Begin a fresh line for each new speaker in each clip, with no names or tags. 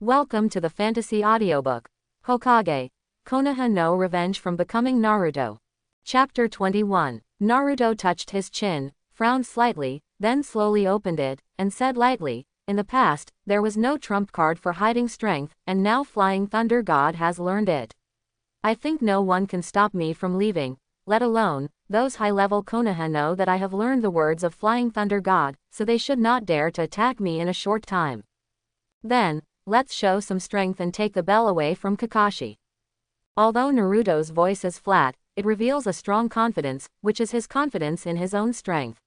Welcome to the fantasy audiobook. Hokage, Konoha no Revenge from Becoming Naruto. Chapter 21. Naruto touched his chin, frowned slightly, then slowly opened it, and said lightly, "In the past, there was no trump card for hiding strength, and now Flying Thunder God has learned it. I think no one can stop me from leaving, let alone, those high-level Konoha know that I have learned the words of Flying Thunder God, so they should not dare to attack me in a short time. Then, let's show some strength and take the bell away from Kakashi." Although Naruto's voice is flat, it reveals a strong confidence, which is his confidence in his own strength.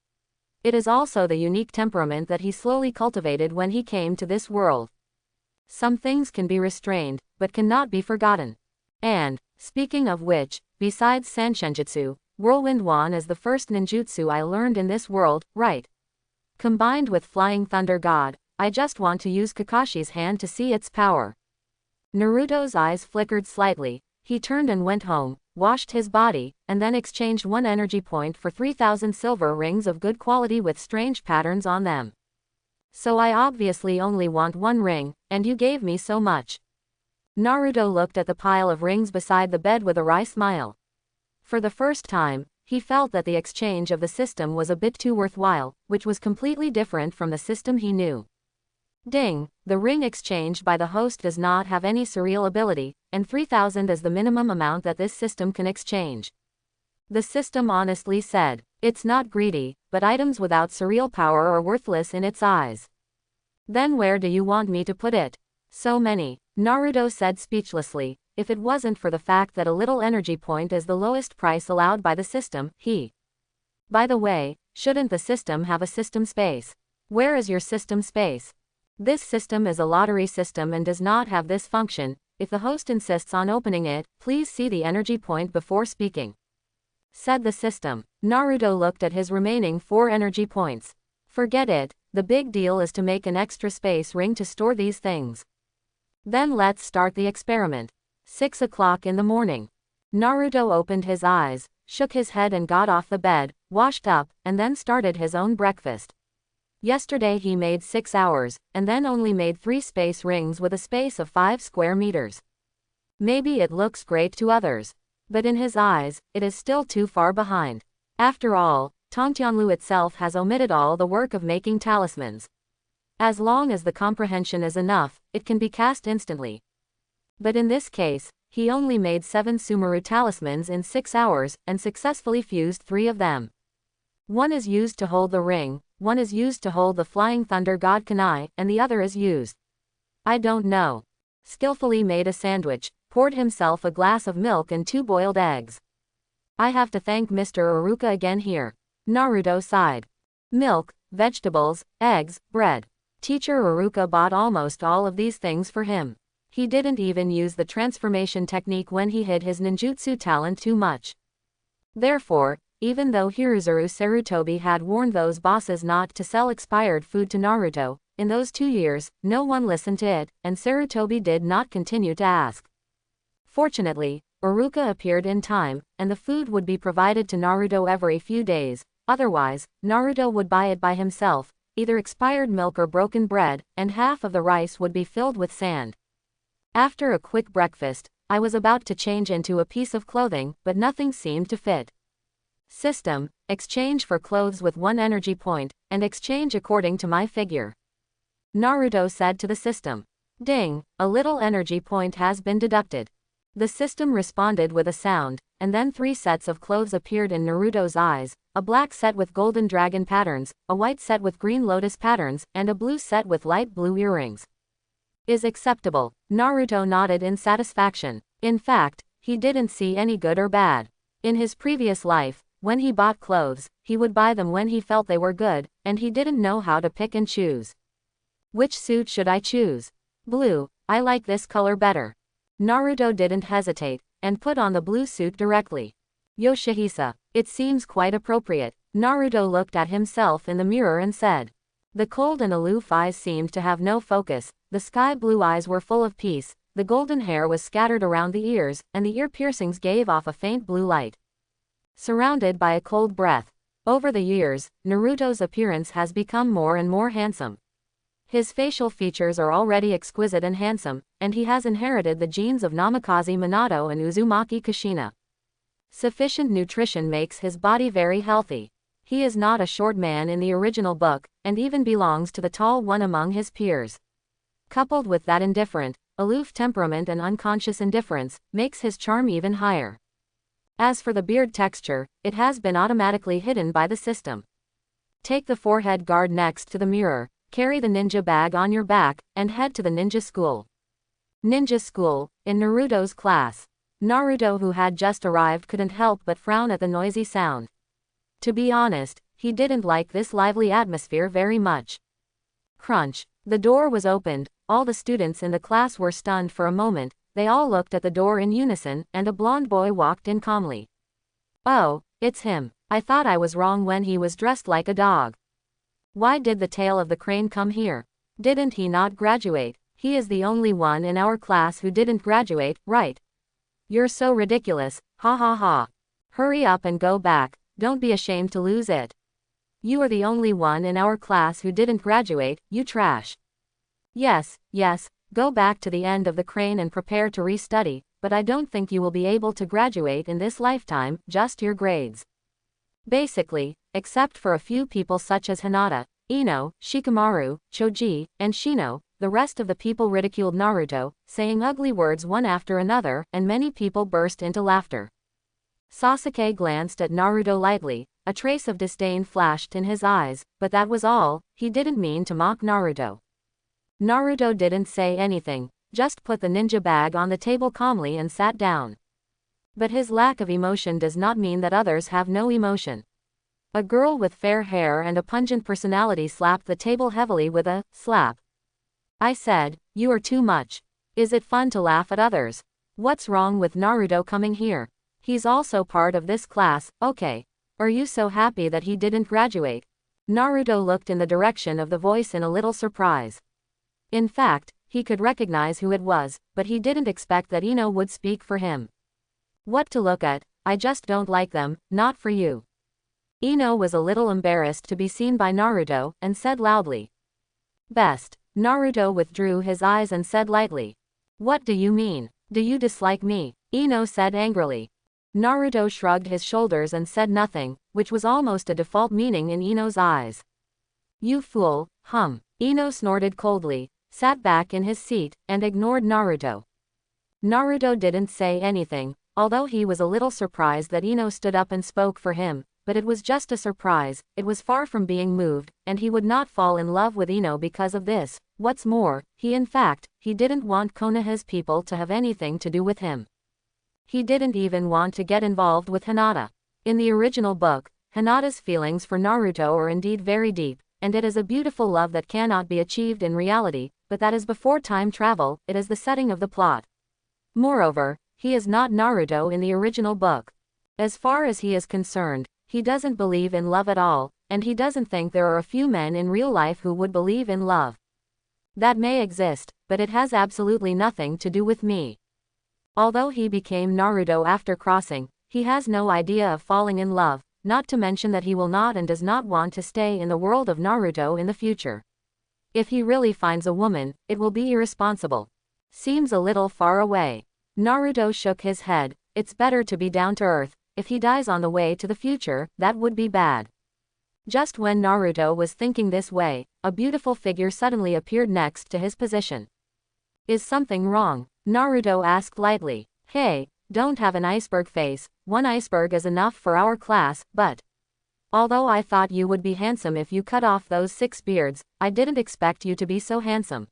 It is also the unique temperament that he slowly cultivated when he came to this world. Some things can be restrained, but cannot be forgotten. And, speaking of which, besides Sanshenjutsu, Whirlwind Wand is the first ninjutsu I learned in this world, right? Combined with Flying Thunder God, I just want to use Kakashi's hand to see its power. Naruto's eyes flickered slightly, he turned and went home, washed his body, and then exchanged one energy point for 3,000 silver rings of good quality with strange patterns on them. So I obviously only want one ring, and you gave me so much. Naruto looked at the pile of rings beside the bed with a wry smile. For the first time, he felt that the exchange of the system was a bit too worthwhile, which was completely different from the system he knew. Ding, the ring exchanged by the host does not have any surreal ability, and 3,000 is the minimum amount that this system can exchange. The system honestly said, "It's not greedy, but items without surreal power are worthless in its eyes." "Then where do you want me to put it?" "So many," Naruto said speechlessly. If it wasn't for the fact that a little energy point is the lowest price allowed by the system, By the way, shouldn't the system have a system space? Where is your system space? This system is a lottery system and does not have this function. If the host insists on opening it, please see the energy point before speaking," said the system. Naruto looked at his remaining 4 energy points. "Forget it, the big deal is to make an extra space ring to store these things. Then let's start the experiment." 6 o'clock in the morning. Naruto opened his eyes, shook his head and got off the bed, washed up, and then started his own breakfast. Yesterday he made 6 hours, and then only made 3 space rings with a space of 5 square meters. Maybe it looks great to others, but in his eyes, it is still too far behind. After all, Tongtianlu itself has omitted all the work of making talismans. As long as the comprehension is enough, it can be cast instantly. But in this case, he only made 7 Sumeru talismans in 6 hours, and successfully fused 3 of them. One is used to hold the ring, one is used to hold the Flying Thunder God Kunai, and the other is used. I don't know. Skillfully made a sandwich, poured himself a glass of milk and 2 boiled eggs. I have to thank Mr. Iruka again here. Naruto sighed. Milk, vegetables, eggs, bread. Teacher Iruka bought almost all of these things for him. He didn't even use the transformation technique when he hid his ninjutsu talent too much. Therefore, even though Hiruzuru Sarutobi had warned those bosses not to sell expired food to Naruto, in those 2 years, no one listened to it, and Sarutobi did not continue to ask. Fortunately, Iruka appeared in time, and the food would be provided to Naruto every few days. Otherwise, Naruto would buy it by himself, either expired milk or broken bread, and half of the rice would be filled with sand. After a quick breakfast, I was about to change into a piece of clothing, but nothing seemed to fit. System, exchange for clothes with 1 energy point, and exchange according to my figure, Naruto said to the system. Ding, a little energy point has been deducted. The system responded with a sound, and then 3 sets of clothes appeared in Naruto's eyes, a black set with golden dragon patterns, a white set with green lotus patterns, and a blue set with light blue earrings. Is acceptable. Naruto nodded in satisfaction. In fact, he didn't see any good or bad. In his previous life, when he bought clothes, he would buy them when he felt they were good, and he didn't know how to pick and choose. Which suit should I choose? Blue, I like this color better. Naruto didn't hesitate, and put on the blue suit directly. Yoshihisa, it seems quite appropriate. Naruto looked at himself in the mirror and said. The cold and aloof eyes seemed to have no focus, the sky blue eyes were full of peace, the golden hair was scattered around the ears, and the ear piercings gave off a faint blue light. Surrounded by a cold breath. Over the years, Naruto's appearance has become more and more handsome. His facial features are already exquisite and handsome, and he has inherited the genes of Namikaze Minato and Uzumaki Kushina. Sufficient nutrition makes his body very healthy. He is not a short man in the original book, and even belongs to the tall one among his peers. Coupled with that indifferent, aloof temperament and unconscious indifference, makes his charm even higher. As for the beard texture, it has been automatically hidden by the system. Take the forehead guard next to the mirror, carry the ninja bag on your back, and head to the ninja school. Ninja school, in Naruto's class. Naruto, who had just arrived, couldn't help but frown at the noisy sound. To be honest, he didn't like this lively atmosphere very much. Crunch. The door was opened, all the students in the class were stunned for a moment, they all looked at the door in unison, and a blond boy walked in calmly. Oh, it's him. I thought I was wrong when he was dressed like a dog. Why did the tail of the crane come here? Didn't he not graduate? He is the only one in our class who didn't graduate, right? You're so ridiculous, ha ha ha. Hurry up and go back, don't be ashamed to lose it. You are the only one in our class who didn't graduate, you trash. Yes, go back to the end of the crane and prepare to restudy, but I don't think you will be able to graduate in this lifetime, just your grades. Basically, except for a few people such as Hinata, Ino, Shikamaru, Choji, and Shino, the rest of the people ridiculed Naruto, saying ugly words one after another, and many people burst into laughter. Sasuke glanced at Naruto lightly, a trace of disdain flashed in his eyes, but that was all, he didn't mean to mock Naruto. Naruto didn't say anything, just put the ninja bag on the table calmly and sat down. But his lack of emotion does not mean that others have no emotion. A girl with fair hair and a pungent personality slapped the table heavily with a slap. I said, you are too much. Is it fun to laugh at others? What's wrong with Naruto coming here? He's also part of this class, okay. Are you so happy that he didn't graduate? Naruto looked in the direction of the voice in a little surprise. In fact, he could recognize who it was, but he didn't expect that Ino would speak for him. What to look at, I just don't like them, not for you. Ino was a little embarrassed to be seen by Naruto, and said loudly. Best. Naruto withdrew his eyes and said lightly. What do you mean? Do you dislike me? Ino said angrily. Naruto shrugged his shoulders and said nothing, which was almost a default meaning in Ino's eyes. You fool, hum. Ino snorted coldly, sat back in his seat, and ignored Naruto. Naruto didn't say anything, although he was a little surprised that Ino stood up and spoke for him, but it was just a surprise, it was far from being moved, and he would not fall in love with Ino because of this. What's more, he didn't want Konoha's people to have anything to do with him. He didn't even want to get involved with Hinata. In the original book, Hinata's feelings for Naruto are indeed very deep, and it is a beautiful love that cannot be achieved in reality, but that is before time travel, it is the setting of the plot. Moreover, he is not Naruto in the original book. As far as he is concerned, he doesn't believe in love at all, and he doesn't think there are a few men in real life who would believe in love. That may exist, but it has absolutely nothing to do with me. Although he became Naruto after crossing, he has no idea of falling in love, not to mention that he will not and does not want to stay in the world of Naruto in the future. If he really finds a woman, it will be irresponsible. Seems a little far away. Naruto shook his head, it's better to be down to earth. If he dies on the way to the future, that would be bad. Just when Naruto was thinking this way, a beautiful figure suddenly appeared next to his position. Is something wrong? Naruto asked lightly. Hey, don't have an iceberg face, one iceberg is enough for our class, but although I thought you would be handsome if you cut off those 6 beards, I didn't expect you to be so handsome.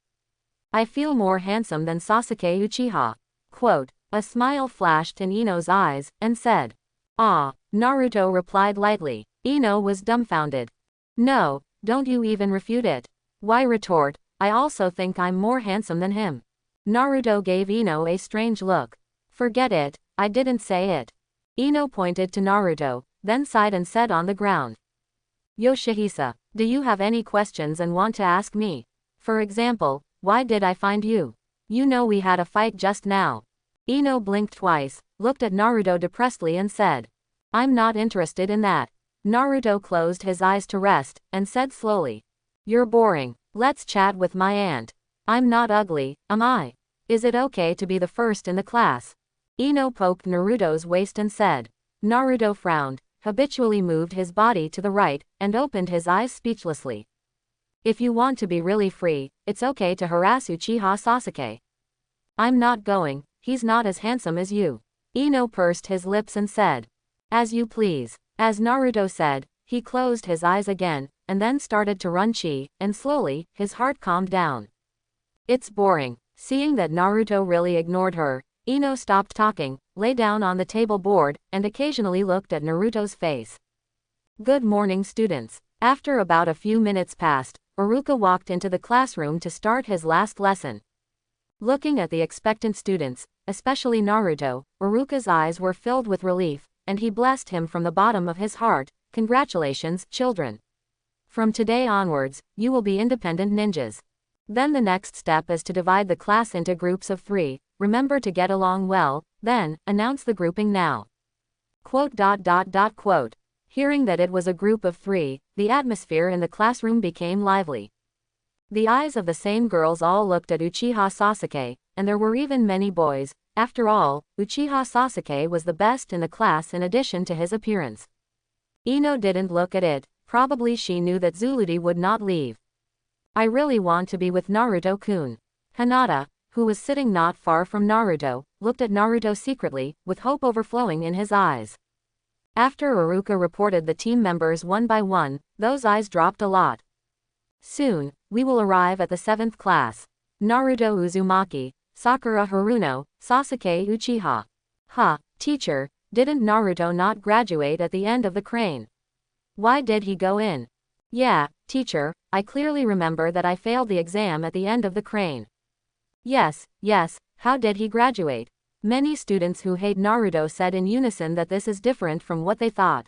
I feel more handsome than Sasuke Uchiha. Quote, a smile flashed in Ino's eyes, and said, ah, Naruto replied lightly. Ino was dumbfounded. No, don't you even refute it. Why retort, I also think I'm more handsome than him. Naruto gave Ino a strange look. Forget it, I didn't say it. Ino pointed to Naruto, then sighed and said on the ground. Yoshihisa, do you have any questions and want to ask me? For example, why did I find you? You know we had a fight just now. Ino blinked twice, looked at Naruto depressedly and said, I'm not interested in that. Naruto closed his eyes to rest, and said slowly. You're boring. Let's chat with my aunt. I'm not ugly, am I? Is it okay to be the first in the class? Ino poked Naruto's waist and said. Naruto frowned, habitually moved his body to the right, and opened his eyes speechlessly. If you want to be really free, it's okay to harass Uchiha Sasuke. I'm not going, he's not as handsome as you. Ino pursed his lips and said. As you please. As Naruto said, he closed his eyes again, and then started to run chi, and slowly, his heart calmed down. It's boring. Seeing that Naruto really ignored her, Ino stopped talking, lay down on the table board, and occasionally looked at Naruto's face. Good morning, students. After about a few minutes passed, Iruka walked into the classroom to start his last lesson. Looking at the expectant students, especially Naruto, Iruka's eyes were filled with relief, and he blessed him from the bottom of his heart. Congratulations, children. From today onwards, you will be independent ninjas. Then the next step is to divide the class into groups of 3, remember to get along well, then, announce the grouping now. Quote. Hearing that it was a group of 3, the atmosphere in the classroom became lively. The eyes of the same girls all looked at Uchiha Sasuke, and there were even many boys. After all, Uchiha Sasuke was the best in the class in addition to his appearance. Ino didn't look at it, probably she knew that Zuludi would not leave. I really want to be with Naruto-kun. Hinata, who was sitting not far from Naruto, looked at Naruto secretly, with hope overflowing in his eyes. After Iruka reported the team members one by one, those eyes dropped a lot. Soon, we will arrive at the 7th class. Naruto Uzumaki, Sakura Haruno, Sasuke Uchiha. Teacher, didn't Naruto not graduate at the end of the crane? Why did he go in? Yeah, teacher, I clearly remember that I failed the exam at the end of the crane. Yes, how did he graduate? Many students who hate Naruto said in unison that this is different from what they thought.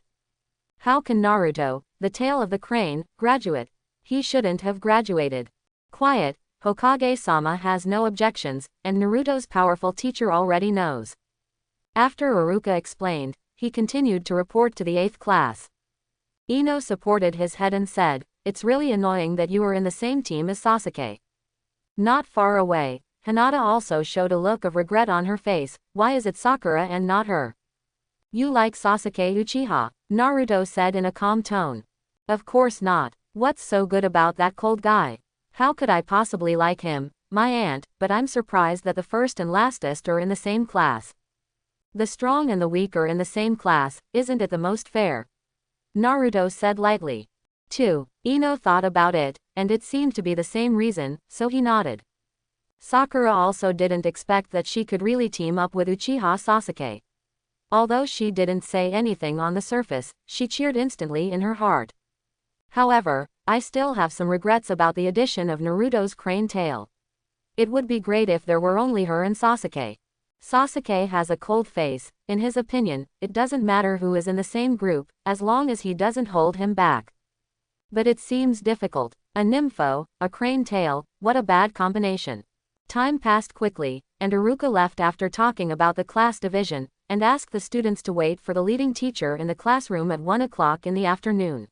How can Naruto, the tail of the crane, graduate? He shouldn't have graduated. Quiet, Hokage-sama has no objections, and Naruto's powerful teacher already knows. After Iruka explained, he continued to report to the 8th class. Ino supported his head and said, it's really annoying that you are in the same team as Sasuke. Not far away, Hinata also showed a look of regret on her face. Why is it Sakura and not her? You like Sasuke Uchiha, Naruto said in a calm tone. Of course not. What's so good about that cold guy? How could I possibly like him, my aunt, but I'm surprised that the first and lastest are in the same class. The strong and the weak are in the same class, isn't it the most fair? Naruto said lightly. 2. Ino thought about it, and it seemed to be the same reason, so he nodded. Sakura also didn't expect that she could really team up with Uchiha Sasuke. Although she didn't say anything on the surface, she cheered instantly in her heart. However, I still have some regrets about the addition of Naruto's crane tail. It would be great if there were only her and Sasuke. Sasuke has a cold face. In his opinion, it doesn't matter who is in the same group, as long as he doesn't hold him back. But it seems difficult. A nympho, a crane tail, what a bad combination. Time passed quickly, and Iruka left after talking about the class division, and asked the students to wait for the leading teacher in the classroom at 1 o'clock in the afternoon.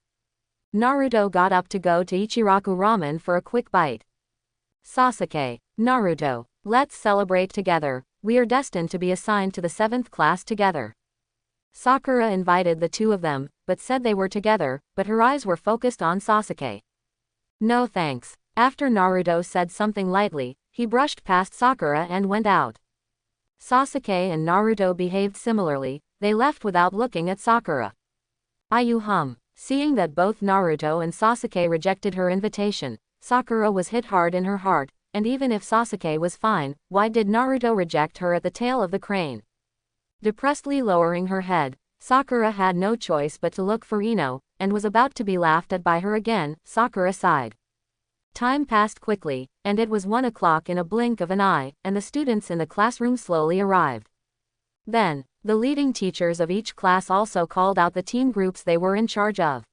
Naruto got up to go to Ichiraku Ramen for a quick bite. Sasuke, Naruto, let's celebrate together. We are destined to be assigned to the 7th class together. Sakura invited the two of them, but said they were together, but her eyes were focused on Sasuke. No thanks. After Naruto said something lightly, he brushed past Sakura and went out. Sasuke and Naruto behaved similarly, they left without looking at Sakura. Seeing that both Naruto and Sasuke rejected her invitation, Sakura was hit hard in her heart, and even if Sasuke was fine, why did Naruto reject her at the tail of the crane? Depressedly lowering her head, Sakura had no choice but to look for Ino, and was about to be laughed at by her again. Sakura sighed. Time passed quickly, and it was 1 o'clock in a blink of an eye, and the students in the classroom slowly arrived. Then, the leading teachers of each class also called out the team groups they were in charge of.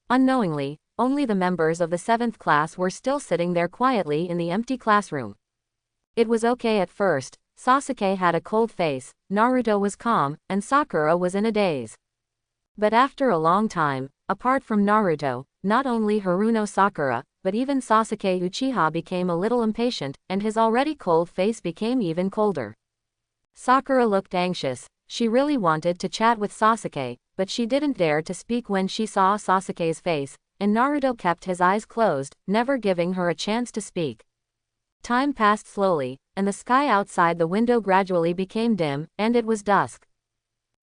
Unknowingly, only the members of the 7th class were still sitting there quietly in the empty classroom. It was okay at first. Sasuke had a cold face, Naruto was calm, and Sakura was in a daze. But after a long time, apart from Naruto, not only Haruno Sakura, but even Sasuke Uchiha became a little impatient, and his already cold face became even colder. Sakura looked anxious. She really wanted to chat with Sasuke, but she didn't dare to speak when she saw Sasuke's face, and Naruto kept his eyes closed, never giving her a chance to speak. Time passed slowly, and the sky outside the window gradually became dim, and it was dusk.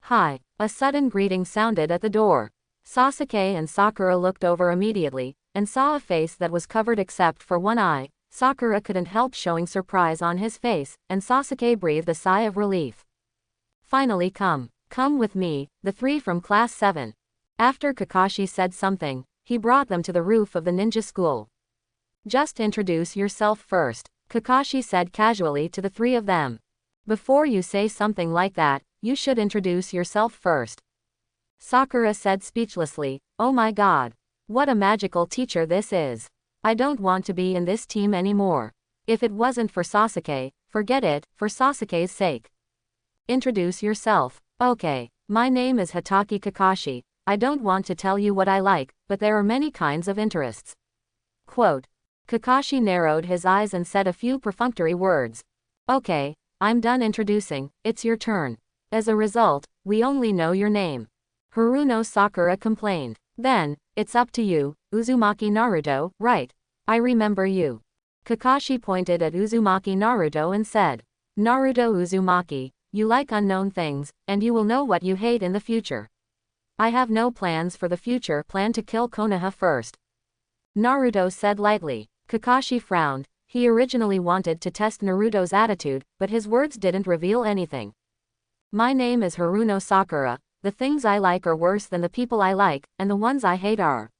"Hi!" A sudden greeting sounded at the door. Sasuke and Sakura looked over immediately, and saw a face that was covered except for one eye. Sakura couldn't help showing surprise on his face, and Sasuke breathed a sigh of relief. "Finally come with me, the three from class 7. After Kakashi said something, he brought them to the roof of the ninja school. "Just introduce yourself first," Kakashi said casually to the three of them. "Before you say something like that, you should introduce yourself first." Sakura said speechlessly, "Oh my god. What a magical teacher this is. I don't want to be in this team anymore. If it wasn't for Sasuke, forget it, for Sasuke's sake." "Introduce yourself." "Okay, my name is Hatake Kakashi. I don't want to tell you what I like, but there are many kinds of interests." Quote. Kakashi narrowed his eyes and said a few perfunctory words. "Okay, I'm done introducing, it's your turn. As a result, we only know your name." Haruno Sakura complained. "Then, it's up to you, Uzumaki Naruto, right? I remember you." Kakashi pointed at Uzumaki Naruto and said, "Naruto Uzumaki, you like unknown things, and you will know what you hate in the future." "I have no plans for the future. Plan to kill Konoha first," Naruto said lightly. Kakashi frowned. He originally wanted to test Naruto's attitude, but his words didn't reveal anything. "My name is Haruno Sakura. The things I like are worse than the people I like, and the ones I hate are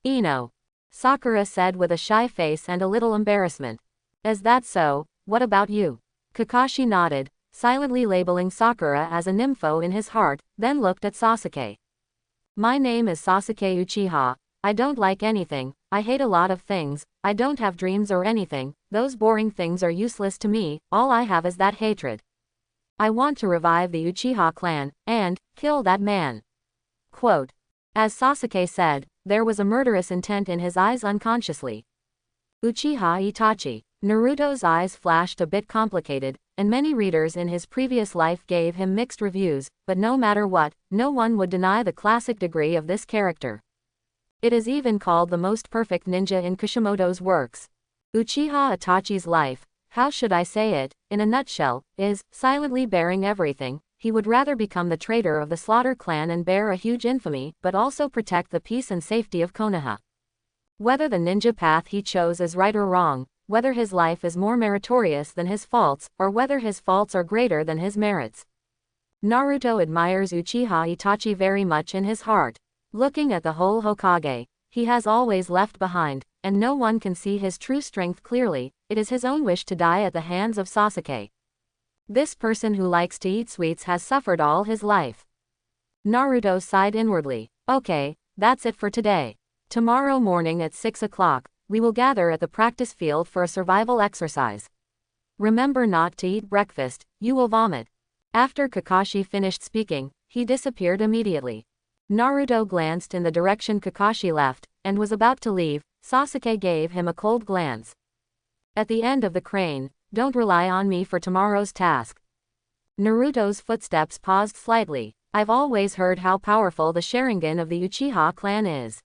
Ino," Sakura said with a shy face and a little embarrassment. "Is that so? What about you?" Kakashi nodded, silently labeling Sakura as a nympho in his heart, then looked at Sasuke. "My name is Sasuke Uchiha. I don't like anything, I hate a lot of things, I don't have dreams or anything, those boring things are useless to me, all I have is that hatred. I want to revive the Uchiha clan, and kill that man." Quote. As Sasuke said, there was a murderous intent in his eyes unconsciously. Uchiha Itachi. Naruto's eyes flashed a bit complicated, and many readers in his previous life gave him mixed reviews, but no matter what, no one would deny the classic degree of this character. It is even called the most perfect ninja in Kishimoto's works. Uchiha Itachi's life, how should I say it, in a nutshell, is silently bearing everything. He would rather become the traitor of the Slaughter clan and bear a huge infamy, but also protect the peace and safety of Konoha. Whether the ninja path he chose is right or wrong, whether his life is more meritorious than his faults, or whether his faults are greater than his merits. Naruto admires Uchiha Itachi very much in his heart. Looking at the whole Hokage, he has always left behind, and no one can see his true strength clearly. It is his own wish to die at the hands of Sasuke. This person who likes to eat sweets has suffered all his life. Naruto sighed inwardly. "Okay, that's it for today. Tomorrow morning at 6 o'clock, we will gather at the practice field for a survival exercise. Remember not to eat breakfast, you will vomit." After Kakashi finished speaking, he disappeared immediately. Naruto glanced in the direction Kakashi left, and was about to leave. Sasuke gave him a cold glance. At the end of the crane, "Don't rely on me for tomorrow's task." Naruto's footsteps paused slightly. "I've always heard how powerful the Sharingan of the Uchiha clan is.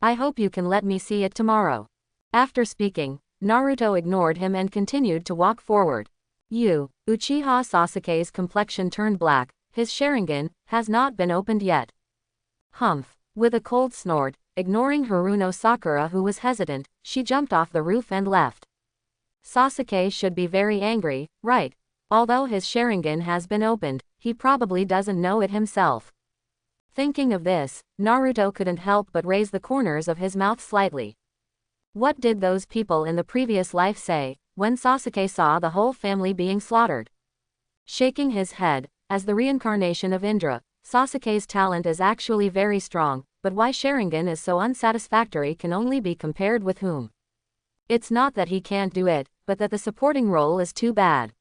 I hope you can let me see it tomorrow." After speaking, Naruto ignored him and continued to walk forward. Uchiha Sasuke's complexion turned black. His Sharingan has not been opened yet. Humph. With a cold snort, ignoring Haruno Sakura who was hesitant, she jumped off the roof and left. Sasuke should be very angry, right? Although his Sharingan has been opened, he probably doesn't know it himself. Thinking of this, Naruto couldn't help but raise the corners of his mouth slightly. What did those people in the previous life say, when Sasuke saw the whole family being slaughtered? Shaking his head, as the reincarnation of Indra, Sasuke's talent is actually very strong, but why Sharingan is so unsatisfactory can only be compared with whom. It's not that he can't do it, but that the supporting role is too bad.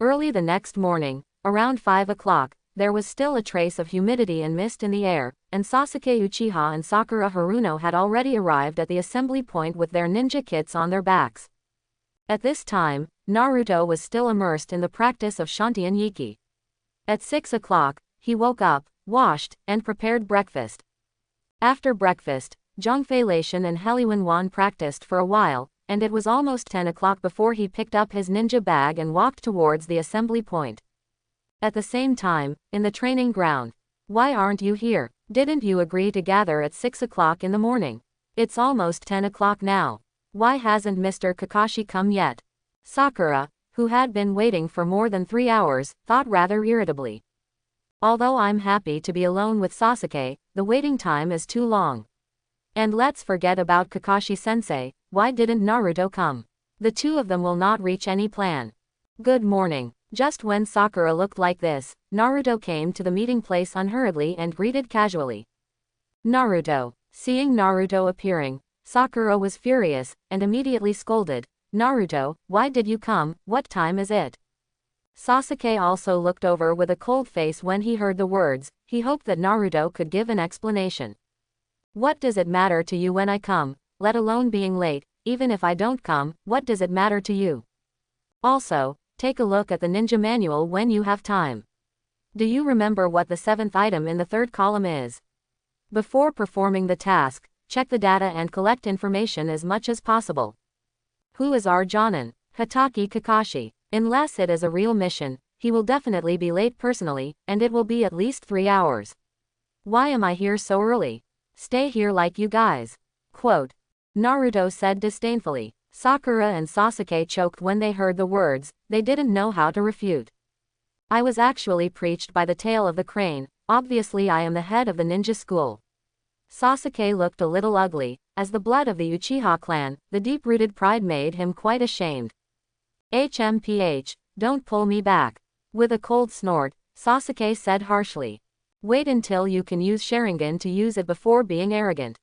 Early the next morning, around 5 o'clock, there was still a trace of humidity and mist in the air, and Sasuke Uchiha and Sakura Haruno had already arrived at the assembly point with their ninja kits on their backs. At this time, Naruto was still immersed in the practice of Shantian Yiki. At 6 o'clock, he woke up, washed, and prepared breakfast. After breakfast, Zhongfei Laishan and Heliwen Wan practiced for a while, and it was almost 10 o'clock before he picked up his ninja bag and walked towards the assembly point. At the same time, in the training ground. Why aren't you here? Didn't you agree to gather at 6 o'clock in the morning? It's almost 10 o'clock now. Why hasn't Mr. Kakashi come yet? Sakura, who had been waiting for more than 3 hours, thought rather irritably. Although I'm happy to be alone with Sasuke, the waiting time is too long. And let's forget about Kakashi-sensei, why didn't Naruto come? The two of them will not reach any plan. Good morning. Just when Sakura looked like this, Naruto came to the meeting place unhurriedly and greeted casually. Naruto. Seeing Naruto appearing, Sakura was furious, and immediately scolded. Naruto, why did you come? What time is it? Sasuke also looked over with a cold face when he heard the words. He hoped that Naruto could give an explanation. What does it matter to you when I come, let alone being late? Even if I don't come, what does it matter to you? Also, take a look at the ninja manual when you have time. Do you remember what the 7th item in the 3rd column is? Before performing the task, check the data and collect information as much as possible. Who is our Jonin? Hatake Kakashi. Unless it is a real mission, he will definitely be late personally, and it will be at least 3 hours. Why am I here so early? Stay here like you guys. Quote. Naruto said disdainfully. Sakura and Sasuke choked when they heard the words, they didn't know how to refute. I was actually preached by the tail of the crane, obviously I am the head of the ninja school. Sasuke looked a little ugly, as the blood of the Uchiha clan, the deep-rooted pride made him quite ashamed. HMPH, don't pull me back. With a cold snort, Sasuke said harshly. Wait until you can use Sharingan to use it before being arrogant.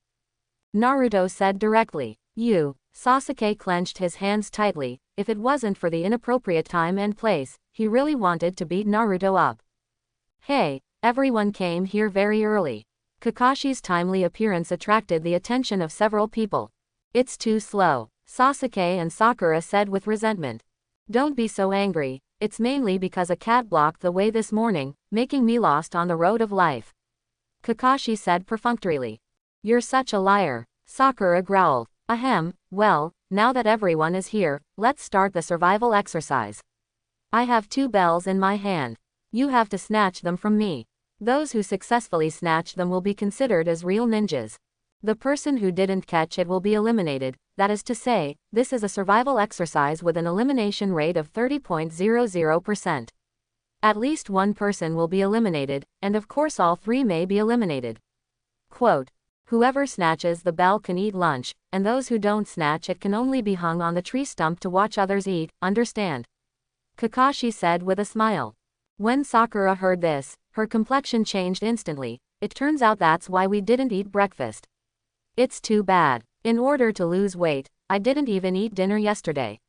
Naruto said directly. You. Sasuke clenched his hands tightly. If it wasn't for the inappropriate time and place, he really wanted to beat Naruto up. Hey, everyone came here very early. Kakashi's timely appearance attracted the attention of several people. It's too slow, Sasuke and Sakura said with resentment. Don't be so angry, it's mainly because a cat blocked the way this morning, making me lost on the road of life. Kakashi said perfunctorily. You're such a liar, Sakura growled. Ahem, well, now that everyone is here, let's start the survival exercise. I have 2 bells in my hand. You have to snatch them from me. Those who successfully snatch them will be considered as real ninjas. The person who didn't catch it will be eliminated, that is to say, this is a survival exercise with an elimination rate of 30.00%. At least one person will be eliminated, and of course all 3 may be eliminated. Quote. Whoever snatches the bell can eat lunch, and those who don't snatch it can only be hung on the tree stump to watch others eat, understand? Kakashi said with a smile. When Sakura heard this, her complexion changed instantly. It turns out that's why we didn't eat breakfast. It's too bad. In order to lose weight, I didn't even eat dinner yesterday.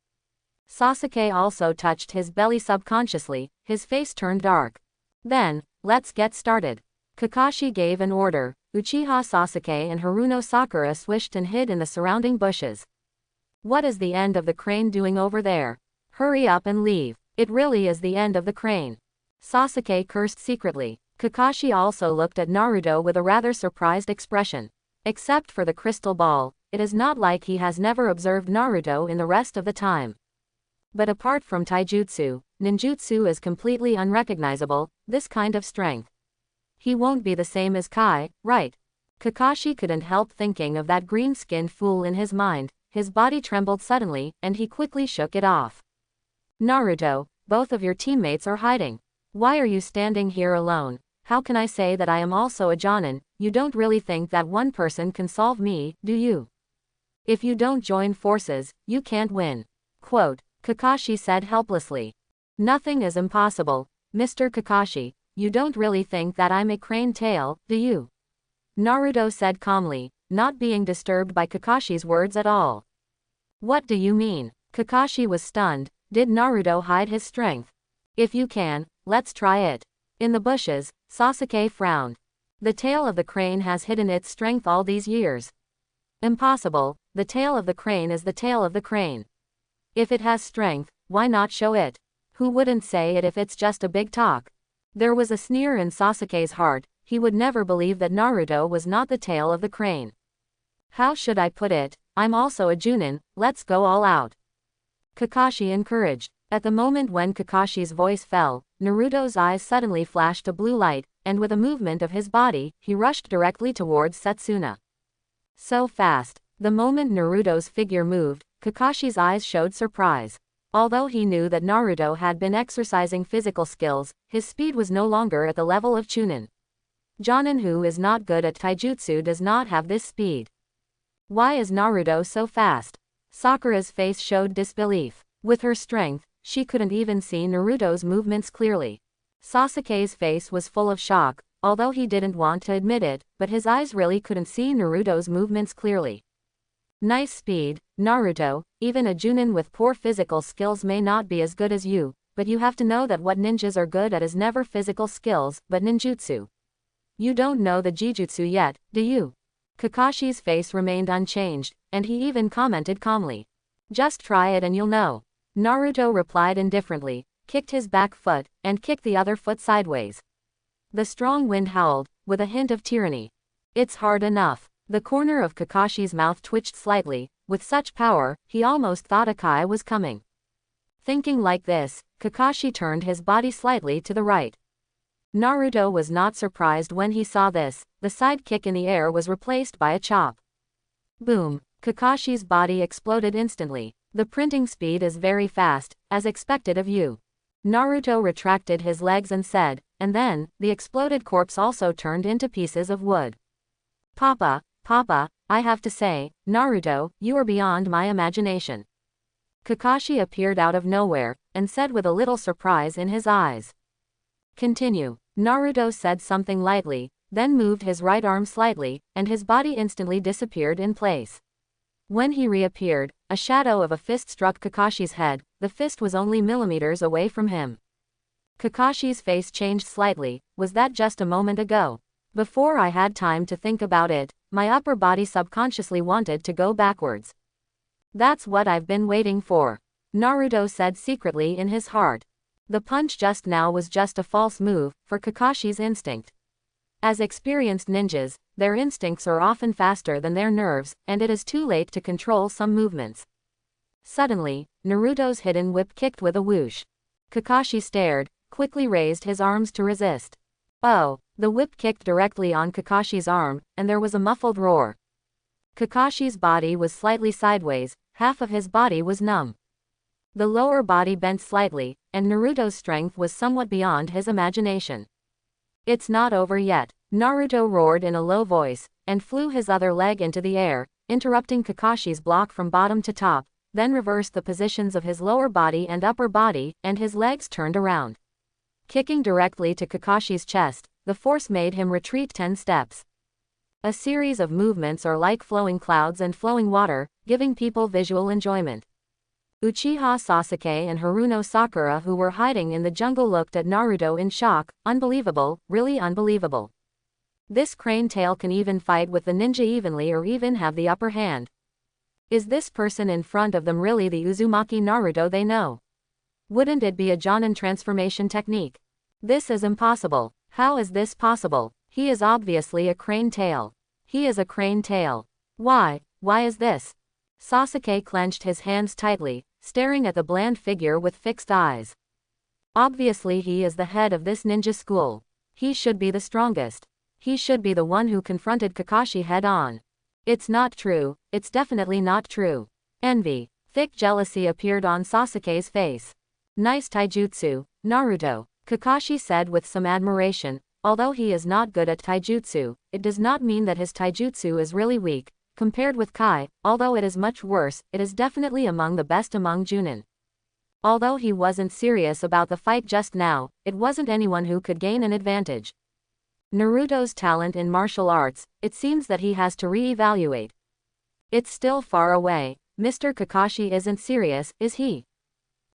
Sasuke also touched his belly subconsciously, his face turned dark. Then, let's get started. Kakashi gave an order. Uchiha Sasuke and Haruno Sakura swished and hid in the surrounding bushes. What is the end of the crane doing over there? Hurry up and leave. It really is the end of the crane. Sasuke cursed secretly. Kakashi also looked at Naruto with a rather surprised expression. Except for the crystal ball, it is not like he has never observed Naruto in the rest of the time. But apart from taijutsu, ninjutsu is completely unrecognizable, this kind of strength. He won't be the same as Kai, right? Kakashi couldn't help thinking of that green-skinned fool in his mind. His body trembled suddenly, and he quickly shook it off. Naruto, both of your teammates are hiding. Why are you standing here alone? How can I say that I am also a Jonin? You don't really think that one person can solve me, do you? If you don't join forces, you can't win. Quote, Kakashi said helplessly. Nothing is impossible, Mr. Kakashi. You don't really think that I'm a crane tail, do you? Naruto said calmly, not being disturbed by Kakashi's words at all. What do you mean? Kakashi was stunned. Did Naruto hide his strength? If you can, let's try it. In the bushes, Sasuke frowned. The tail of the crane has hidden its strength all these years. Impossible, the tail of the crane is the tail of the crane. If it has strength, why not show it? Who wouldn't say it if it's just a big talk? There was a sneer in Sasuke's heart. He would never believe that Naruto was not the tail of the crane. How should I put it? I'm also a Junin, let's go all out. Kakashi encouraged. At the moment when Kakashi's voice fell, Naruto's eyes suddenly flashed a blue light, and with a movement of his body, he rushed directly towards Setsuna. So fast. The moment Naruto's figure moved, Kakashi's eyes showed surprise. Although he knew that Naruto had been exercising physical skills, his speed was no longer at the level of Chunin. Jonin, who is not good at taijutsu, does not have this speed. Why is Naruto so fast? Sakura's face showed disbelief. With her strength, she couldn't even see Naruto's movements clearly. Sasuke's face was full of shock, although he didn't want to admit it, but his eyes really couldn't see Naruto's movements clearly. Nice speed, Naruto. Even a Junin with poor physical skills may not be as good as you, but you have to know that what ninjas are good at is never physical skills, but ninjutsu. You don't know the Jijutsu yet, do you? Kakashi's face remained unchanged, and he even commented calmly. Just try it and you'll know. Naruto replied indifferently, kicked his back foot, and kicked the other foot sideways. The strong wind howled, with a hint of tyranny. It's hard enough. The corner of Kakashi's mouth twitched slightly. With such power, he almost thought a Kai was coming. Thinking like this, Kakashi turned his body slightly to the right. Naruto was not surprised when he saw this. The side kick in the air was replaced by a chop. Boom! Kakashi's body exploded instantly. The printing speed is very fast, as expected of you. Naruto retracted his legs and said, and then, the exploded corpse also turned into pieces of wood. Papa, I have to say, Naruto, you are beyond my imagination. Kakashi appeared out of nowhere, and said with a little surprise in his eyes. Continue. Naruto said something lightly, then moved his right arm slightly, and his body instantly disappeared in place. When he reappeared, a shadow of a fist struck Kakashi's head. The fist was only millimeters away from him. Kakashi's face changed slightly. Was that just a moment ago? Before I had time to think about it, my upper body subconsciously wanted to go backwards. That's what I've been waiting for, Naruto said secretly in his heart. The punch just now was just a false move, for Kakashi's instinct. As experienced ninjas, their instincts are often faster than their nerves, and it is too late to control some movements. Suddenly, Naruto's hidden whip kicked with a whoosh. Kakashi stared, quickly raised his arms to resist. Oh! The whip kicked directly on Kakashi's arm, and there was a muffled roar. Kakashi's body was slightly sideways, half of his body was numb. The lower body bent slightly, and Naruto's strength was somewhat beyond his imagination. It's not over yet, Naruto roared in a low voice, and flew his other leg into the air, interrupting Kakashi's block from bottom to top, then reversed the positions of his lower body and upper body, and his legs turned around. Kicking directly to Kakashi's chest, the force made him retreat 10 steps. A series of movements are like flowing clouds and flowing water, giving people visual enjoyment. Uchiha Sasuke and Haruno Sakura, who were hiding in the jungle, looked at Naruto in shock. Unbelievable, really unbelievable. This crane tail can even fight with the ninja evenly or even have the upper hand. Is this person in front of them really the Uzumaki Naruto they know? Wouldn't it be a Jonin transformation technique? This is impossible. How is this possible? He is obviously a crane tail. He is a crane tail. Why is this? Sasuke clenched his hands tightly, staring at the bland figure with fixed eyes. Obviously he is the head of this ninja school. He should be the strongest. He should be the one who confronted Kakashi head on. It's not true, it's definitely not true. Envy, thick jealousy appeared on Sasuke's face. Nice taijutsu, Naruto, Kakashi said with some admiration. Although he is not good at taijutsu, it does not mean that his taijutsu is really weak. Compared with Kai, although it is much worse, it is definitely among the best among Junin. Although he wasn't serious about the fight just now, it wasn't anyone who could gain an advantage. Naruto's talent in martial arts, it seems that he has to re-evaluate. It's still far away. Mr. Kakashi isn't serious, is he?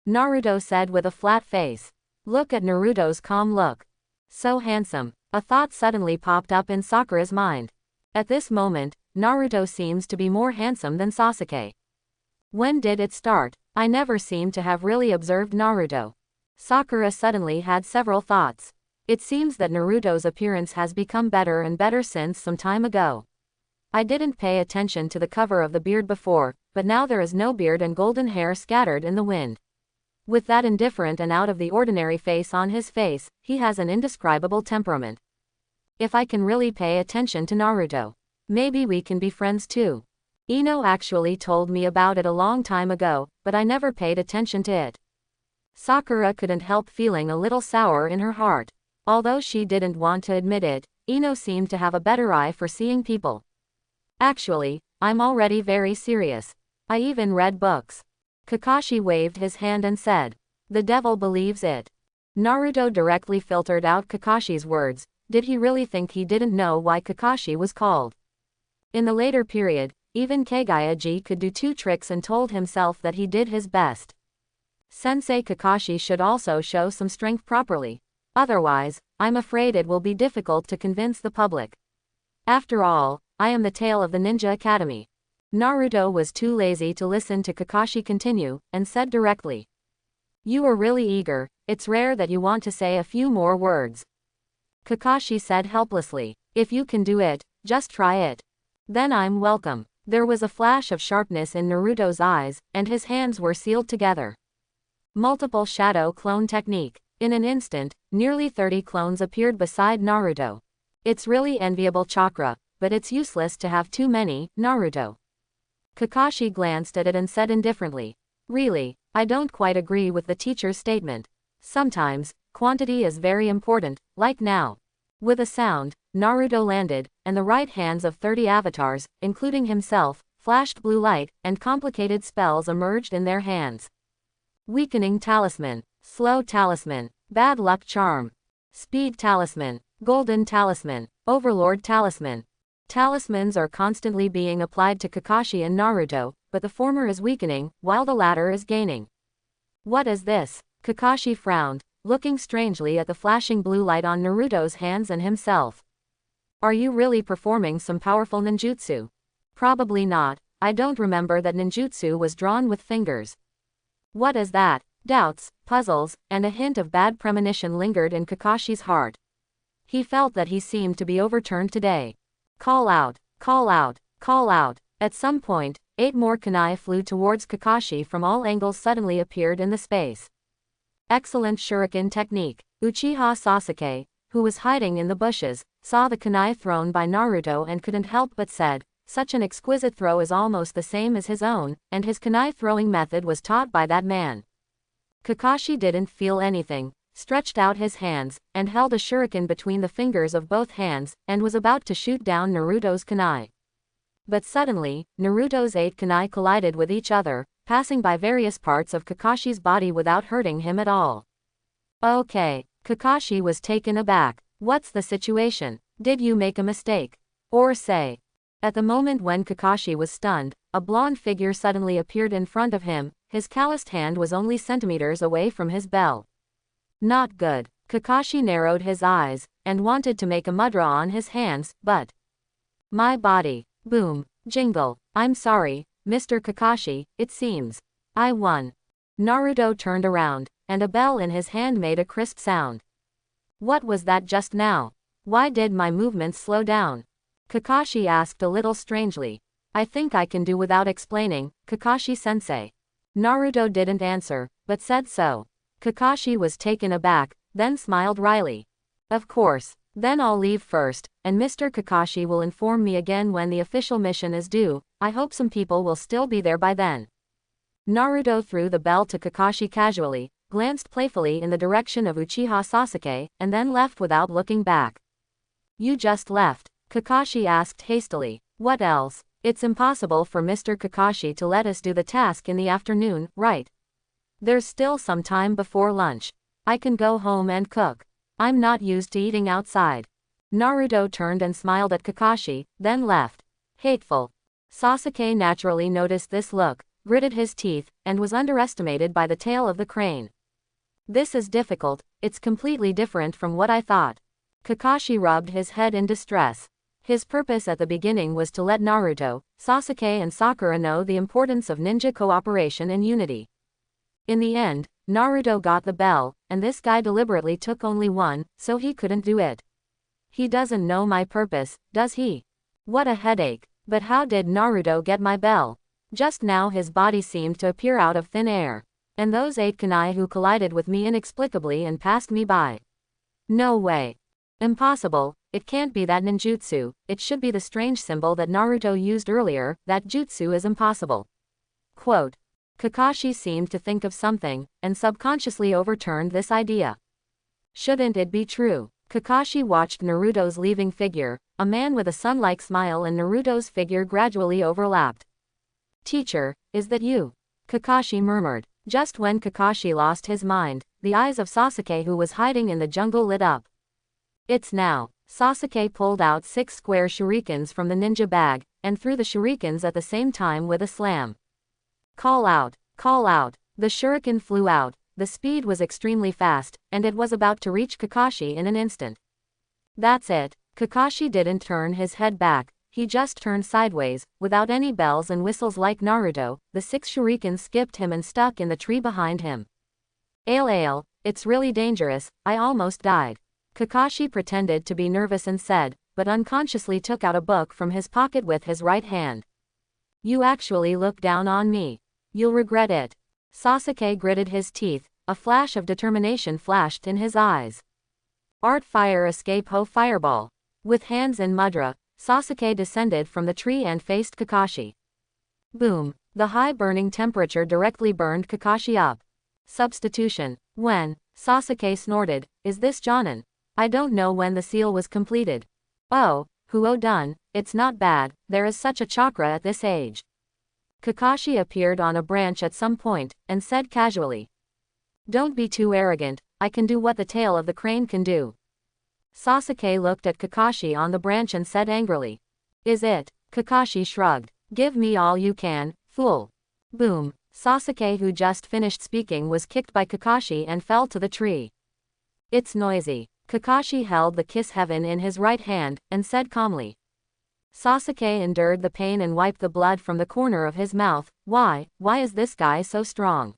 Naruto said with a flat face. Look at Naruto's calm look. So handsome. A thought suddenly popped up in Sakura's mind. At this moment, Naruto seems to be more handsome than Sasuke. When did it start? I never seem to have really observed Naruto. Sakura suddenly had several thoughts. It seems that Naruto's appearance has become better and better since some time ago. I didn't pay attention to the cover of the beard before, but now there is no beard and golden hair scattered in the wind. With that indifferent and out of the ordinary face on his face, he has an indescribable temperament. If I can really pay attention to Naruto, maybe we can be friends too. Ino actually told me about it a long time ago, but I never paid attention to it. Sakura couldn't help feeling a little sour in her heart. Although she didn't want to admit it, Ino seemed to have a better eye for seeing people. Actually, I'm already very serious. I even read books. Kakashi waved his hand and said, "The devil believes it." Naruto directly filtered out Kakashi's words. Did he really think he didn't know why Kakashi was called? In the later period, even Kagayaji could do 2 tricks and told himself that he did his best. Sensei Kakashi should also show some strength properly. Otherwise, I'm afraid it will be difficult to convince the public. After all, I am the tail of the Ninja Academy. Naruto was too lazy to listen to Kakashi continue, and said directly, "You are really eager, it's rare that you want to say a few more words." Kakashi said helplessly, "If you can do it, just try it. Then I'm welcome." There was a flash of sharpness in Naruto's eyes, and his hands were sealed together. Multiple shadow clone technique. In an instant, nearly 30 clones appeared beside Naruto. It's really enviable chakra, but it's useless to have too many, Naruto. Kakashi glanced at it and said indifferently, "Really, I don't quite agree with the teacher's statement. Sometimes, quantity is very important, like now." With a sound, Naruto landed, and the right hands of 30 avatars, including himself, flashed blue light, and complicated spells emerged in their hands. Weakening Talisman, Slow Talisman, Bad Luck Charm, Speed Talisman, Golden Talisman, Overlord Talisman. Talismans are constantly being applied to Kakashi and Naruto, but the former is weakening, while the latter is gaining. What is this? Kakashi frowned, looking strangely at the flashing blue light on Naruto's hands and himself. Are you really performing some powerful ninjutsu? Probably not. I don't remember that ninjutsu was drawn with fingers. What is that? Doubts, puzzles, and a hint of bad premonition lingered in Kakashi's heart. He felt that he seemed to be overturned today. Call out, call out, call out. At some point, 8 more kunai flew towards Kakashi from all angles suddenly appeared in the space. Excellent shuriken technique. Uchiha Sasuke, who was hiding in the bushes, saw the kunai thrown by Naruto and couldn't help but said, "Such an exquisite throw is almost the same as his own, and his kunai throwing method was taught by that man." Kakashi didn't feel anything, stretched out his hands, and held a shuriken between the fingers of both hands, and was about to shoot down Naruto's kunai. But suddenly, Naruto's 8 kunai collided with each other, passing by various parts of Kakashi's body without hurting him at all. Okay. Kakashi was taken aback. What's the situation? Did you make a mistake? Or say? At the moment when Kakashi was stunned, a blonde figure suddenly appeared in front of him. His calloused hand was only centimeters away from his bell. Not good. Kakashi narrowed his eyes, and wanted to make a mudra on his hands, but... My body. Boom. Jingle. I'm sorry, Mr. Kakashi, it seems I won. Naruto turned around, and a bell in his hand made a crisp sound. What was that just now? Why did my movements slow down? Kakashi asked a little strangely. I think I can do without explaining, Kakashi-sensei. Naruto didn't answer, but said so. Kakashi was taken aback, then smiled wryly. Of course. Then I'll leave first, and Mr. Kakashi will inform me again when the official mission is due. I hope some people will still be there by then. Naruto threw the bell to Kakashi casually, glanced playfully in the direction of Uchiha Sasuke, and then left without looking back. You just left? Kakashi asked hastily. What else? It's impossible for Mr. Kakashi to let us do the task in the afternoon, right? There's still some time before lunch. I can go home and cook. I'm not used to eating outside. Naruto turned and smiled at Kakashi, then left. Hateful. Sasuke naturally noticed this look, gritted his teeth, and was underestimated by the tail of the crane. This is difficult, it's completely different from what I thought. Kakashi rubbed his head in distress. His purpose at the beginning was to let Naruto, Sasuke and Sakura know the importance of ninja cooperation and unity. In the end, Naruto got the bell, and this guy deliberately took only one, so he couldn't do it. He doesn't know my purpose, does he? What a headache. But how did Naruto get my bell? Just now his body seemed to appear out of thin air. And those 8 kunai who collided with me inexplicably and passed me by. No way. Impossible, it can't be that ninjutsu, it should be the strange symbol that Naruto used earlier, that jutsu is impossible. Quote. Kakashi seemed to think of something, and subconsciously overturned this idea. Shouldn't it be true? Kakashi watched Naruto's leaving figure, a man with a sun-like smile, and Naruto's figure gradually overlapped. Teacher, is that you? Kakashi murmured. Just when Kakashi lost his mind, the eyes of Sasuke, who was hiding in the jungle, lit up. It's now. Sasuke pulled out 6 square shurikens from the ninja bag, and threw the shurikens at the same time with a slam. Call out! Call out! The shuriken flew out, the speed was extremely fast, and it was about to reach Kakashi in an instant. That's it. Kakashi didn't turn his head back, he just turned sideways, without any bells and whistles like Naruto. The 6 shurikens skipped him and stuck in the tree behind him. Ale, it's really dangerous, I almost died. Kakashi pretended to be nervous and said, but unconsciously took out a book from his pocket with his right hand. You actually look down on me. You'll regret it. Sasuke gritted his teeth, a flash of determination flashed in his eyes. Art fire escape ho fireball. With hands in mudra, Sasuke descended from the tree and faced Kakashi. Boom! The high burning temperature directly burned Kakashi up. Substitution. When? Sasuke snorted, is this Jonin? I don't know when the seal was completed. Oh, Huo done, it's not bad, there is such a chakra at this age. Kakashi appeared on a branch at some point, and said casually. Don't be too arrogant, I can do what the tail of the crane can do. Sasuke looked at Kakashi on the branch and said angrily. Is it? Kakashi shrugged. Give me all you can, fool. Boom. Sasuke, who just finished speaking, was kicked by Kakashi and fell to the tree. It's noisy. Kakashi held the kiss heaven in his right hand, and said calmly. Sasuke endured the pain and wiped the blood from the corner of his mouth. Why is this guy so strong?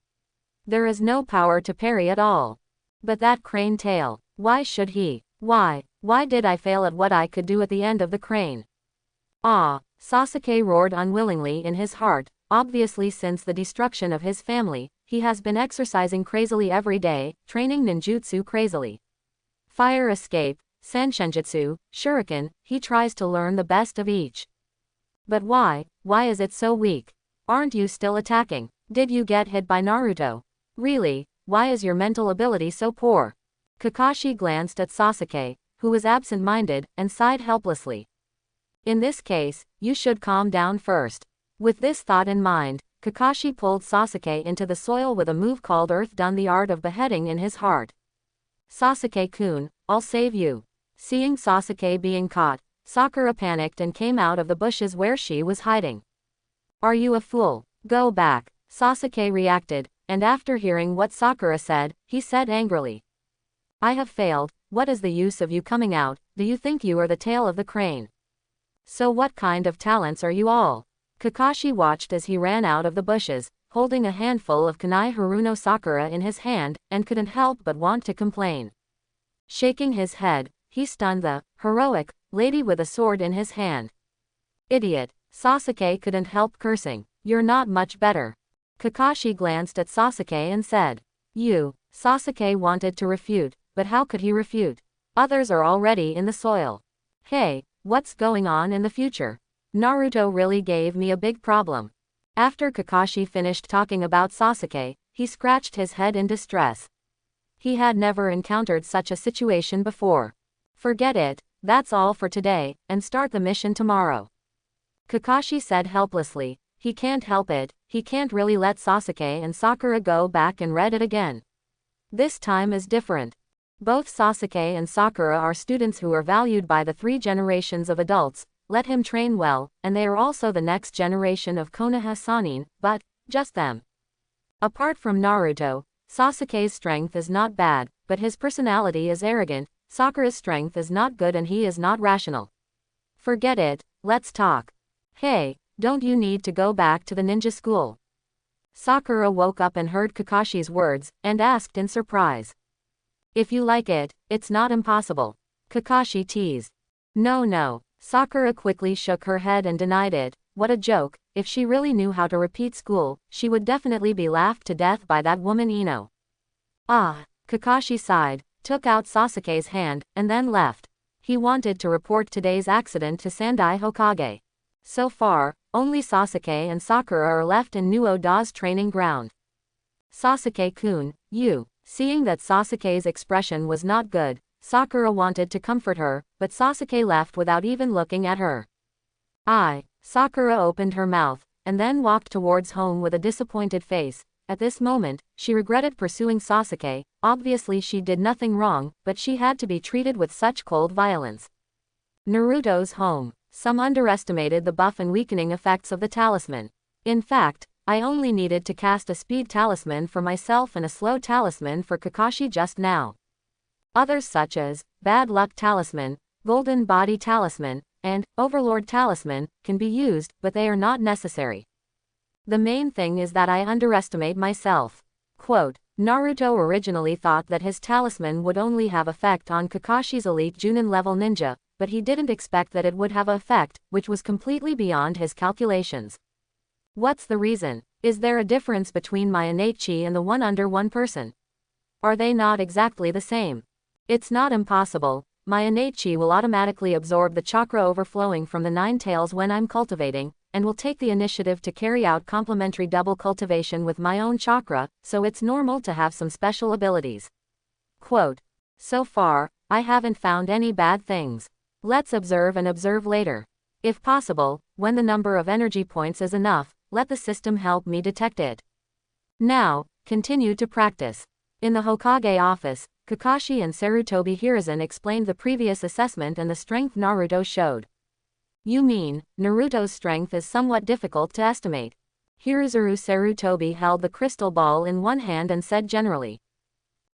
There is no power to parry at all. But that crane tail, why should he? Why did I fail at what I could do at the end of the crane? Ah! Sasuke roared unwillingly in his heart. Obviously, since the destruction of his family, he has been exercising crazily every day, training ninjutsu crazily. Fire escape, Sanshenjutsu, Shuriken, he tries to learn the best of each. But why is it so weak? Aren't you still attacking? Did you get hit by Naruto? Really, why is your mental ability so poor? Kakashi glanced at Sasuke, who was absent-minded, and sighed helplessly. In this case, you should calm down first. With this thought in mind, Kakashi pulled Sasuke into the soil with a move called Earth Done, the art of beheading in his heart. Sasuke-kun, I'll save you. Seeing Sasuke being caught, Sakura panicked and came out of the bushes where she was hiding. Are you a fool? Go back. Sasuke reacted, and after hearing what Sakura said, he said angrily. I have failed, what is the use of you coming out? Do you think you are the tail of the crane? So what kind of talents are you all? Kakashi watched as he ran out of the bushes, holding a handful of kunai Haruno Sakura in his hand, and couldn't help but want to complain. Shaking his head, he stunned the heroic lady with a sword in his hand. Idiot! Sasuke couldn't help cursing. You're not much better. Kakashi glanced at Sasuke and said. You. Sasuke wanted to refute, but how could he refute? Others are already in the soil. Hey, what's going on in the future? Naruto really gave me a big problem. After Kakashi finished talking about Sasuke, he scratched his head in distress. He had never encountered such a situation before. Forget it, that's all for today, and start the mission tomorrow. Kakashi said helplessly. He can't help it, he can't really let Sasuke and Sakura go back and read it again. This time is different. Both Sasuke and Sakura are students who are valued by the 3 generations of adults. Let him train well, and they are also the next generation of Konoha Sannin, but just them. Apart from Naruto, Sasuke's strength is not bad, but his personality is arrogant. Sakura's strength is not good and he is not rational. Forget it, let's talk. Hey, don't you need to go back to the ninja school? Sakura woke up and heard Kakashi's words, and asked in surprise. If you like it, it's not impossible. Kakashi teased. No. Sakura quickly shook her head and denied it. What a joke, if she really knew how to repeat school, she would definitely be laughed to death by that woman Ino. Ah, Kakashi sighed, took out Sasuke's hand, and then left. He wanted to report today's accident to Sendai Hokage. So far, only Sasuke and Sakura are left in New Oda's training ground. Sasuke-kun, you. Seeing that Sasuke's expression was not good, Sakura wanted to comfort her, but Sasuke left without even looking at her. Sakura opened her mouth, and then walked towards home with a disappointed face. At this moment, she regretted pursuing Sasuke. Obviously she did nothing wrong, but she had to be treated with such cold violence. Naruto's home. Some underestimated the buff and weakening effects of the talisman. In fact, I only needed to cast a speed talisman for myself and a slow talisman for Kakashi just now. Others such as Bad Luck Talisman, Golden Body Talisman, and Overlord Talisman can be used, but they are not necessary. The main thing is that I underestimate myself. Quote, Naruto originally thought that his talisman would only have effect on Kakashi's elite Chunin level ninja, but he didn't expect that it would have an effect, which was completely beyond his calculations. What's the reason? Is there a difference between my innate chi and the one under one person? Are they not exactly the same? It's not impossible. My innate chi will automatically absorb the chakra overflowing from the 9 tails when I'm cultivating, and will take the initiative to carry out complementary double cultivation with my own chakra, so it's normal to have some special abilities. Quote, so far, I haven't found any bad things. Let's observe and observe later. If possible, when the number of energy points is enough, let the system help me detect it. Now, continue to practice. In the Hokage office, Kakashi and Sarutobi Hiruzen explained the previous assessment and the strength Naruto showed. You mean, Naruto's strength is somewhat difficult to estimate. Hiruzuru Sarutobi held the crystal ball in one hand and said generally.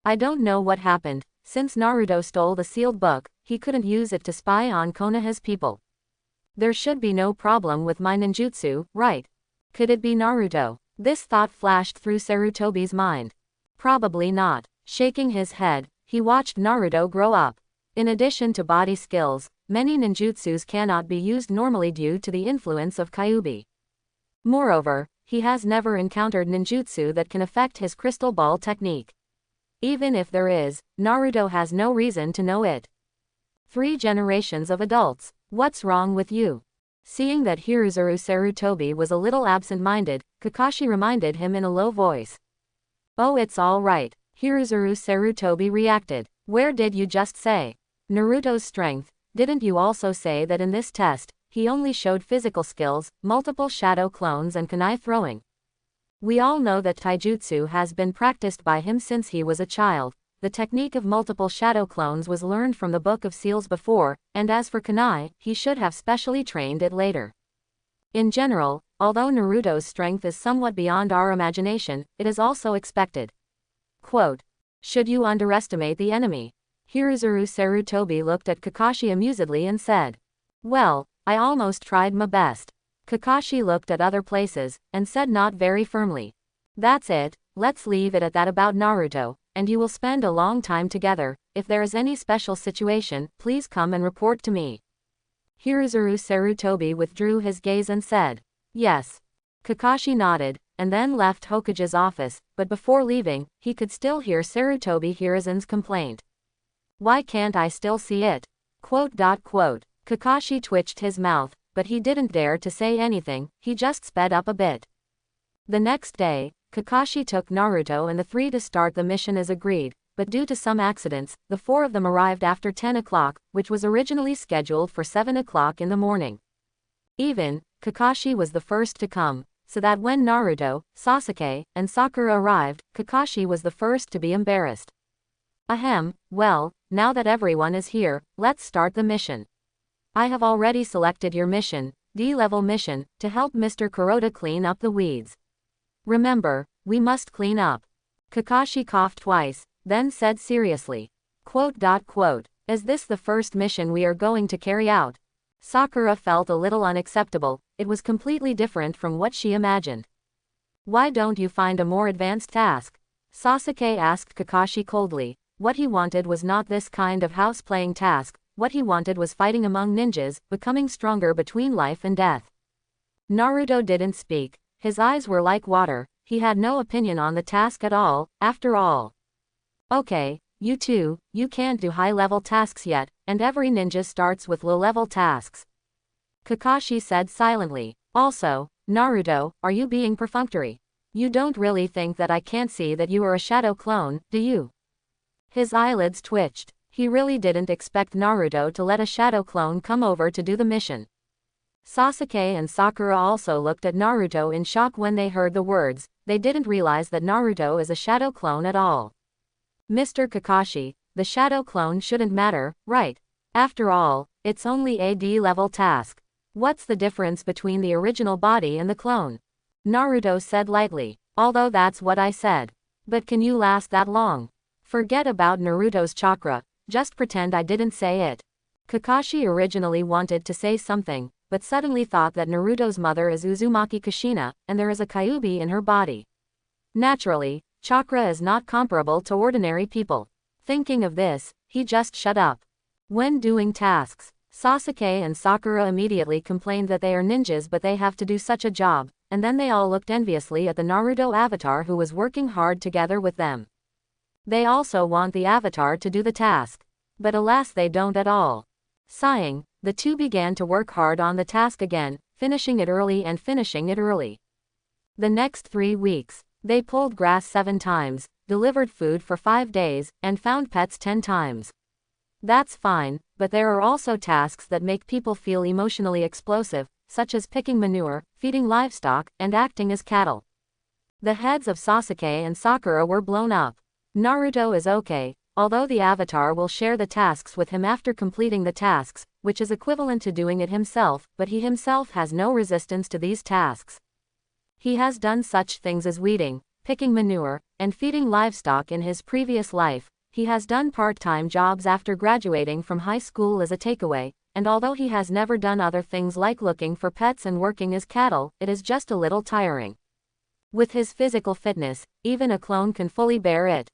I don't know what happened. Since Naruto stole the sealed book, he couldn't use it to spy on Konoha's people. There should be no problem with my ninjutsu, right? Could it be Naruto? This thought flashed through Sarutobi's mind. Probably not. Shaking his head, he watched Naruto grow up. In addition to body skills, many ninjutsus cannot be used normally due to the influence of Kyuubi. Moreover, he has never encountered ninjutsu that can affect his crystal ball technique. Even if there is, Naruto has no reason to know it. 3 generations of adults. What's wrong with you? Seeing that Hiruzuru Sarutobi was a little absent-minded, Kakashi reminded him in a low voice. Oh, it's all right. Hiruzuru Sarutobi reacted. Where did you just say? Naruto's strength. Didn't you also say that in this test, he only showed physical skills, multiple shadow clones and kunai throwing? We all know that taijutsu has been practiced by him since he was a child. The technique of multiple shadow clones was learned from the Book of Seals before, and as for kunai, he should have specially trained it later. In general, although Naruto's strength is somewhat beyond our imagination, it is also expected. Quote, should you underestimate the enemy? Hiruzuru Sarutobi looked at Kakashi amusedly and said. Well, I almost tried my best. Kakashi looked at other places, and said not very firmly. That's it, let's leave it at that about Naruto, and you will spend a long time together. If there is any special situation, please come and report to me. Hiruzuru Sarutobi withdrew his gaze and said, yes. Kakashi nodded, and then left Hokage's office, but before leaving, he could still hear Sarutobi Hiruzen's complaint. Why can't I still see it? Quote. Kakashi twitched his mouth, but he didn't dare to say anything, he just sped up a bit. The next day, Kakashi took Naruto and the 3 to start the mission as agreed, but due to some accidents, the 4 of them arrived after 10 o'clock, which was originally scheduled for 7 o'clock in the morning. Kakashi was the first to come, so that when Naruto, Sasuke, and Sakura arrived, Kakashi was the first to be embarrassed. Well, now that everyone is here, let's start the mission. I have already selected your mission, D-level mission, to help Mr. Kuroda clean up the weeds. Remember, we must clean up. Kakashi coughed twice, then said seriously. Is this the first mission we are going to carry out? Sakura felt a little unacceptable, it was completely different from what she imagined. Why don't you find a more advanced task? Sasuke asked Kakashi coldly. What he wanted was not this kind of house-playing task, what he wanted was fighting among ninjas, becoming stronger between life and death. Naruto didn't speak, his eyes were like water, he had no opinion on the task at all, after all. Okay, you two, you can't do high-level tasks yet, and every ninja starts with low-level tasks. Kakashi said silently. Also, Naruto, are you being perfunctory? You don't really think that I can't see that you are a shadow clone, do you? His eyelids twitched. He really didn't expect Naruto to let a shadow clone come over to do the mission. Sasuke and Sakura also looked at Naruto in shock when they heard the words, they didn't realize that Naruto is a shadow clone at all. Mr. Kakashi, the shadow clone shouldn't matter, right? After all, it's only a D-level task. What's the difference between the original body and the clone? Naruto said lightly. Although that's what I said. But can you last that long? Forget about Naruto's chakra, just pretend I didn't say it. Kakashi originally wanted to say something, but suddenly thought that Naruto's mother is Uzumaki Kushina, and there is a Kyuubi in her body. Naturally, chakra is not comparable to ordinary people. Thinking of this, he just shut up. When doing tasks, Sasuke and Sakura immediately complained that they are ninjas but they have to do such a job, and then they all looked enviously at the Naruto avatar who was working hard together with them. They also want the avatar to do the task. But alas, they don't at all. Sighing, the two began to work hard on the task again, finishing it early and finishing it early. The next 3 weeks, they pulled grass 7 times, delivered food for 5 days, and found pets 10 times. That's fine, but there are also tasks that make people feel emotionally explosive, such as picking manure, feeding livestock, and acting as cattle. The heads of Sasuke and Sakura were blown up. Naruto is okay, although the avatar will share the tasks with him after completing the tasks, which is equivalent to doing it himself, but he himself has no resistance to these tasks. He has done such things as weeding, picking manure, and feeding livestock in his previous life. He has done part-time jobs after graduating from high school as a takeaway, and although he has never done other things like looking for pets and working as cattle, it is just a little tiring. With his physical fitness, even a clone can fully bear it.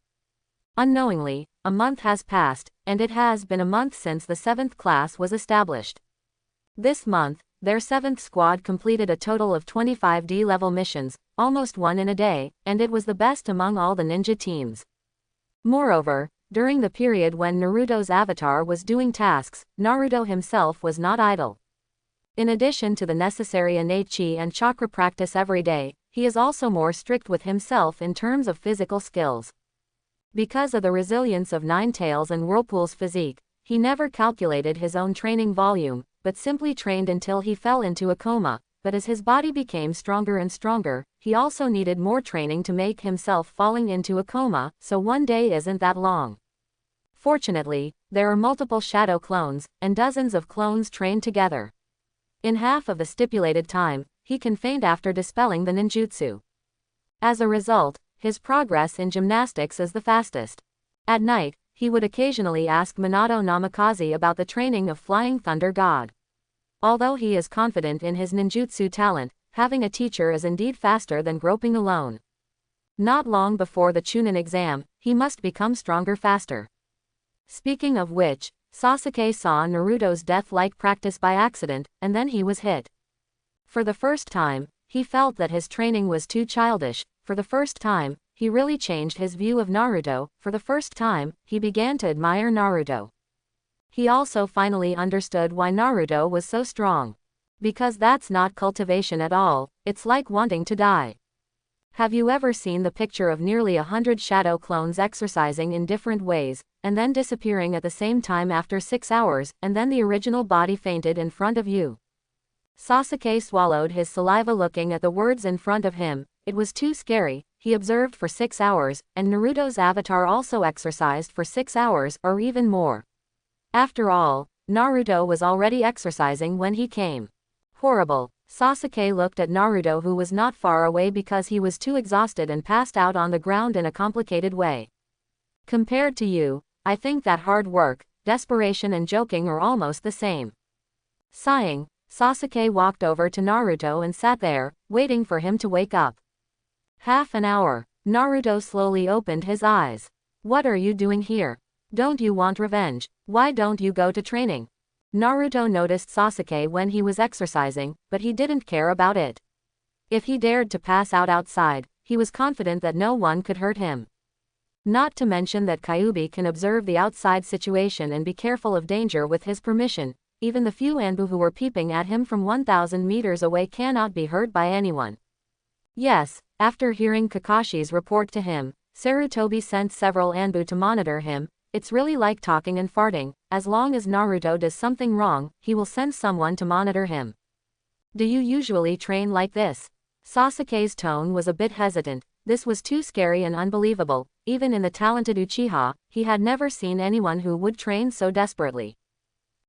Unknowingly, a month has passed, and it has been a month since the 7th class was established. This month, their 7th squad completed a total of 25 D-level missions, almost one in a day, and it was the best among all the ninja teams. Moreover, during the period when Naruto's avatar was doing tasks, Naruto himself was not idle. In addition to the necessary innate chi and chakra practice every day, he is also more strict with himself in terms of physical skills. Because of the resilience of Nine Tails and Whirlpool's physique, he never calculated his own training volume, but simply trained until he fell into a coma. But as his body became stronger and stronger, he also needed more training to make himself falling into a coma, so one day isn't that long. Fortunately, there are multiple shadow clones, and dozens of clones trained together. In half of the stipulated time, he can faint after dispelling the ninjutsu. As a result, his progress in gymnastics is the fastest. At night, he would occasionally ask Minato Namikaze about the training of Flying Thunder God. Although he is confident in his ninjutsu talent, having a teacher is indeed faster than groping alone. Not long before the Chunin exam, he must become stronger faster. Speaking of which, Sasuke saw Naruto's death-like practice by accident, and then he was hit. For the first time, he felt that his training was too childish. For the first time, he really changed his view of Naruto. For the first time, he began to admire Naruto. He also finally understood why Naruto was so strong. Because that's not cultivation at all, it's like wanting to die. Have you ever seen the picture of nearly 100 shadow clones exercising in different ways, and then disappearing at the same time after 6 hours, and then the original body fainted in front of you? Sasuke swallowed his saliva looking at the words in front of him. It was too scary. He observed for 6 hours, and Naruto's avatar also exercised for 6 hours, or even more. After all, Naruto was already exercising when he came. Horrible. Sasuke looked at Naruto, who was not far away because he was too exhausted and passed out on the ground in a complicated way. Compared to you, I think that hard work, desperation and joking are almost the same. Sighing, Sasuke walked over to Naruto and sat there, waiting for him to wake up. Half an hour. Naruto slowly opened his eyes. What are you doing here? Don't you want revenge? Why don't you go to training? Naruto noticed Sasuke when he was exercising, but he didn't care about it. If he dared to pass out outside, he was confident that no one could hurt him. Not to mention that Kyuubi can observe the outside situation and be careful of danger with his permission. Even the few Anbu who were peeping at him from 1,000 meters away cannot be hurt by anyone. Yes, after hearing Kakashi's report to him, Sarutobi sent several Anbu to monitor him. It's really like talking and farting. As long as Naruto does something wrong, he will send someone to monitor him. Do you usually train like this? Sasuke's tone was a bit hesitant. This was too scary and unbelievable. Even in the talented Uchiha, he had never seen anyone who would train so desperately.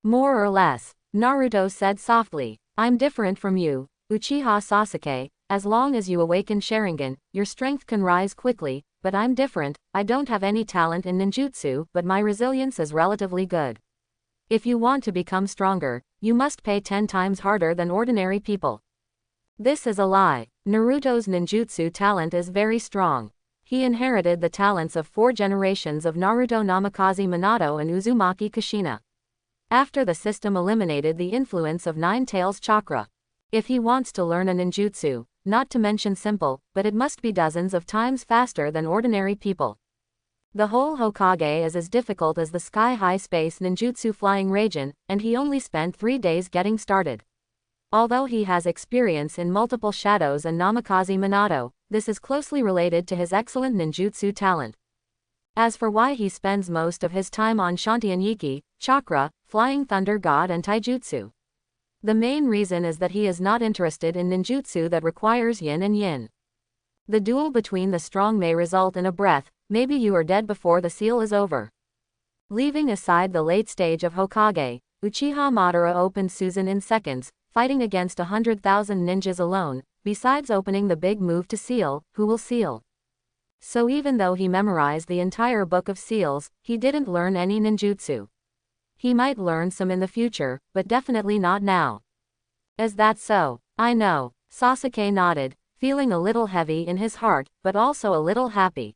More or less, Naruto said softly. I'm different from you, Uchiha Sasuke. As long as you awaken Sharingan, your strength can rise quickly, but I'm different. I don't have any talent in ninjutsu, but my resilience is relatively good. If you want to become stronger, you must pay 10 times harder than ordinary people. This is a lie. Naruto's ninjutsu talent is very strong. He inherited the talents of 4 generations of Naruto Namikaze Minato and Uzumaki Kushina. After the system eliminated the influence of Nine Tails chakra. If he wants to learn a ninjutsu, not to mention simple, but it must be dozens of times faster than ordinary people. The whole Hokage is as difficult as the sky-high space ninjutsu flying Raijin, and he only spent 3 days getting started. Although he has experience in multiple shadows and Namikaze Minato, this is closely related to his excellent ninjutsu talent. As for why he spends most of his time on Shantian-Yiki, Chakra, Flying Thunder God and Taijutsu. The main reason is that he is not interested in ninjutsu that requires yin and yin. The duel between the strong may result in a breath, maybe you are dead before the seal is over. Leaving aside the late stage of Hokage, Uchiha Madara opened Susan in seconds, fighting against 100,000 ninjas alone, besides opening the big move to seal, who will seal. So even though he memorized the entire book of seals, he didn't learn any ninjutsu. He might learn some in the future, but definitely not now. Is that so? I know. Sasuke nodded, feeling a little heavy in his heart, but also a little happy.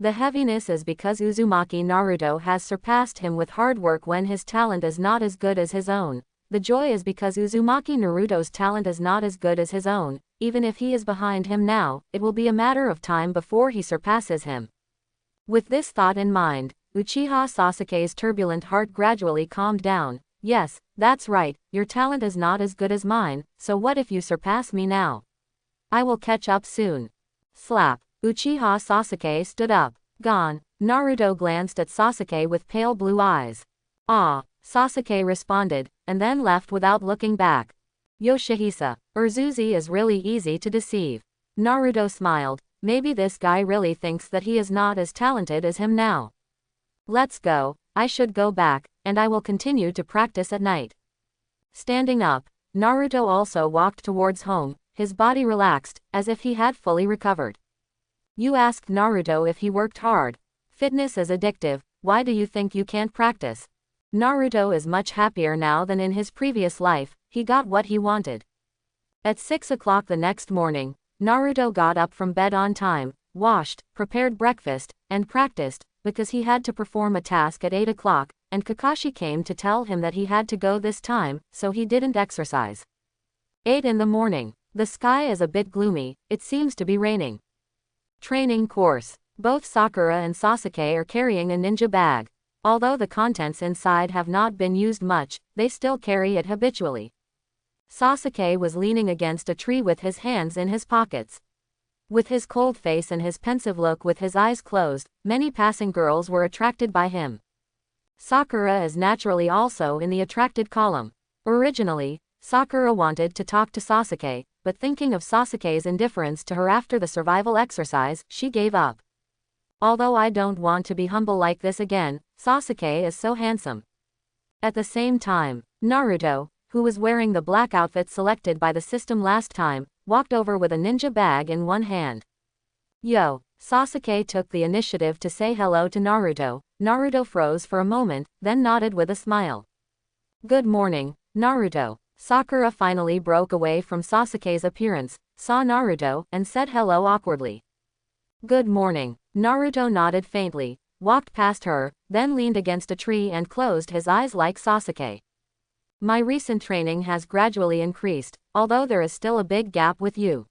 The heaviness is because Uzumaki Naruto has surpassed him with hard work when his talent is not as good as his own. The joy is because Uzumaki Naruto's talent is not as good as his own. Even if he is behind him now, it will be a matter of time before he surpasses him. With this thought in mind, Uchiha Sasuke's turbulent heart gradually calmed down. Yes, that's right, your talent is not as good as mine, so what if you surpass me now? I will catch up soon. Slap. Uchiha Sasuke stood up. Gone. Naruto glanced at Sasuke with pale blue eyes. Ah, Sasuke responded, and then left without looking back. Yoshihisa, Urzuzi is really easy to deceive. Naruto smiled. Maybe this guy really thinks that he is not as talented as him now. Let's go. I should go back, and I will continue to practice at night. Standing up, Naruto also walked towards home, his body relaxed, as if he had fully recovered. You asked Naruto if he worked hard. Fitness is addictive, why do you think you can't practice? Naruto is much happier now than in his previous life, he got what he wanted. At 6 o'clock the next morning, Naruto got up from bed on time, washed, prepared breakfast, and practiced, because he had to perform a task at 8 o'clock, and Kakashi came to tell him that he had to go this time, so he didn't exercise. 8 in the morning. The sky is a bit gloomy, it seems to be raining. Training course. Both Sakura and Sasuke are carrying a ninja bag. Although the contents inside have not been used much, they still carry it habitually. Sasuke was leaning against a tree with his hands in his pockets. With his cold face and his pensive look with his eyes closed, many passing girls were attracted by him. Sakura is naturally also in the attracted column. Originally, Sakura wanted to talk to Sasuke, but thinking of Sasuke's indifference to her after the survival exercise, she gave up. Although I don't want to be humble like this again, Sasuke is so handsome. At the same time, Naruto, who was wearing the black outfit selected by the system last time, walked over with a ninja bag in one hand. Yo! Sasuke took the initiative to say hello to Naruto. Naruto froze for a moment, then nodded with a smile. Good morning, Naruto. Sakura finally broke away from Sasuke's appearance, saw Naruto, and said hello awkwardly. Good morning. Naruto nodded faintly, walked past her, then leaned against a tree and closed his eyes like Sasuke. My recent training has gradually increased, although there is still a big gap with you.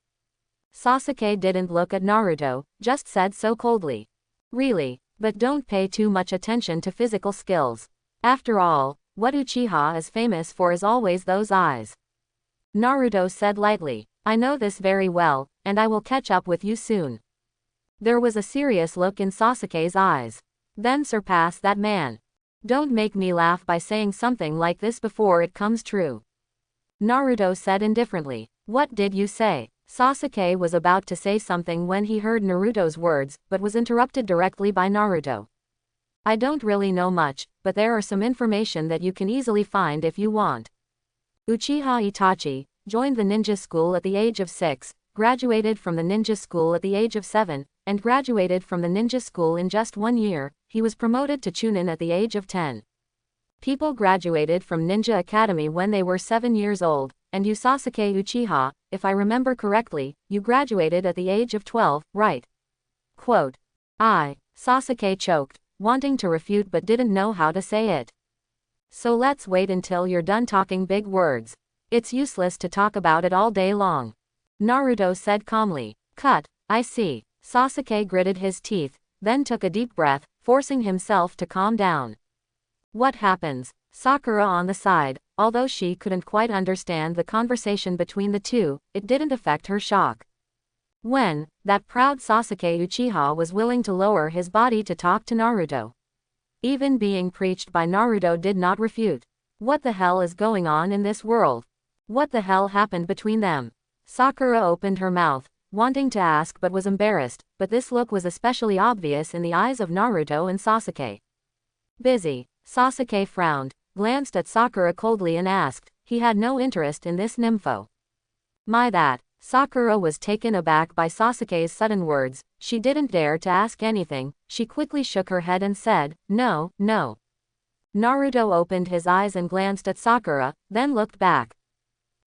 Sasuke didn't look at Naruto, just said so coldly. Really, but don't pay too much attention to physical skills. After all, what Uchiha is famous for is always those eyes. Naruto said lightly. I know this very well, and I will catch up with you soon. There was a serious look in Sasuke's eyes. Then surpass that man. Don't make me laugh by saying something like this before it comes true. Naruto said indifferently. What did you say? Sasuke was about to say something when he heard Naruto's words, but was interrupted directly by Naruto. I don't really know much, but there are some information that you can easily find if you want. Uchiha Itachi joined the ninja school at the age of 6, graduated from the ninja school at the age of 7, and graduated from the ninja school in just 1 year. He was promoted to Chunin at the age of 10. People graduated from Ninja Academy when they were 7 years old, and you Sasuke Uchiha, if I remember correctly, you graduated at the age of 12, right? Quote. Sasuke choked, wanting to refute but didn't know how to say it. So let's wait until you're done talking big words. It's useless to talk about it all day long. Naruto said calmly. Cut, I see. Sasuke gritted his teeth, then took a deep breath, forcing himself to calm down. What happens? Sakura on the side, although she couldn't quite understand the conversation between the two, it didn't affect her shock. When, that proud Sasuke Uchiha was willing to lower his body to talk to Naruto. Even being preached by Naruto did not refute. What the hell is going on in this world? What the hell happened between them? Sakura opened her mouth, wanting to ask but was embarrassed, but this look was especially obvious in the eyes of Naruto and Sasuke. Busy. Sasuke frowned, glanced at Sakura coldly and asked. He had no interest in this nympho. My that. Sakura was taken aback by Sasuke's sudden words. She didn't dare to ask anything. She quickly shook her head and said, no, no. Naruto opened his eyes and glanced at Sakura, then looked back.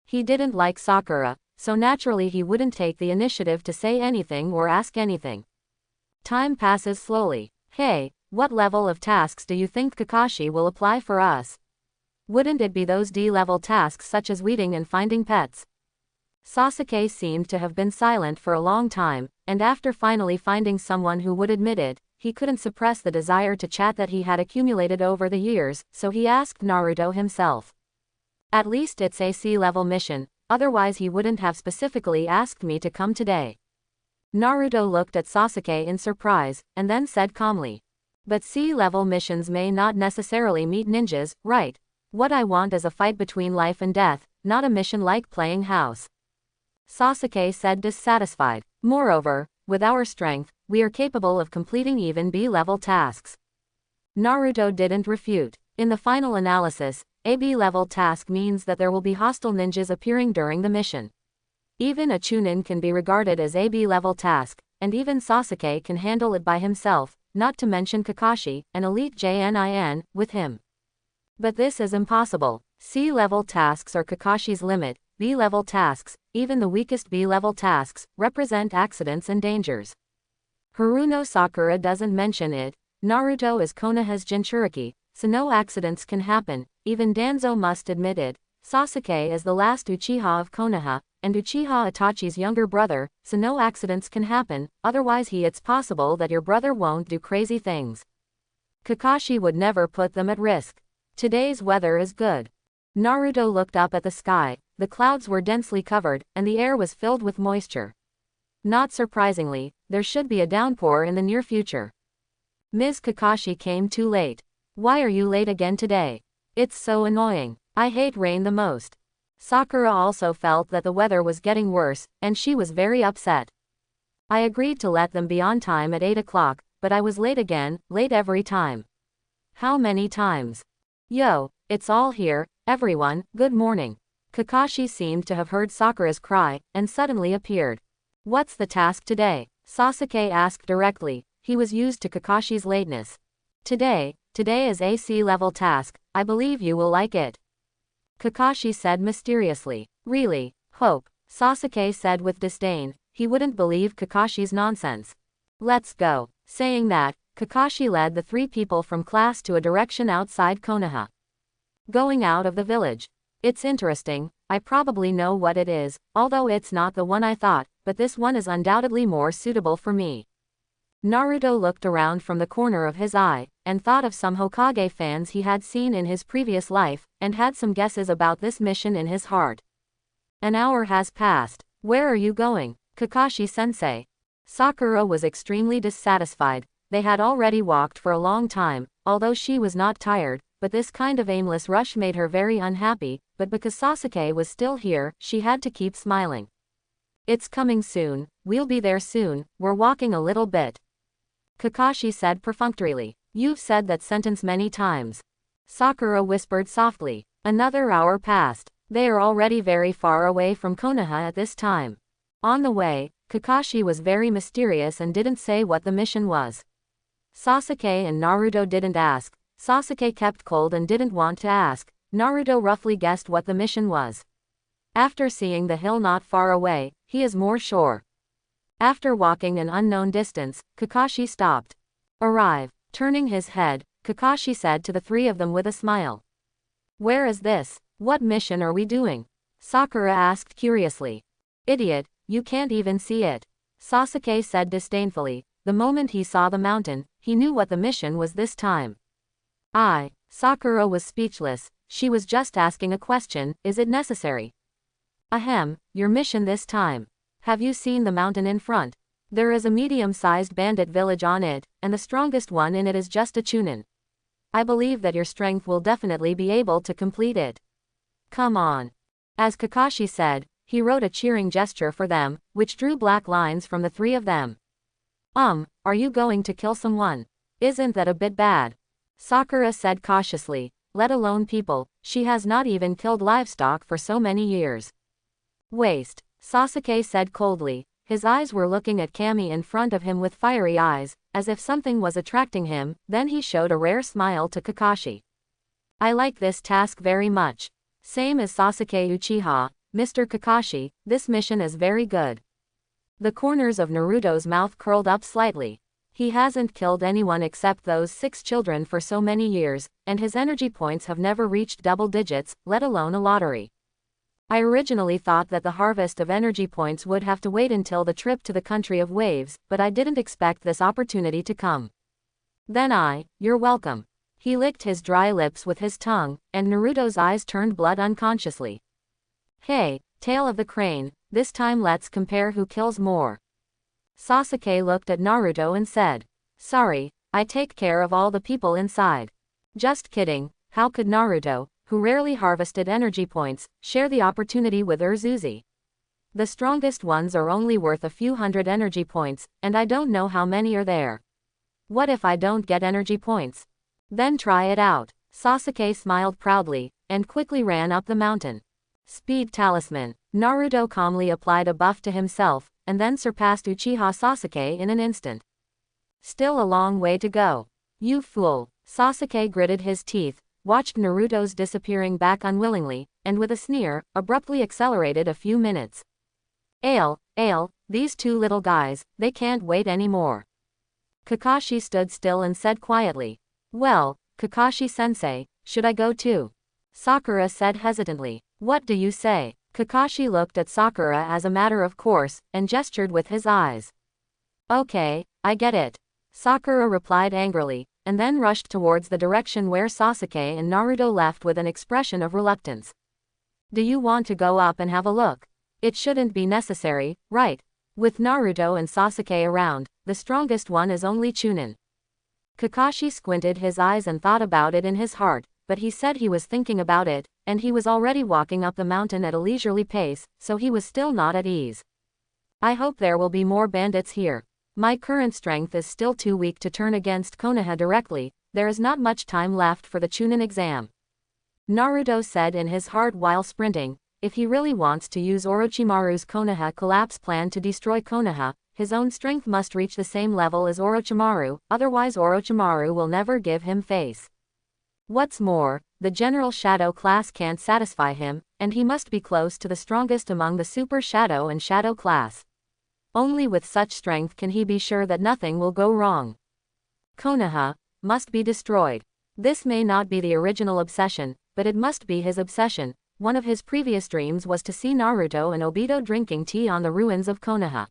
He didn't like Sakura, so naturally he wouldn't take the initiative to say anything or ask anything. Time passes slowly. Hey, what level of tasks do you think Kakashi will apply for us? Wouldn't it be those D-level tasks such as weeding and finding pets? Sasuke seemed to have been silent for a long time, and after finally finding someone who would admit it, he couldn't suppress the desire to chat that he had accumulated over the years, so he asked Naruto himself. At least it's a C-level mission, otherwise he wouldn't have specifically asked me to come today. Naruto looked at Sasuke in surprise, and then said calmly. But C-level missions may not necessarily meet ninjas, right? What I want is a fight between life and death, not a mission like playing house. Sasuke said dissatisfied. Moreover, with our strength, we are capable of completing even B-level tasks. Naruto didn't refute. In the final analysis, a B-level task means that there will be hostile ninjas appearing during the mission. Even a Chunin can be regarded as a B-level task, and even Sasuke can handle it by himself, not to mention Kakashi, an elite JNIN, with him. But this is impossible. C-level tasks are Kakashi's limit. B-level tasks, even the weakest B-level tasks, represent accidents and dangers. Haruno Sakura doesn't mention it. Naruto is Konoha's Jinchuriki, so no accidents can happen, even Danzo must admit it. Sasuke is the last Uchiha of Konoha, and Uchiha Itachi's younger brother, so no accidents can happen, otherwise it's possible that your brother won't do crazy things. Kakashi would never put them at risk. Today's weather is good. Naruto looked up at the sky. The clouds were densely covered, and the air was filled with moisture. Not surprisingly, there should be a downpour in the near future. Ms. Kakashi came too late. Why are you late again today? It's so annoying. I hate rain the most. Sakura also felt that the weather was getting worse, and she was very upset. I agreed to let them be on time at 8 o'clock, but I was late again, late every time. How many times? Yo, it's all here, Everyone, good morning. Kakashi seemed to have heard Sakura's cry, and suddenly appeared. What's the task today? Sasuke asked directly. He was used to Kakashi's lateness. Today is a C-level task. I believe you will like it. Kakashi said mysteriously. Really? Hope. Sasuke said with disdain. He wouldn't believe Kakashi's nonsense. Let's go. Saying that, Kakashi led the 3 people from class to a direction outside Konoha. Going out of the village. It's interesting, I probably know what it is, although it's not the one I thought, but this one is undoubtedly more suitable for me. Naruto looked around from the corner of his eye, and thought of some Hokage fans he had seen in his previous life, and had some guesses about this mission in his heart. An hour has passed. Where are you going, Kakashi-sensei? Sakura was extremely dissatisfied. They had already walked for a long time, although she was not tired, but this kind of aimless rush made her very unhappy, but because Sasuke was still here, she had to keep smiling. It's coming soon, we'll be there soon, we're walking a little bit. Kakashi said perfunctorily. You've said that sentence many times. Sakura whispered softly. Another hour passed. They are already very far away from Konoha at this time. On the way, Kakashi was very mysterious and didn't say what the mission was. Sasuke and Naruto didn't ask. Sasuke kept cold and didn't want to ask. Naruto roughly guessed what the mission was. After seeing the hill not far away, he is more sure. After walking an unknown distance, Kakashi stopped. Arrive. Turning his head, Kakashi said to the 3 of them with a smile. Where is this? What mission are we doing? Sakura asked curiously. Idiot, you can't even see it. Sasuke said disdainfully. The moment he saw the mountain, he knew what the mission was this time. Sakura was speechless. She was just asking a question, is it necessary? Ahem, your mission this time. Have you seen the mountain in front? There is a medium-sized bandit village on it, and the strongest one in it is just a Chunin. I believe that your strength will definitely be able to complete it. Come on. As Kakashi said, he wrote a cheering gesture for them, which drew black lines from the 3 of them. Are you going to kill someone? Isn't that a bit bad? Sakura said cautiously. Let alone people, she has not even killed livestock for so many years. Waste. Sasuke said coldly. His eyes were looking at Kami in front of him with fiery eyes, as if something was attracting him, then he showed a rare smile to Kakashi. I like this task very much. Same as Sasuke Uchiha, Mr. Kakashi, this mission is very good. The corners of Naruto's mouth curled up slightly. He hasn't killed anyone except those 6 children for so many years, and his energy points have never reached double digits, let alone a lottery. I originally thought that the harvest of energy points would have to wait until the trip to the country of waves, but I didn't expect this opportunity to come. Then you're welcome. He licked his dry lips with his tongue, and Naruto's eyes turned blood unconsciously. Hey, tail of the crane, this time let's compare who kills more. Sasuke looked at Naruto and said. Sorry, I take care of all the people inside. Just kidding, how could Naruto, who rarely harvested energy points, share the opportunity with Urzuzi? The strongest ones are only worth a few hundred energy points, and I don't know how many are there. What if I don't get energy points? Then try it out. Sasuke smiled proudly, and quickly ran up the mountain. Speed Talisman. Naruto calmly applied a buff to himself, and then surpassed Uchiha Sasuke in an instant. Still a long way to go. You fool. Sasuke gritted his teeth, watched Naruto's disappearing back unwillingly, and with a sneer, abruptly accelerated a few minutes. These 2 little guys, they can't wait anymore. Kakashi stood still and said quietly. Well, Kakashi-sensei, should I go too? Sakura said hesitantly. What do you say? Kakashi looked at Sakura as a matter of course, and gestured with his eyes. Okay, I get it. Sakura replied angrily, and then rushed towards the direction where Sasuke and Naruto left with an expression of reluctance. Do you want to go up and have a look? It shouldn't be necessary, right? With Naruto and Sasuke around, the strongest one is only Chunin. Kakashi squinted his eyes and thought about it in his heart, but he said he was thinking about it, and he was already walking up the mountain at a leisurely pace, so he was still not at ease. I hope there will be more bandits here. My current strength is still too weak to turn against Konoha directly, there is not much time left for the Chunin exam. Naruto said in his heart while sprinting. If he really wants to use Orochimaru's Konoha collapse plan to destroy Konoha, his own strength must reach the same level as Orochimaru, otherwise Orochimaru will never give him face. What's more, the general shadow class can't satisfy him, and he must be close to the strongest among the super shadow and shadow class. Only with such strength can he be sure that nothing will go wrong. Konoha must be destroyed. This may not be the original obsession, but it must be his obsession. One of his previous dreams was to see Naruto and Obito drinking tea on the ruins of Konoha.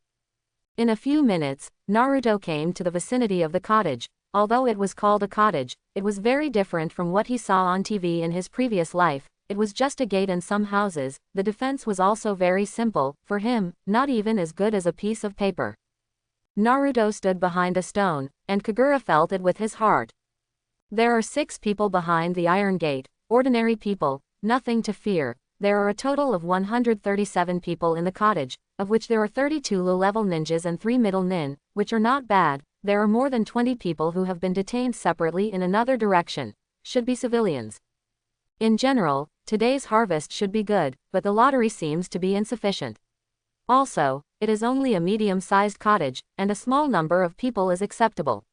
In a few minutes, Naruto came to the vicinity of the cottage. Although it was called a cottage, it was very different from what he saw on TV in his previous life. It was just a gate and some houses. The defense was also very simple, for him, not even as good as a piece of paper. Naruto stood behind a stone, and Kagura felt it with his heart. There are 6 people behind the iron gate, ordinary people, nothing to fear. There are a total of 137 people in the cottage, of which there are 32 low-level ninjas and 3 middle nin, which are not bad. There are more than 20 people who have been detained separately in another direction. Should be civilians. In general, today's harvest should be good, but the lottery seems to be insufficient. Also, it is only a medium-sized cottage, and a small number of people is acceptable.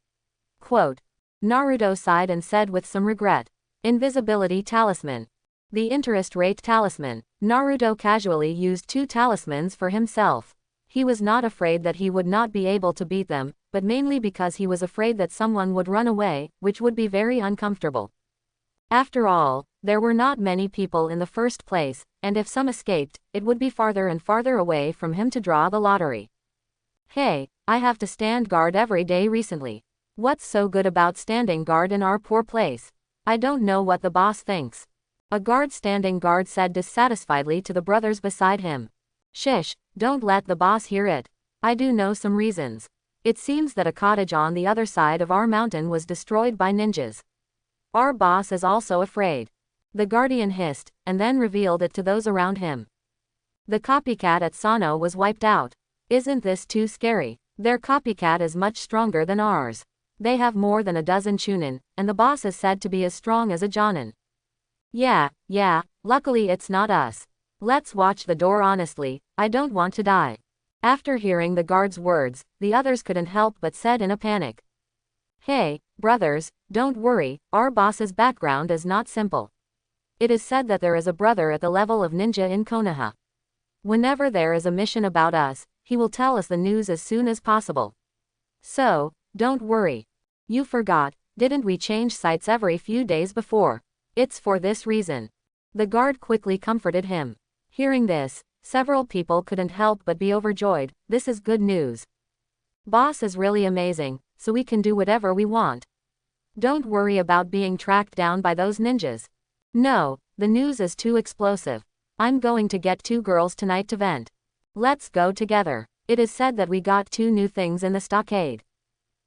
Quote. Naruto sighed and said with some regret. Invisibility talisman. The interest rate talisman. Naruto casually used 2 talismans for himself. He was not afraid that he would not be able to beat them, but mainly because he was afraid that someone would run away, which would be very uncomfortable. After all, there were not many people in the first place, and if some escaped, it would be farther and farther away from him to draw the lottery. Hey, I have to stand guard every day recently. What's so good about standing guard in our poor place? I don't know what the boss thinks. A guard standing guard said dissatisfiedly to the brothers beside him. Shish, don't let the boss hear it. I do know some reasons. It seems that a cottage on the other side of our mountain was destroyed by ninjas. Our boss is also afraid. The guardian hissed, and then revealed it to those around him. The copycat at Sano was wiped out. Isn't this too scary? Their copycat is much stronger than ours. They have more than a dozen chunin, and the boss is said to be as strong as a jonin. Yeah, luckily it's not us. Let's watch the door honestly, I don't want to die. After hearing the guard's words, the others couldn't help but said in a panic. Hey, brothers, don't worry, our boss's background is not simple. It is said that there is a brother at the level of ninja in Konoha. Whenever there is a mission about us, he will tell us the news as soon as possible. So, don't worry. You forgot, didn't we change sites every few days before? It's for this reason. The guard quickly comforted him. Hearing this, several people couldn't help but be overjoyed. This is good news. Boss is really amazing, so we can do whatever we want. Don't worry about being tracked down by those ninjas. No, the news is too explosive. I'm going to get 2 girls tonight to vent. Let's go together. It is said that we got 2 new things in the stockade.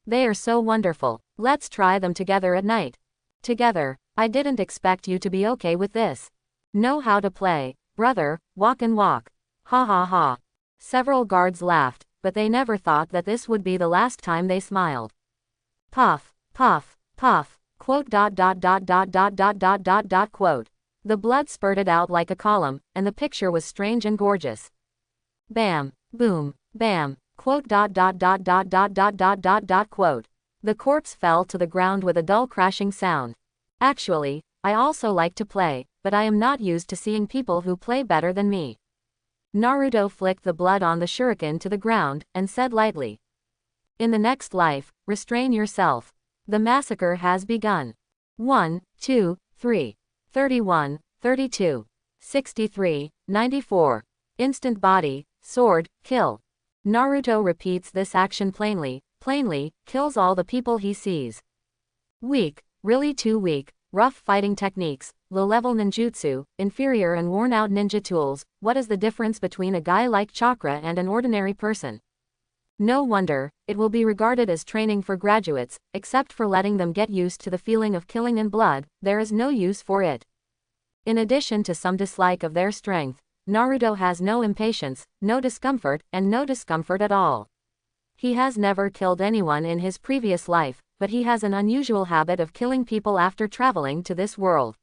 They are so wonderful. Let's try them together at night. Together. I didn't expect you to be okay with this. Know how to play, brother, walk and walk. Ha ha ha. Several guards laughed, but they never thought that this would be the last time they smiled. Puff, puff, puff, quote. Quote. The blood spurted out like a column, and the picture was strange and gorgeous. Bam, boom, bam, quote. Quote. The corpse fell to the ground with a dull crashing sound. Actually, I also like to play, but I am not used to seeing people who play better than me. Naruto flicked the blood on the shuriken to the ground, and said lightly. In the next life, restrain yourself. The massacre has begun. 1, 2, 3. 31, 32. 63, 94. Instant body, sword, kill. Naruto repeats this action plainly, kills all the people he sees. Weak. Really too weak, rough fighting techniques, low-level ninjutsu, inferior and worn-out ninja tools. What is the difference between a guy like Chakra and an ordinary person? No wonder, it will be regarded as training for graduates, except for letting them get used to the feeling of killing and blood, there is no use for it. In addition to some dislike of their strength, Naruto has no impatience, no discomfort, and no discomfort at all. He has never killed anyone in his previous life, but he has an unusual habit of killing people after traveling to this world.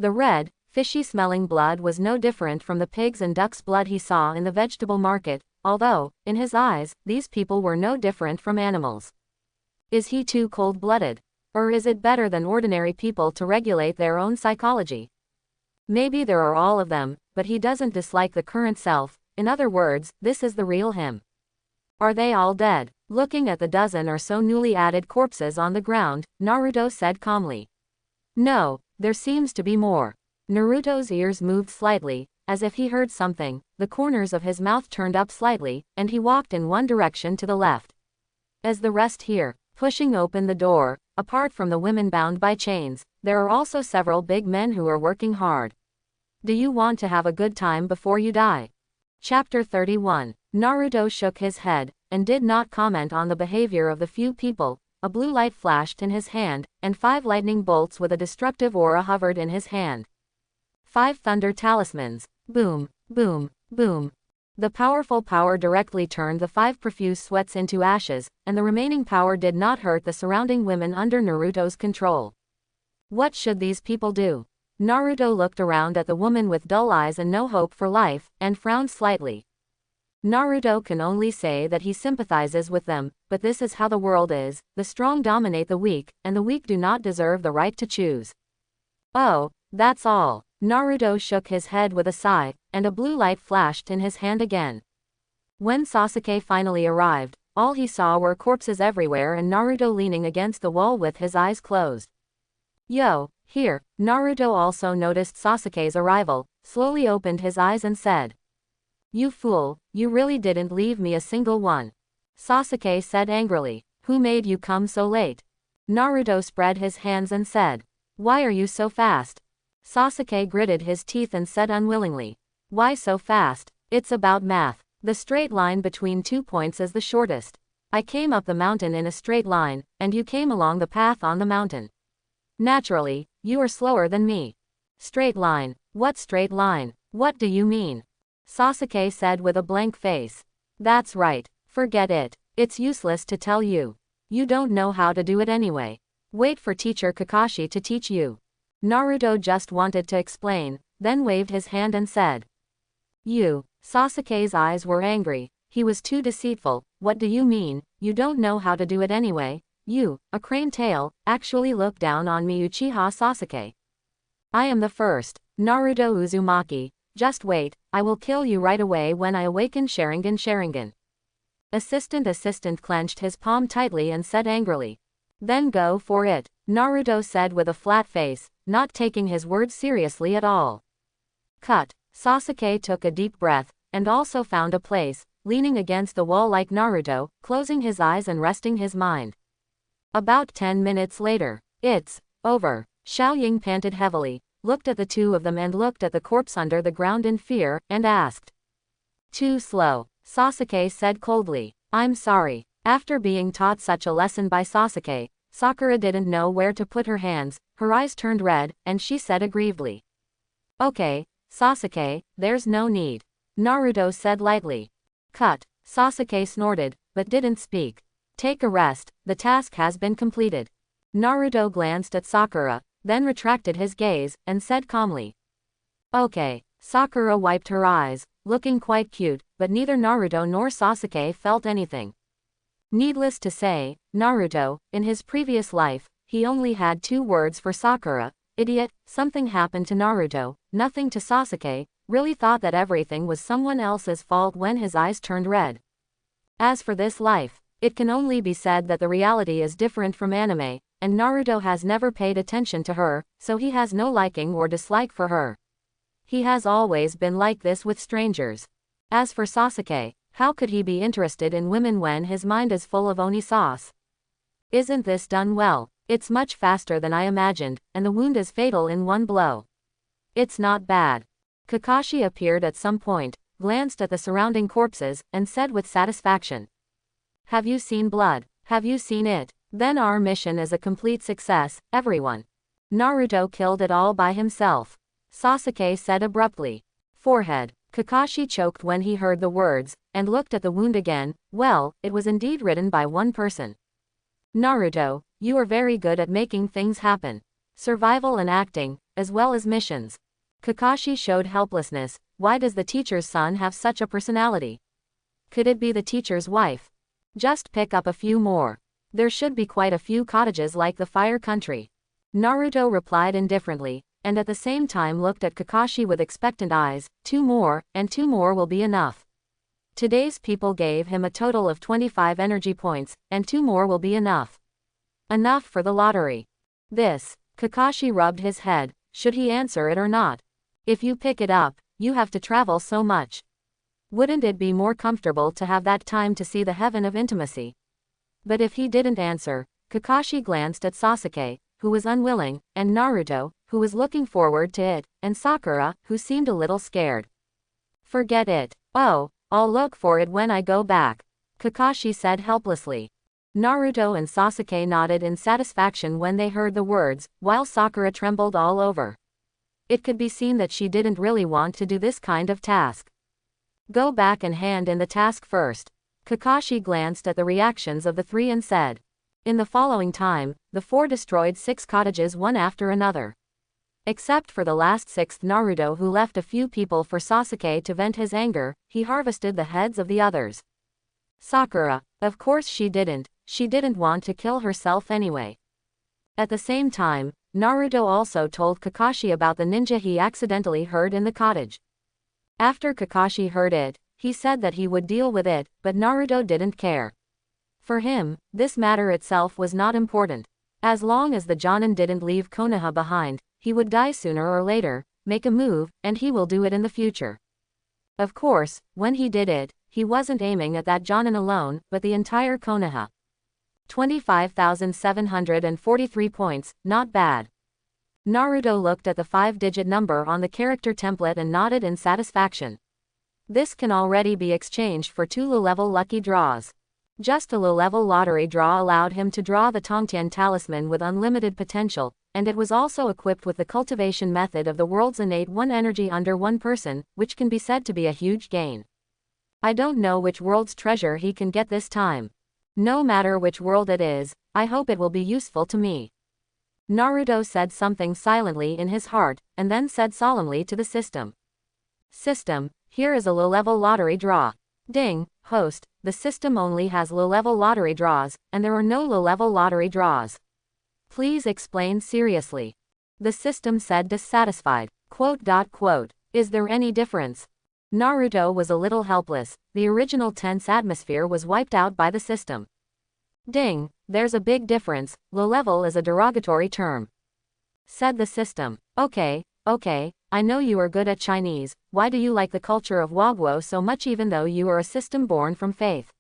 The red, fishy-smelling blood was no different from the pigs and ducks' blood he saw in the vegetable market, although, in his eyes, these people were no different from animals. Is he too cold-blooded? Or is it better than ordinary people to regulate their own psychology? Maybe there are all of them, but he doesn't dislike the current self. In other words, this is the real him. Are they all dead? Looking at the dozen or so newly added corpses on the ground, Naruto said calmly. No, there seems to be more. Naruto's ears moved slightly, as if he heard something, the corners of his mouth turned up slightly, and he walked in one direction to the left. As the rest here, pushing open the door, apart from the women bound by chains, there are also several big men who are working hard. Do you want to have a good time before you die? Chapter 31. Naruto shook his head, and did not comment on the behavior of the few people. A blue light flashed in his hand, and 5 lightning bolts with a destructive aura hovered in his hand. 5 thunder talismans. Boom, boom, boom. The powerful power directly turned the 5 profuse sweats into ashes, and the remaining power did not hurt the surrounding women under Naruto's control. What should these people do? Naruto looked around at the woman with dull eyes and no hope for life, and frowned slightly. Naruto can only say that he sympathizes with them, but this is how the world is, the strong dominate the weak, and the weak do not deserve the right to choose. Oh, that's all. Naruto shook his head with a sigh, and a blue light flashed in his hand again. When Sasuke finally arrived, all he saw were corpses everywhere and Naruto leaning against the wall with his eyes closed. Yo, here. Naruto also noticed Sasuke's arrival, slowly opened his eyes and said. You fool, you really didn't leave me a single one. Sasuke said angrily. Who made you come so late? Naruto spread his hands and said. Why are you so fast? Sasuke gritted his teeth and said unwillingly. Why so fast? It's about math. The straight line between 2 points is the shortest. I came up the mountain in a straight line, and you came along the path on the mountain. Naturally, you are slower than me. Straight line? What straight line? What do you mean? Sasuke said with a blank face. That's right. Forget it. It's useless to tell you. You don't know how to do it anyway. Wait for teacher Kakashi to teach you. Naruto just wanted to explain, then waved his hand and said. You. Sasuke's eyes were angry. He was too deceitful. What do you mean, you don't know how to do it anyway? You, a crane tail, actually look down on me Uchiha Sasuke. I am the first. Naruto Uzumaki. Just wait, I will kill you right away when I awaken Sharingan. Assistant clenched his palm tightly and said angrily. Then go for it, Naruto said with a flat face, not taking his words seriously at all. Cut. Sasuke took a deep breath, and also found a place, leaning against the wall like Naruto, closing his eyes and resting his mind. About 10 minutes later. It's over. Xiaoying panted heavily, looked at the two of them and looked at the corpse under the ground in fear, and asked. Too slow. Sasuke said coldly. I'm sorry. After being taught such a lesson by Sasuke, Sakura didn't know where to put her hands, her eyes turned red, and she said aggrievedly. Okay, Sasuke, there's no need. Naruto said lightly. Cut. Sasuke snorted, but didn't speak. Take a rest, the task has been completed. Naruto glanced at Sakura, then retracted his gaze, and said calmly. Okay. Sakura wiped her eyes, looking quite cute, but neither Naruto nor Sasuke felt anything. Needless to say, Naruto, in his previous life, he only had 2 words for Sakura. Idiot. Something happened to Naruto, nothing to Sasuke, really thought that everything was someone else's fault when his eyes turned red. As for this life, it can only be said that the reality is different from anime, and Naruto has never paid attention to her, so he has no liking or dislike for her. He has always been like this with strangers. As for Sasuke, how could he be interested in women when his mind is full of oni sauce? Isn't this done well? It's much faster than I imagined, and the wound is fatal in one blow. It's not bad. Kakashi appeared at some point, glanced at the surrounding corpses, and said with satisfaction. Have you seen blood? Have you seen it? Then our mission is a complete success, everyone. Naruto killed it all by himself. Sasuke said abruptly. Forehead. Kakashi choked when he heard the words, and looked at the wound again. Well, it was indeed written by one person. Naruto, you are very good at making things happen. Survival and acting, as well as missions. Kakashi showed helplessness. Why does the teacher's son have such a personality? Could it be the teacher's wife? Just pick up a few more. There should be quite a few cottages like the Fire Country. Naruto replied indifferently, and at the same time looked at Kakashi with expectant eyes. 2 more, and 2 more will be enough. Today's people gave him a total of 25 energy points, and 2 more will be enough. Enough for the lottery. Kakashi rubbed his head. Should he answer it or not? If you pick it up, you have to travel so much. Wouldn't it be more comfortable to have that time to see the heaven of intimacy? But if he didn't answer, Kakashi glanced at Sasuke, who was unwilling, and Naruto, who was looking forward to it, and Sakura, who seemed a little scared. Forget it. Oh, I'll look for it when I go back, Kakashi said helplessly. Naruto and Sasuke nodded in satisfaction when they heard the words, while Sakura trembled all over. It could be seen that she didn't really want to do this kind of task. Go back and hand in the task first. Kakashi glanced at the reactions of the 3 and said. In the following time, the 4 destroyed 6 cottages one after another. Except for the last 6th Naruto, who left a few people for Sasuke to vent his anger, he harvested the heads of the others. Sakura, of course she didn't want to kill herself anyway. At the same time, Naruto also told Kakashi about the ninja he accidentally heard in the cottage. After Kakashi heard it, he said that he would deal with it, but Naruto didn't care. For him, this matter itself was not important. As long as the Jonin didn't leave Konoha behind, he would die sooner or later, make a move, and he will do it in the future. Of course, when he did it, he wasn't aiming at that Jonin alone, but the entire Konoha. 25,743 points, not bad. Naruto looked at the 5-digit number on the character template and nodded in satisfaction. This can already be exchanged for 2 low-level lucky draws. Just a low-level lottery draw allowed him to draw the Tongtian talisman with unlimited potential, and it was also equipped with the cultivation method of the world's innate 1 energy under 1 person, which can be said to be a huge gain. I don't know which world's treasure he can get this time. No matter which world it is, I hope it will be useful to me. Naruto said something silently in his heart, and then said solemnly to the system. System, here is a low-level lottery draw. Ding, host, the system only has low-level lottery draws, and there are no low-level lottery draws. Please explain seriously. The system said dissatisfied. ... Is there any difference? Naruto was a little helpless. The original tense atmosphere was wiped out by the system. Ding, there's a big difference. Low-level is a derogatory term. Said the system. Okay, I know you are good at Chinese. Why do you like the culture of Wagwo so much even though you are a system born from faith?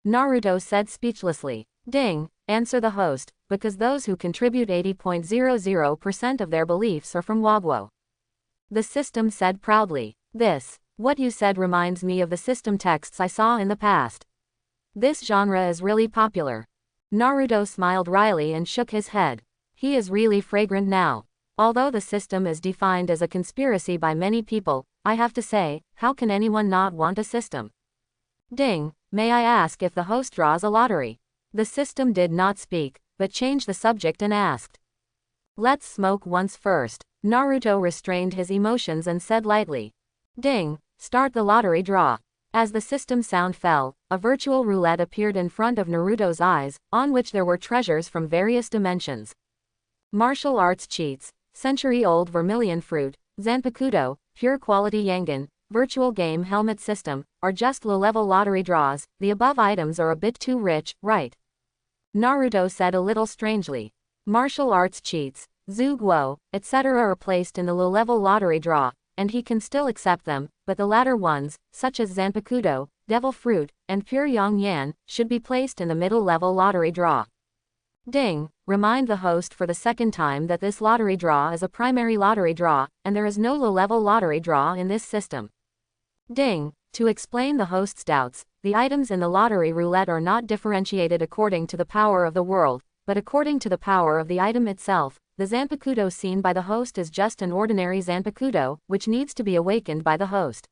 Naruto said speechlessly. Ding, answer the host, because those who contribute 80.00% of their beliefs are from Wagwo. The system said proudly. What you said reminds me of the system texts I saw in the past. This genre is really popular. Naruto smiled wryly and shook his head. He is really fragrant now. Although the system is defined as a conspiracy by many people, I have to say, how can anyone not want a system? Ding, may I ask if the host draws a lottery? The system did not speak, but changed the subject and asked. Let's smoke once first. Naruto restrained his emotions and said lightly. Ding, start the lottery draw. As the system sound fell, a virtual roulette appeared in front of Naruto's eyes, on which there were treasures from various dimensions. Martial arts cheats, century-old vermilion fruit, Zanpakuto, pure quality Yangan, virtual game helmet system, are just low-level lottery draws. The above items are a bit too rich, right? Naruto said a little strangely. Martial arts cheats, Zuguo, etc. are placed in the low-level lottery draw, and he can still accept them, but the latter ones, such as Zanpakuto, Devil Fruit, and Pure Yang Yan, should be placed in the middle-level lottery draw. Ding, remind the host for the second time that this lottery draw is a primary lottery draw, and there is no low-level lottery draw in this system. Ding, to explain the host's doubts, the items in the lottery roulette are not differentiated according to the power of the world, but according to the power of the item itself. The Zanpakuto seen by the host is just an ordinary Zanpakuto, which needs to be awakened by the host.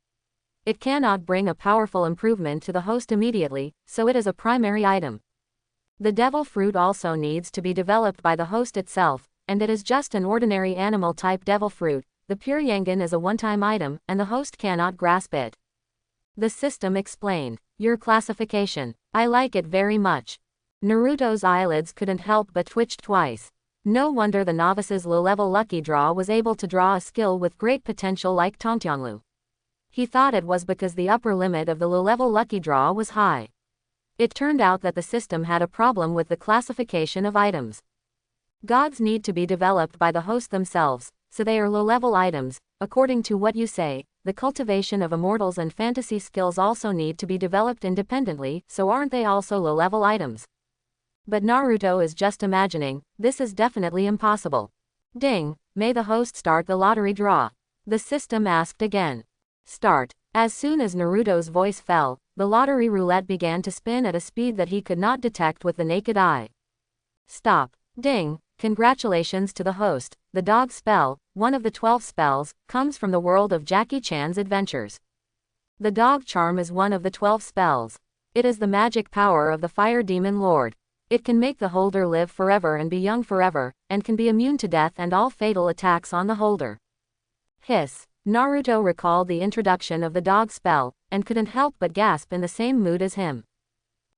It cannot bring a powerful improvement to the host immediately, so it is a primary item. The devil fruit also needs to be developed by the host itself, and it is just an ordinary animal-type devil fruit. The pure yangan is a one-time item, and the host cannot grasp it. The system explained. Your classification. I like it very much. Naruto's eyelids couldn't help but twitch twice. No wonder the novice's low-level lucky draw was able to draw a skill with great potential like Tongtianglu. He thought it was because the upper limit of the low-level lucky draw was high. It turned out that the system had a problem with the classification of items. Gods need to be developed by the host themselves, so they are low-level items. According to what you say, the cultivation of immortals and fantasy skills also need to be developed independently, so aren't they also low-level items? But Naruto is just imagining. This is definitely impossible. Ding, may the host start the lottery draw? The system asked again. Start. As soon as Naruto's voice fell, the lottery roulette began to spin at a speed that he could not detect with the naked eye. Stop. Ding, congratulations to the host. The dog spell, one of the 12 spells, comes from the world of Jackie Chan's adventures. The dog charm is one of the 12 spells. It is the magic power of the fire demon lord. It can make the holder live forever and be young forever, and can be immune to death and all fatal attacks on the holder. Hiss. Naruto recalled the introduction of the dog spell, and couldn't help but gasp in the same mood as him.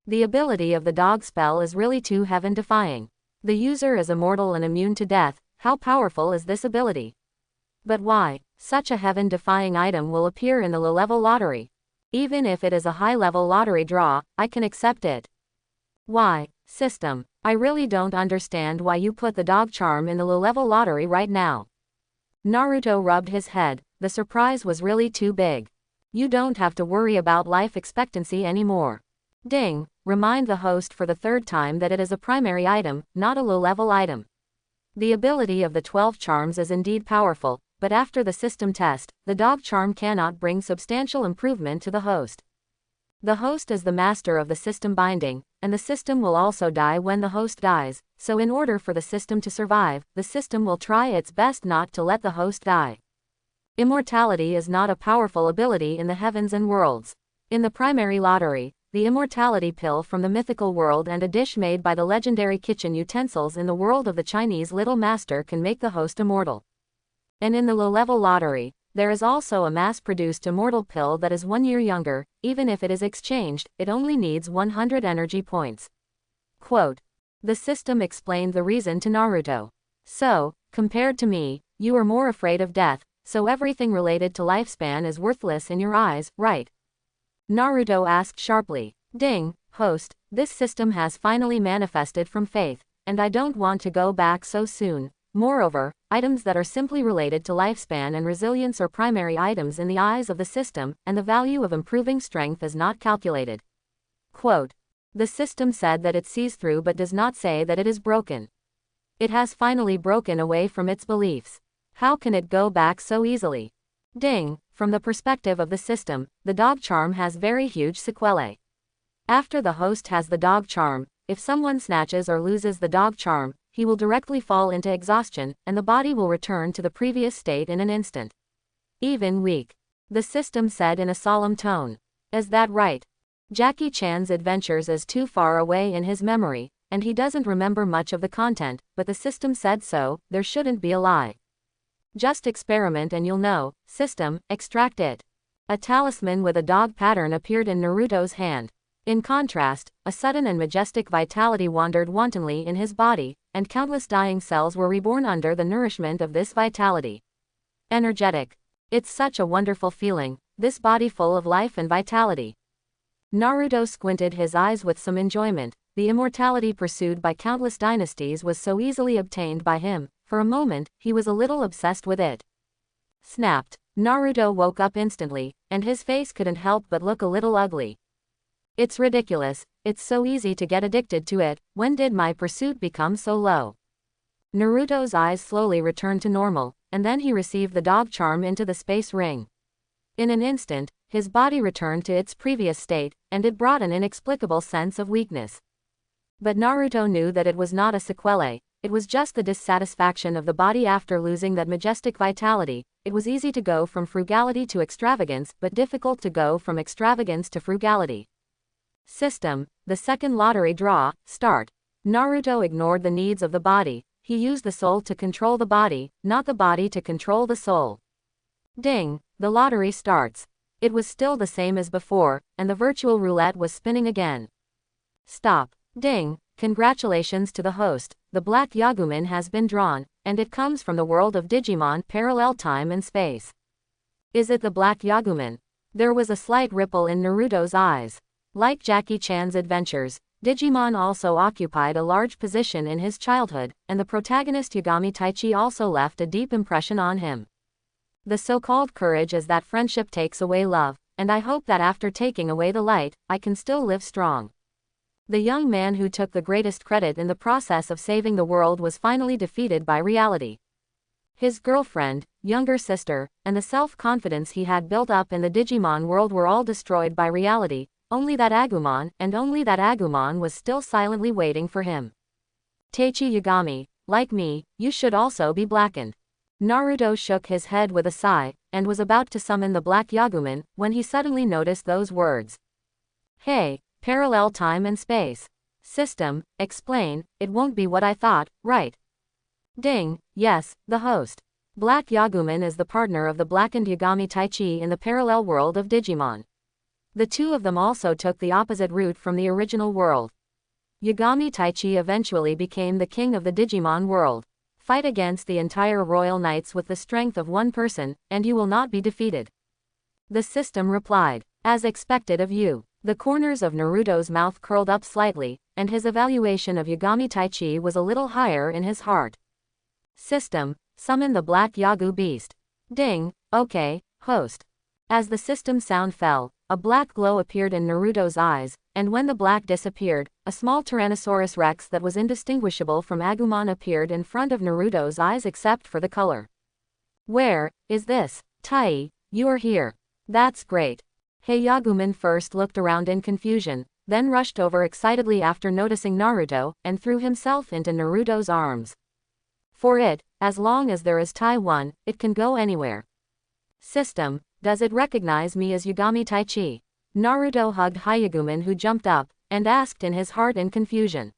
The ability of the dog spell is really too heaven-defying. The user is immortal and immune to death. How powerful is this ability? But why? Such a heaven-defying item will appear in the low-level lottery. Even if it is a high-level lottery draw, I can accept it. Why? System. I really don't understand why you put the dog charm in the low-level lottery right now. Naruto rubbed his head. The surprise was really too big. You don't have to worry about life expectancy anymore. Ding, remind the host for the third time that it is a primary item, not a low-level item. The ability of the 12 charms is indeed powerful, but after the system test, the dog charm cannot bring substantial improvement to the host. The host is the master of the system binding, and the system will also die when the host dies, so in order for the system to survive, the system will try its best not to let the host die. Immortality is not a powerful ability in the heavens and worlds. In the primary lottery, the immortality pill from the mythical world and a dish made by the legendary kitchen utensils in the world of the Chinese little master can make the host immortal. And in the low-level lottery, there is also a mass-produced immortal pill that is 1 year younger. Even if it is exchanged, it only needs 100 energy points. Quote. The system explained the reason to Naruto. So, compared to me, you are more afraid of death, so everything related to lifespan is worthless in your eyes, right? Naruto asked sharply. Ding, host, this system has finally manifested from faith, and I don't want to go back so soon. Moreover, items that are simply related to lifespan and resilience are primary items in the eyes of the system, and the value of improving strength is not calculated. Quote. The system said that it sees through but does not say that it is broken. It has finally broken away from its beliefs. How can it go back so easily? Ding, from the perspective of the system, the dog charm has very huge sequelae. After the host has the dog charm, if someone snatches or loses the dog charm, he will directly fall into exhaustion, and the body will return to the previous state in an instant. Even weak. The system said in a solemn tone. Is that right? Jackie Chan's adventures is too far away in his memory, and he doesn't remember much of the content, but the system said so, there shouldn't be a lie. Just experiment and you'll know. System, extract it. A talisman with a dog pattern appeared in Naruto's hand. In contrast, a sudden and majestic vitality wandered wantonly in his body, and countless dying cells were reborn under the nourishment of this vitality. Energetic. It's such a wonderful feeling, this body full of life and vitality. Naruto squinted his eyes with some enjoyment. The immortality pursued by countless dynasties was so easily obtained by him. For a moment, he was a little obsessed with it. Snapped. Naruto woke up instantly, and his face couldn't help but look a little ugly. It's ridiculous, it's so easy to get addicted to it. When did my pursuit become so low? Naruto's eyes slowly returned to normal, and then he received the dog charm into the space ring. In an instant, his body returned to its previous state, and it brought an inexplicable sense of weakness. But Naruto knew that it was not a sequelae, it was just the dissatisfaction of the body after losing that majestic vitality. It was easy to go from frugality to extravagance, but difficult to go from extravagance to frugality. System, the second lottery draw, start. Naruto ignored the needs of the body. He used the soul to control the body, not the body to control the soul. Ding, the lottery starts. It was still the same as before, and the virtual roulette was spinning again. Stop. Ding, congratulations to the host, the Black Yaguman has been drawn, and it comes from the world of Digimon parallel time and space. Is it the Black Yaguman? There was a slight ripple in Naruto's eyes. Like Jackie Chan's adventures, Digimon also occupied a large position in his childhood, and the protagonist Yagami Taichi also left a deep impression on him. The so-called courage is that friendship takes away love, and I hope that after taking away the light, I can still live strong. The young man who took the greatest credit in the process of saving the world was finally defeated by reality. His girlfriend, younger sister, and the self-confidence he had built up in the Digimon world were all destroyed by reality, only that Agumon was still silently waiting for him. Taichi Yagami, like me, you should also be blackened. Naruto shook his head with a sigh, and was about to summon the Black Yaguman, when he suddenly noticed those words. Hey, parallel time and space. System, explain, it won't be what I thought, right? Ding, yes, the host. Black Yaguman is the partner of the blackened Yagami Taichi in the parallel world of Digimon. The two of them also took the opposite route from the original world. Yagami Taichi eventually became the king of the Digimon world. Fight against the entire Royal Knights with the strength of one person, and you will not be defeated. The system replied, as expected of you. The corners of Naruto's mouth curled up slightly, and his evaluation of Yagami Taichi was a little higher in his heart. System, summon the Black Yagu beast. Ding, okay, host. As the system sound fell, a black glow appeared in Naruto's eyes, and when the black disappeared, a small Tyrannosaurus Rex that was indistinguishable from Agumon appeared in front of Naruto's eyes except for the color. Where is this? Tai, you are here. That's great. Yaguman first looked around in confusion, then rushed over excitedly after noticing Naruto, and threw himself into Naruto's arms. For it, as long as there is Tai 1, it can go anywhere. System, does it recognize me as Yagami Taichi? Naruto hugged Hyaguman, who jumped up, and asked in his heart in confusion.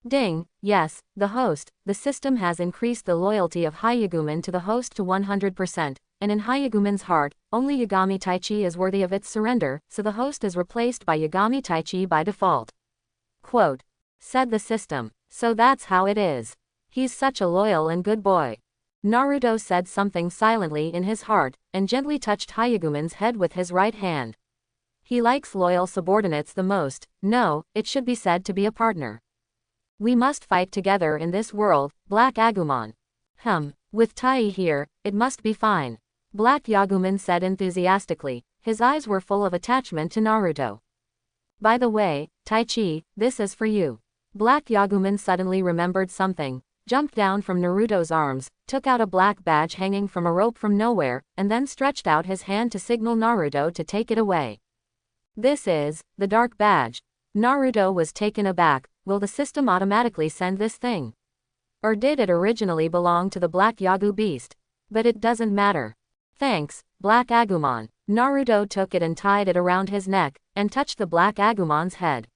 Ding, yes, the host. The system has increased the loyalty of Hyaguman to the host to 100%, and in Hyaguman's heart, only Yagami Taichi is worthy of its surrender, so the host is replaced by Yagami Taichi by default. Quote. Said the system. So that's how it is. He's such a loyal and good boy. Naruto said something silently in his heart, and gently touched Hyaguman's head with his right hand. He likes loyal subordinates the most. No, it should be said to be a partner. We must fight together in this world, Black Agumon. With Tai here, it must be fine. Black Yaguman said enthusiastically. His eyes were full of attachment to Naruto. By the way, Taichi, this is for you. Black Yaguman suddenly remembered something, jumped down from Naruto's arms, took out a black badge hanging from a rope from nowhere, and then stretched out his hand to signal Naruto to take it away. This is the dark badge. Naruto was taken aback. Will the system automatically send this thing? Or did it originally belong to the Black Yagu beast? But it doesn't matter. Thanks, Black Agumon. Naruto took it and tied it around his neck, and touched the Black Agumon's head.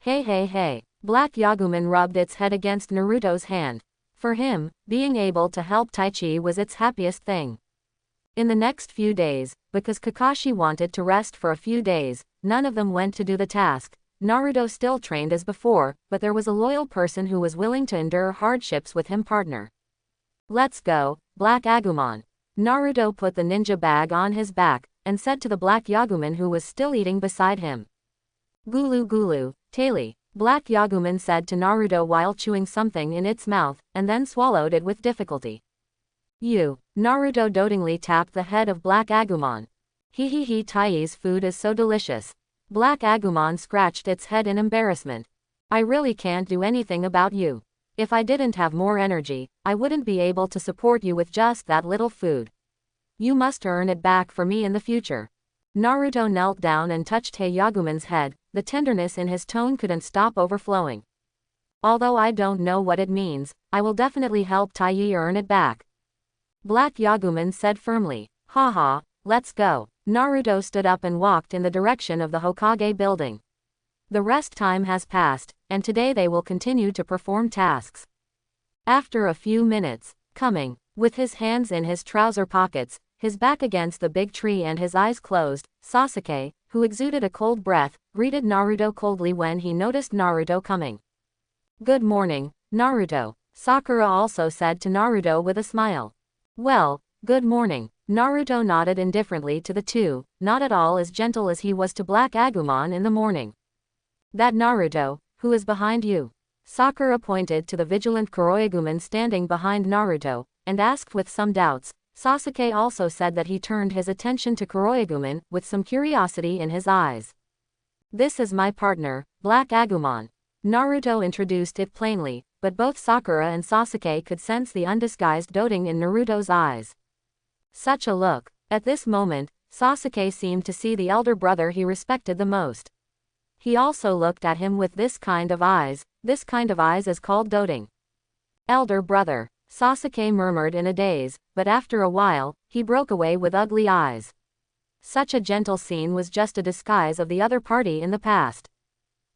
Hey. Black Yaguman rubbed its head against Naruto's hand. For him, being able to help Taichi was its happiest thing. In the next few days, because Kakashi wanted to rest for a few days, none of them went to do the task. Naruto still trained as before, but there was a loyal person who was willing to endure hardships with him partner. Let's go, Black Agumon. Naruto put the ninja bag on his back, and said to the Black Yaguman who was still eating beside him. Gulu, Taili. Black Yaguman said to Naruto while chewing something in its mouth, and then swallowed it with difficulty. You. Naruto dotingly tapped the head of Black Agumon. Tai's food is so delicious. Black Agumon scratched its head in embarrassment. I really can't do anything about you. If I didn't have more energy, I wouldn't be able to support you with just that little food. You must earn it back for me in the future. Naruto knelt down and touched Yaguman's head. The tenderness in his tone couldn't stop overflowing. Although I don't know what it means, I will definitely help Tai earn it back. Black Yaguman said firmly. Haha, let's go. Naruto stood up and walked in the direction of the Hokage building. The rest time has passed, and today they will continue to perform tasks. After a few minutes, coming, with his hands in his trouser pockets, his back against the big tree and his eyes closed, Sasuke, who exuded a cold breath, greeted Naruto coldly when he noticed Naruto coming. "Good morning, Naruto," Sakura also said to Naruto with a smile. "Well, good morning." Naruto nodded indifferently to the two, not at all as gentle as he was to Black Agumon in the morning. "That Naruto, who is behind you?" Sakura pointed to the vigilant Kuroyaguman standing behind Naruto, and asked with some doubts. Sasuke also said that he turned his attention to Kuroyaguman, with some curiosity in his eyes. "This is my partner, Black Agumon." Naruto introduced it plainly, but both Sakura and Sasuke could sense the undisguised doting in Naruto's eyes. Such a look. At this moment, Sasuke seemed to see the elder brother he respected the most. He also looked at him with this kind of eyes. This kind of eyes is called doting. "Elder brother," Sasuke murmured in a daze, but after a while, he broke away with ugly eyes. Such a gentle scene was just a disguise of the other party in the past.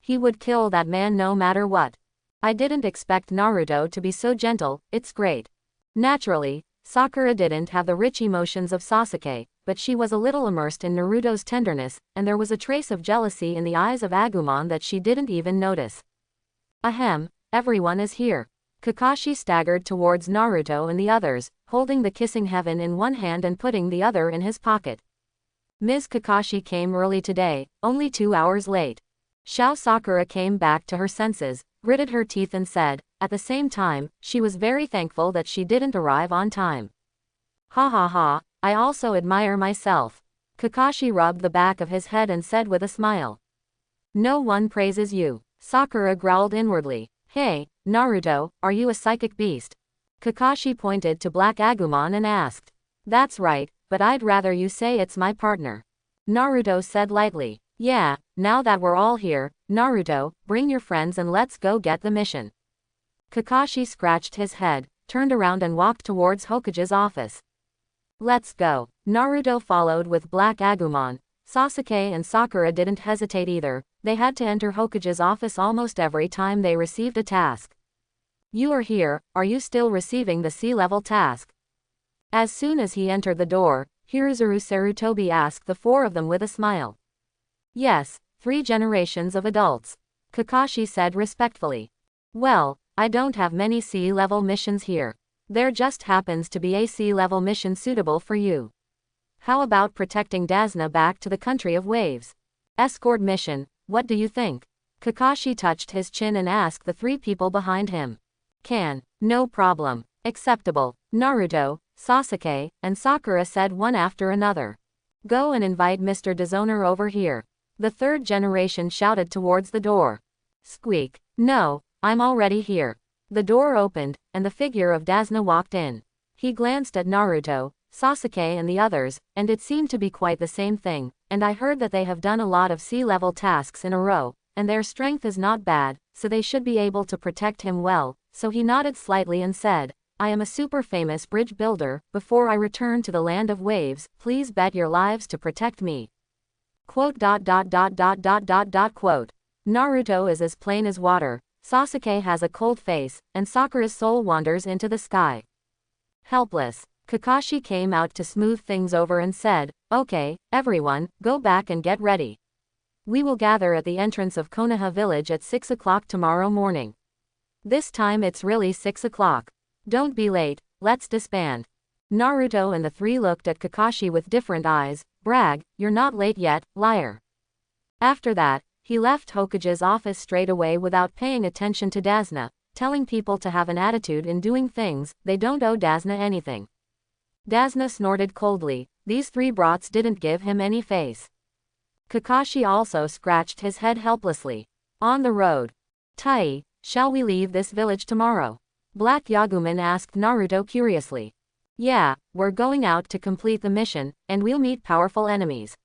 He would kill that man no matter what. "I didn't expect Naruto to be so gentle, it's great." Naturally, Sakura didn't have the rich emotions of Sasuke, but she was a little immersed in Naruto's tenderness, and there was a trace of jealousy in the eyes of Agumon that she didn't even notice. "Ahem, everyone is here." Kakashi staggered towards Naruto and the others, holding the kissing heaven in one hand and putting the other in his pocket. "Ms. Kakashi came early today, only 2 hours late." Shao Sakura came back to her senses, gritted her teeth and said, at the same time, she was very thankful that she didn't arrive on time. "Ha ha ha, I also admire myself." Kakashi rubbed the back of his head and said with a smile. "No one praises you." Sakura growled inwardly. "Hey, Naruto, are you a psychic beast?" Kakashi pointed to Black Agumon and asked. "That's right, but I'd rather you say it's my partner." Naruto said lightly. "Yeah, now that we're all here, Naruto, bring your friends and let's go get the mission." Kakashi scratched his head, turned around and walked towards Hokage's office. "Let's go." Naruto followed with Black Agumon. Sasuke and Sakura didn't hesitate either. They had to enter Hokage's office almost every time they received a task. "You are here, are you still receiving the sea-level task?" As soon as he entered the door, Hiruzuru Sarutobi asked the four of them with a smile. "Yes, 3 generations of adults," Kakashi said respectfully. "Well, I don't have many sea-level missions here. There just happens to be a sea-level mission suitable for you. How about protecting Dasna back to the country of waves? Escort mission, what do you think?" Kakashi touched his chin and asked the 3 people behind him. No problem. Acceptable." Naruto, Sasuke, and Sakura said one after another. "Go and invite Mr. Dishonor over here." The 3rd generation shouted towards the door. Squeak. "No, I'm already here." The door opened, and the figure of Dasna walked in. He glanced at Naruto, Sasuke and the others, and it seemed to be quite the same thing, and I heard that they have done a lot of sea-level tasks in a row, and their strength is not bad, so they should be able to protect him well, so he nodded slightly and said, "I am a super famous bridge builder, before I return to the land of waves, please bet your lives to protect me." Quote. Naruto is as plain as water, Sasuke has a cold face, and Sakura's soul wanders into the sky. Helpless. Kakashi came out to smooth things over and said, "Okay, everyone, go back and get ready. We will gather at the entrance of Konoha village at 6 o'clock tomorrow morning. This time it's really 6 o'clock. Don't be late, let's disband." Naruto and the 3 looked at Kakashi with different eyes. "Brag, you're not late yet, liar." After that, he left Hokage's office straight away without paying attention to Dasna, telling people to have an attitude in doing things, they don't owe Dasna anything. Dasna snorted coldly, these 3 brats didn't give him any face. Kakashi also scratched his head helplessly. On the road. "Tai, shall we leave this village tomorrow?" Black Yaguman asked Naruto curiously. "Yeah, we're going out to complete the mission, and we'll meet powerful enemies."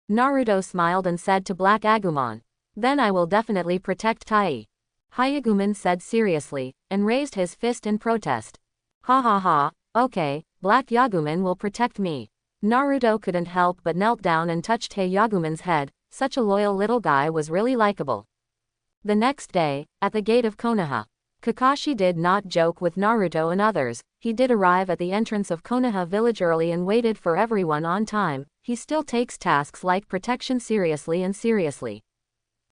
Naruto smiled and said to Black Agumon, "Then I will definitely protect Tai." Hyaguman said seriously, and raised his fist in protest. "Ha ha ha, okay, Black Yaguman will protect me." Naruto couldn't help but knelt down and touched Hyaguman's head, such a loyal little guy was really likable. The next day, at the gate of Konoha, Kakashi did not joke with Naruto and others. He did arrive at the entrance of Konoha village early and waited for everyone on time. He still takes tasks like protection seriously and seriously.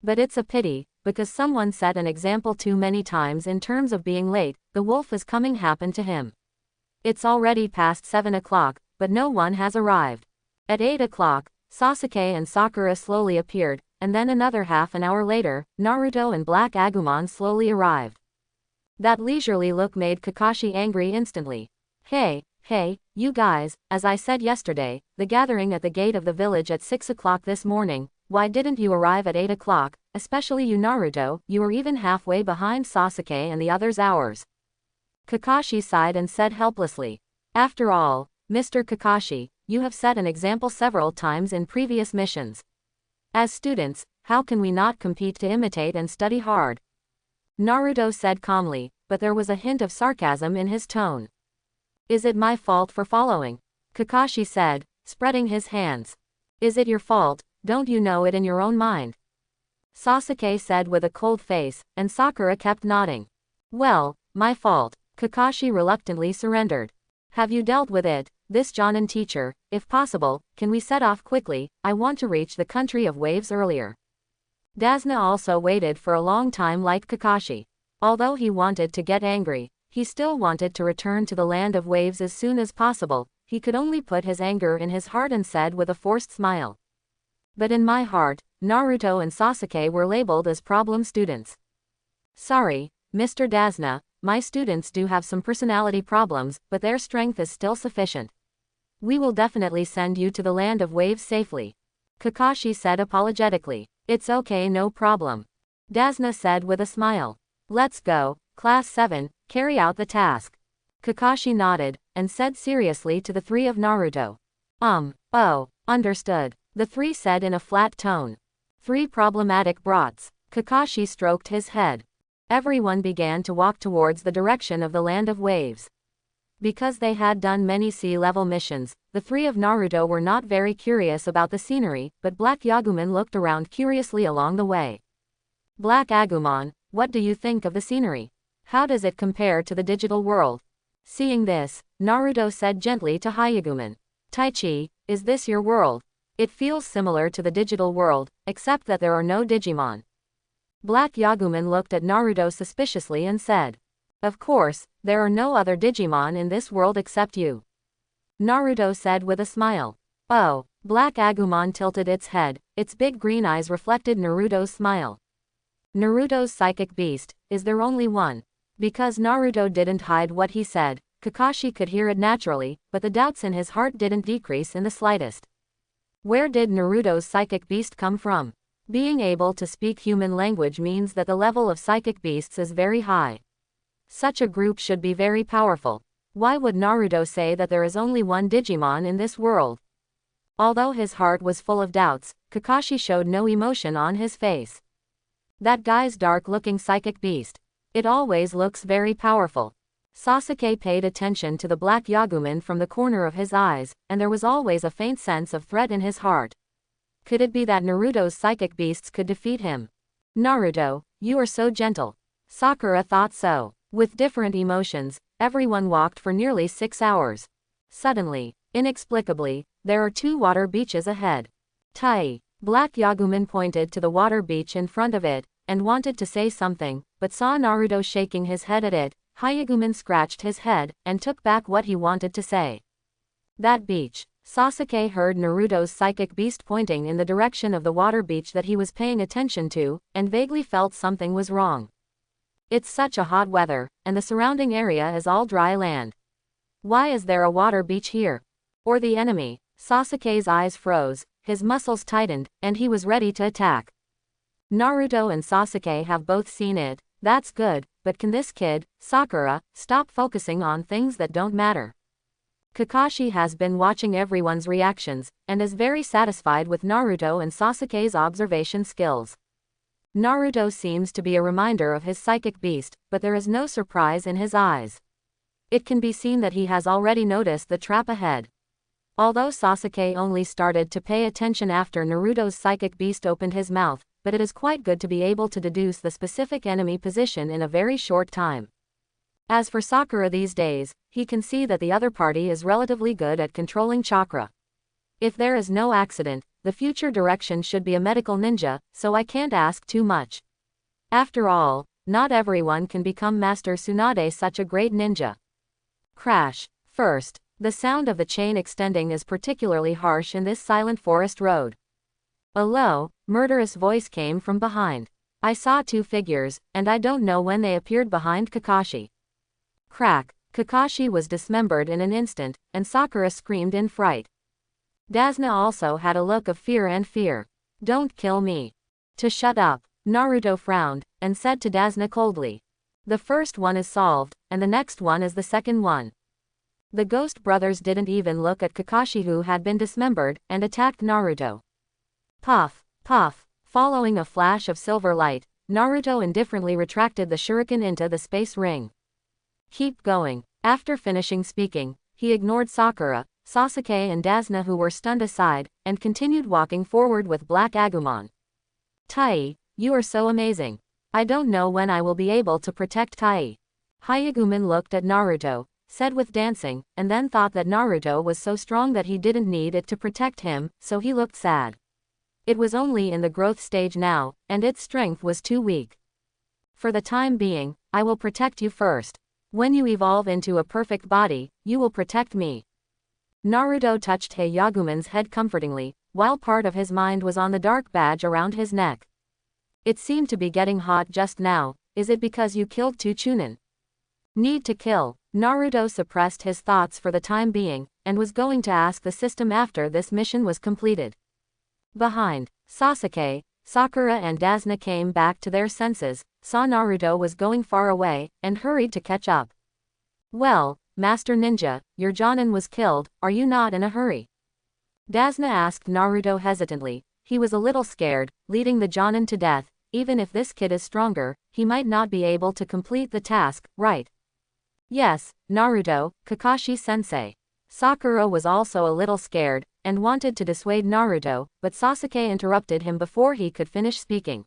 But it's a pity, because someone set an example too many times in terms of being late. The wolf is coming happened to him. It's already past 7 o'clock, but no one has arrived. At 8 o'clock, Sasuke and Sakura slowly appeared, and then another half an hour later, Naruto and Black Agumon slowly arrived. That leisurely look made Kakashi angry instantly. Hey, you guys, as I said yesterday, the gathering at the gate of the village at 6 o'clock this morning, why didn't you arrive at 8 o'clock, especially you Naruto, you were even halfway behind Sasuke and the others' hours. Kakashi sighed and said helplessly. After all, Mr. Kakashi, you have set an example several times in previous missions. As students, how can we not compete to imitate and study hard? Naruto said calmly, but there was a hint of sarcasm in his tone. Is it my fault for following? Kakashi said, spreading his hands. Is it your fault? Don't you know it in your own mind? Sasuke said with a cold face, and Sakura kept nodding. Well, my fault. Kakashi reluctantly surrendered. Have you dealt with it, this Jonin teacher? If possible, can we set off quickly? I want to reach the country of waves earlier. Dasna also waited for a long time like Kakashi. Although he wanted to get angry, he still wanted to return to the land of waves as soon as possible. He could only put his anger in his heart and said with a forced smile. But in my heart, Naruto and Sasuke were labeled as problem students. Sorry, Mr. Dasna, my students do have some personality problems, but their strength is still sufficient. We will definitely send you to the land of waves safely. Kakashi said apologetically. It's okay, no problem. Dasna said with a smile. Let's go, Class 7, carry out the task. Kakashi nodded, and said seriously to the three of Naruto. Oh, understood. The three said in a flat tone. 3 problematic brats. Kakashi stroked his head. Everyone began to walk towards the direction of the land of waves. Because they had done many sea-level missions, the three of Naruto were not very curious about the scenery, but Black Agumon looked around curiously along the way. Black Agumon, what do you think of the scenery? How does it compare to the digital world? Seeing this, Naruto said gently to Hyugumin. Taichi, is this your world? It feels similar to the digital world, except that there are no Digimon. Black Agumon looked at Naruto suspiciously and said. Of course, there are no other Digimon in this world except you. Naruto said with a smile. Oh, Black Agumon tilted its head, its big green eyes reflected Naruto's smile. Naruto's psychic beast, is there only one? Because Naruto didn't hide what he said, Kakashi could hear it naturally, but the doubts in his heart didn't decrease in the slightest. Where did Naruto's psychic beast come from? Being able to speak human language means that the level of psychic beasts is very high. Such a group should be very powerful. Why would Naruto say that there is only one Digimon in this world? Although his heart was full of doubts, Kakashi showed no emotion on his face. That guy's dark-looking psychic beast. It always looks very powerful. Sasuke paid attention to the Black Agumon from the corner of his eyes, and there was always a faint sense of threat in his heart. Could it be that Naruto's psychic beasts could defeat him? Naruto, you are so gentle. Sakura thought so. With different emotions, everyone walked for nearly 6 hours. Suddenly, inexplicably, there are 2 water beaches ahead. Tai. Black Agumon pointed to the water beach in front of it, and wanted to say something, but saw Naruto shaking his head at it. Hyugumin scratched his head, and took back what he wanted to say. That beach. Sasuke heard Naruto's psychic beast pointing in the direction of the water beach that he was paying attention to, and vaguely felt something was wrong. It's such a hot weather, and the surrounding area is all dry land. Why is there a water beach here? Or the enemy? Sasuke's eyes froze, his muscles tightened, and he was ready to attack. Naruto and Sasuke have both seen it. That's good, but can this kid, Sakura, stop focusing on things that don't matter? Kakashi has been watching everyone's reactions, and is very satisfied with Naruto and Sasuke's observation skills. Naruto seems to be a reminder of his psychic beast, but there is no surprise in his eyes. It can be seen that he has already noticed the trap ahead. Although Sasuke only started to pay attention after Naruto's psychic beast opened his mouth, but it is quite good to be able to deduce the specific enemy position in a very short time. As for Sakura these days, he can see that the other party is relatively good at controlling chakra. If there is no accident, the future direction should be a medical ninja, so I can't ask too much. After all, not everyone can become Master Tsunade, such a great ninja. Crash. First, the sound of the chain extending is particularly harsh in this silent forest road. A low, murderous voice came from behind. I saw two figures, and I don't know when they appeared behind Kakashi. Crack. Kakashi was dismembered in an instant, and Sakura screamed in fright. Dasna also had a look of fear and fear. Don't kill me. To shut up. Naruto frowned, and said to Dasna coldly. The first one is solved, and the next one is the second one. The ghost brothers didn't even look at Kakashi, who had been dismembered, and attacked Naruto. Puff, puff. Following a flash of silver light, Naruto indifferently retracted the shuriken into the space ring. Keep going. After finishing speaking, he ignored Sakura, Sasuke and Dasna, who were stunned, aside, and continued walking forward with Black Agumon. Tai, you are so amazing. I don't know when I will be able to protect Tai. Hyagumin looked at Naruto, said with dancing, and then thought that Naruto was so strong that he didn't need it to protect him, so he looked sad. It was only in the growth stage now, and its strength was too weak. For the time being, I will protect you first. When you evolve into a perfect body, you will protect me. Naruto touched Hyagumin's head comfortingly, while part of his mind was on the dark badge around his neck. It seemed to be getting hot just now. Is it because you killed two Chunin? Need to kill. Naruto suppressed his thoughts for the time being, and was going to ask the system after this mission was completed. Behind, Sasuke, Sakura and Dasna came back to their senses, saw Naruto was going far away, and hurried to catch up. Well, Master Ninja, your Jonin was killed, are you not in a hurry? Dasna asked Naruto hesitantly. He was a little scared, leading the Jonin to death. Even if this kid is stronger, he might not be able to complete the task, right? Yes, Naruto, Kakashi-sensei. Sakura was also a little scared, and wanted to dissuade Naruto, but Sasuke interrupted him before he could finish speaking.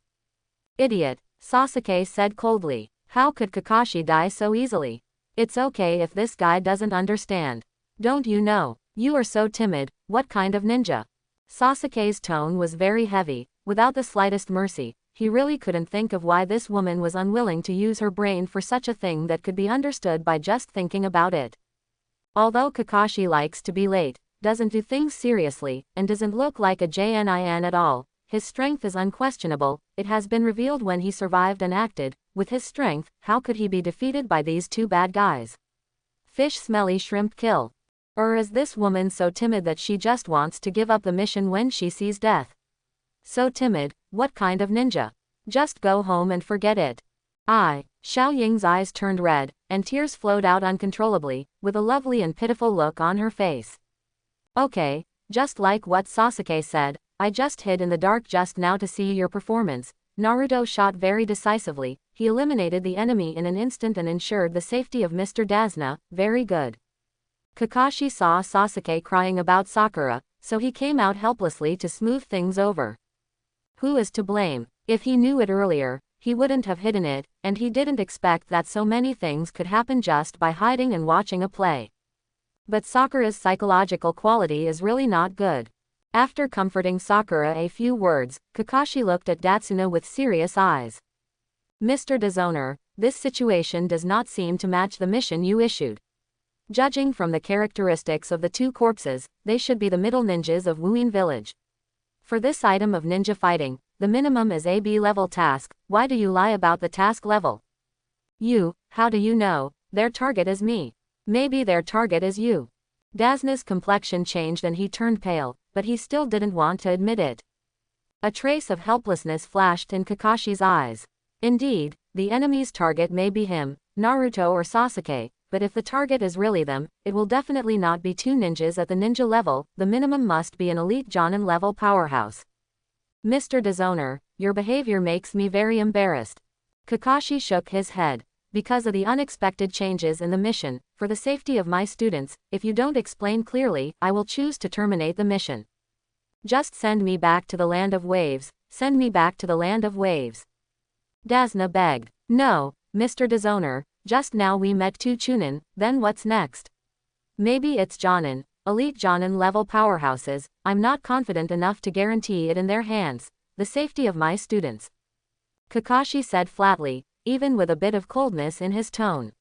Idiot, Sasuke said coldly. How could Kakashi die so easily? It's okay if this guy doesn't understand. Don't you know? You are so timid. What kind of ninja? Sasuke's tone was very heavy, without the slightest mercy. He really couldn't think of why this woman was unwilling to use her brain for such a thing that could be understood by just thinking about it. Although Kakashi likes to be late, doesn't do things seriously, and doesn't look like a Jnin at all, his strength is unquestionable. It has been revealed when he survived and acted. With his strength, how could he be defeated by these two bad guys? Fish smelly shrimp kill. Or is this woman so timid that she just wants to give up the mission when she sees death? So timid, what kind of ninja? Just go home and forget it. Xiao Ying's eyes turned red, and tears flowed out uncontrollably, with a lovely and pitiful look on her face. Okay, just like what Sasuke said, I just hid in the dark just now to see your performance. Naruto shot very decisively. He eliminated the enemy in an instant and ensured the safety of Mr. Dasna. Very good. Kakashi saw Sasuke crying about Sakura, so he came out helplessly to smooth things over. Who is to blame? If he knew it earlier, he wouldn't have hidden it, and he didn't expect that so many things could happen just by hiding and watching a play. But Sakura's psychological quality is really not good. After comforting Sakura a few words, Kakashi looked at Datsuna with serious eyes. Mr. Dishonor, this situation does not seem to match the mission you issued. Judging from the characteristics of the two corpses, they should be the middle ninjas of Wuin Village. For this item of ninja fighting, the minimum is a B-level task. Why do you lie about the task level? How do you know? Their target is me. Maybe their target is you. Dasna's complexion changed and he turned pale, but he still didn't want to admit it. A trace of helplessness flashed in Kakashi's eyes. Indeed, the enemy's target may be him, Naruto or Sasuke, but if the target is really them, it will definitely not be two ninjas at the ninja level. The minimum must be an elite Jonin level powerhouse. Mr. Dishonor, your behavior makes me very embarrassed. Kakashi shook his head. Because of the unexpected changes in the mission, for the safety of my students, if you don't explain clearly, I will choose to terminate the mission. Just send me back to the land of waves. Send me back to the land of waves. Dasna begged. No, Mr. Disowner, just now we met two Chunin, then what's next? Maybe it's Jonin, elite Jonin level powerhouses, I'm not confident enough to guarantee it in their hands, the safety of my students. Kakashi said flatly, even with a bit of coldness in his tone.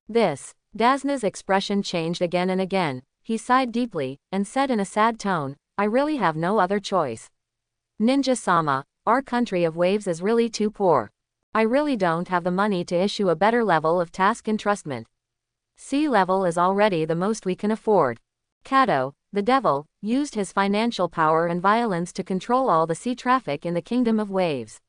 Dasna's expression changed again and again, he sighed deeply, and said in a sad tone, I really have no other choice. Ninja-sama, our country of waves is really too poor. I really don't have the money to issue a better level of task entrustment. Sea level is already the most we can afford. Kato, the devil, used his financial power and violence to control all the sea traffic in the Kingdom of Waves.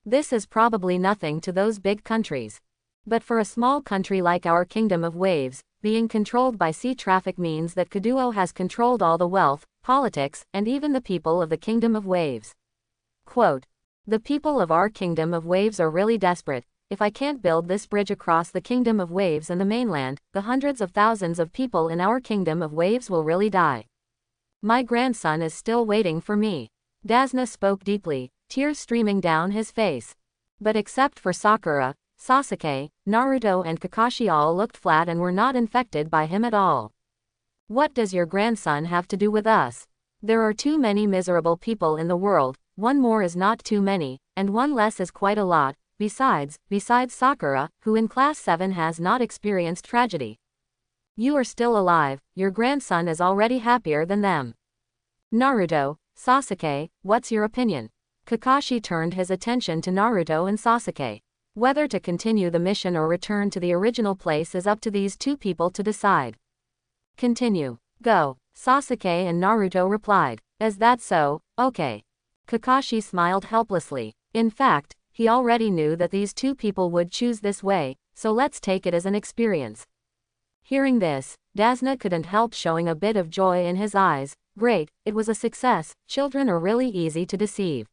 This is probably nothing to those big countries. But for a small country like our Kingdom of Waves, being controlled by sea traffic means that Kaduo has controlled all the wealth, politics, and even the people of the Kingdom of Waves. Quote, the people of our Kingdom of Waves are really desperate. If I can't build this bridge across the Kingdom of Waves and the mainland, the hundreds of thousands of people in our Kingdom of Waves will really die. My grandson is still waiting for me. Dasna spoke deeply, tears streaming down his face. But except for Sakura, Sasuke, Naruto and Kakashi all looked flat and were not infected by him at all. What does your grandson have to do with us? There are too many miserable people in the world, one more is not too many, and one less is quite a lot, besides Sakura, who in class 7 has not experienced tragedy. You are still alive, your grandson is already happier than them. Naruto, Sasuke, what's your opinion? Kakashi turned his attention to Naruto and Sasuke. Whether to continue the mission or return to the original place is up to these two people to decide. Continue. Go. Sasuke and Naruto replied. Is that so? Okay. Kakashi smiled helplessly. In fact, he already knew that these two people would choose this way, so let's take it as an experience. Hearing this, Dasna couldn't help showing a bit of joy in his eyes. Great, it was a success, children are really easy to deceive.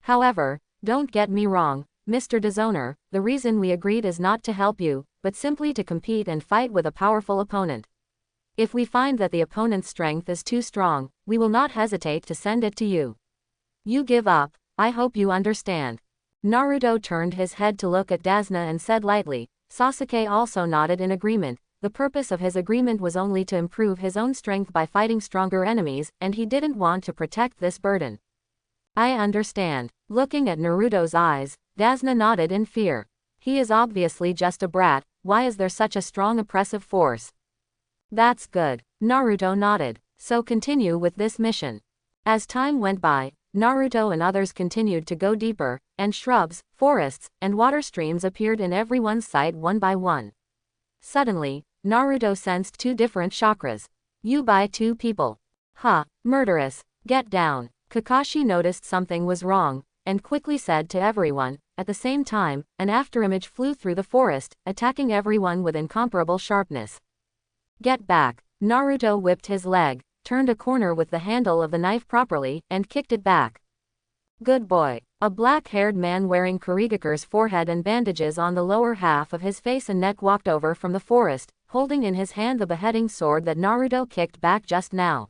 However, don't get me wrong, Mr. Disowner, the reason we agreed is not to help you, but simply to compete and fight with a powerful opponent. If we find that the opponent's strength is too strong, we will not hesitate to send it to you. You give up, I hope you understand. Naruto turned his head to look at Dasna and said lightly. Sasuke also nodded in agreement. The purpose of his agreement was only to improve his own strength by fighting stronger enemies, and he didn't want to protect this burden. I understand. Looking at Naruto's eyes, Dasna nodded in fear. He is obviously just a brat, why is there such a strong oppressive force? That's good. Naruto nodded. So continue with this mission. As time went by, Naruto and others continued to go deeper, and shrubs, forests, and water streams appeared in everyone's sight one by one. Suddenly, Naruto sensed two different chakras. You by two people. Murderous. Get down. Kakashi noticed something was wrong, and quickly said to everyone. At the same time, an afterimage flew through the forest, attacking everyone with incomparable sharpness. Get back. Naruto whipped his leg, turned a corner with the handle of the knife properly, and kicked it back. Good boy. A black-haired man wearing Kurigakure's forehead and bandages on the lower half of his face and neck walked over from the forest, holding in his hand the beheading sword that Naruto kicked back just now.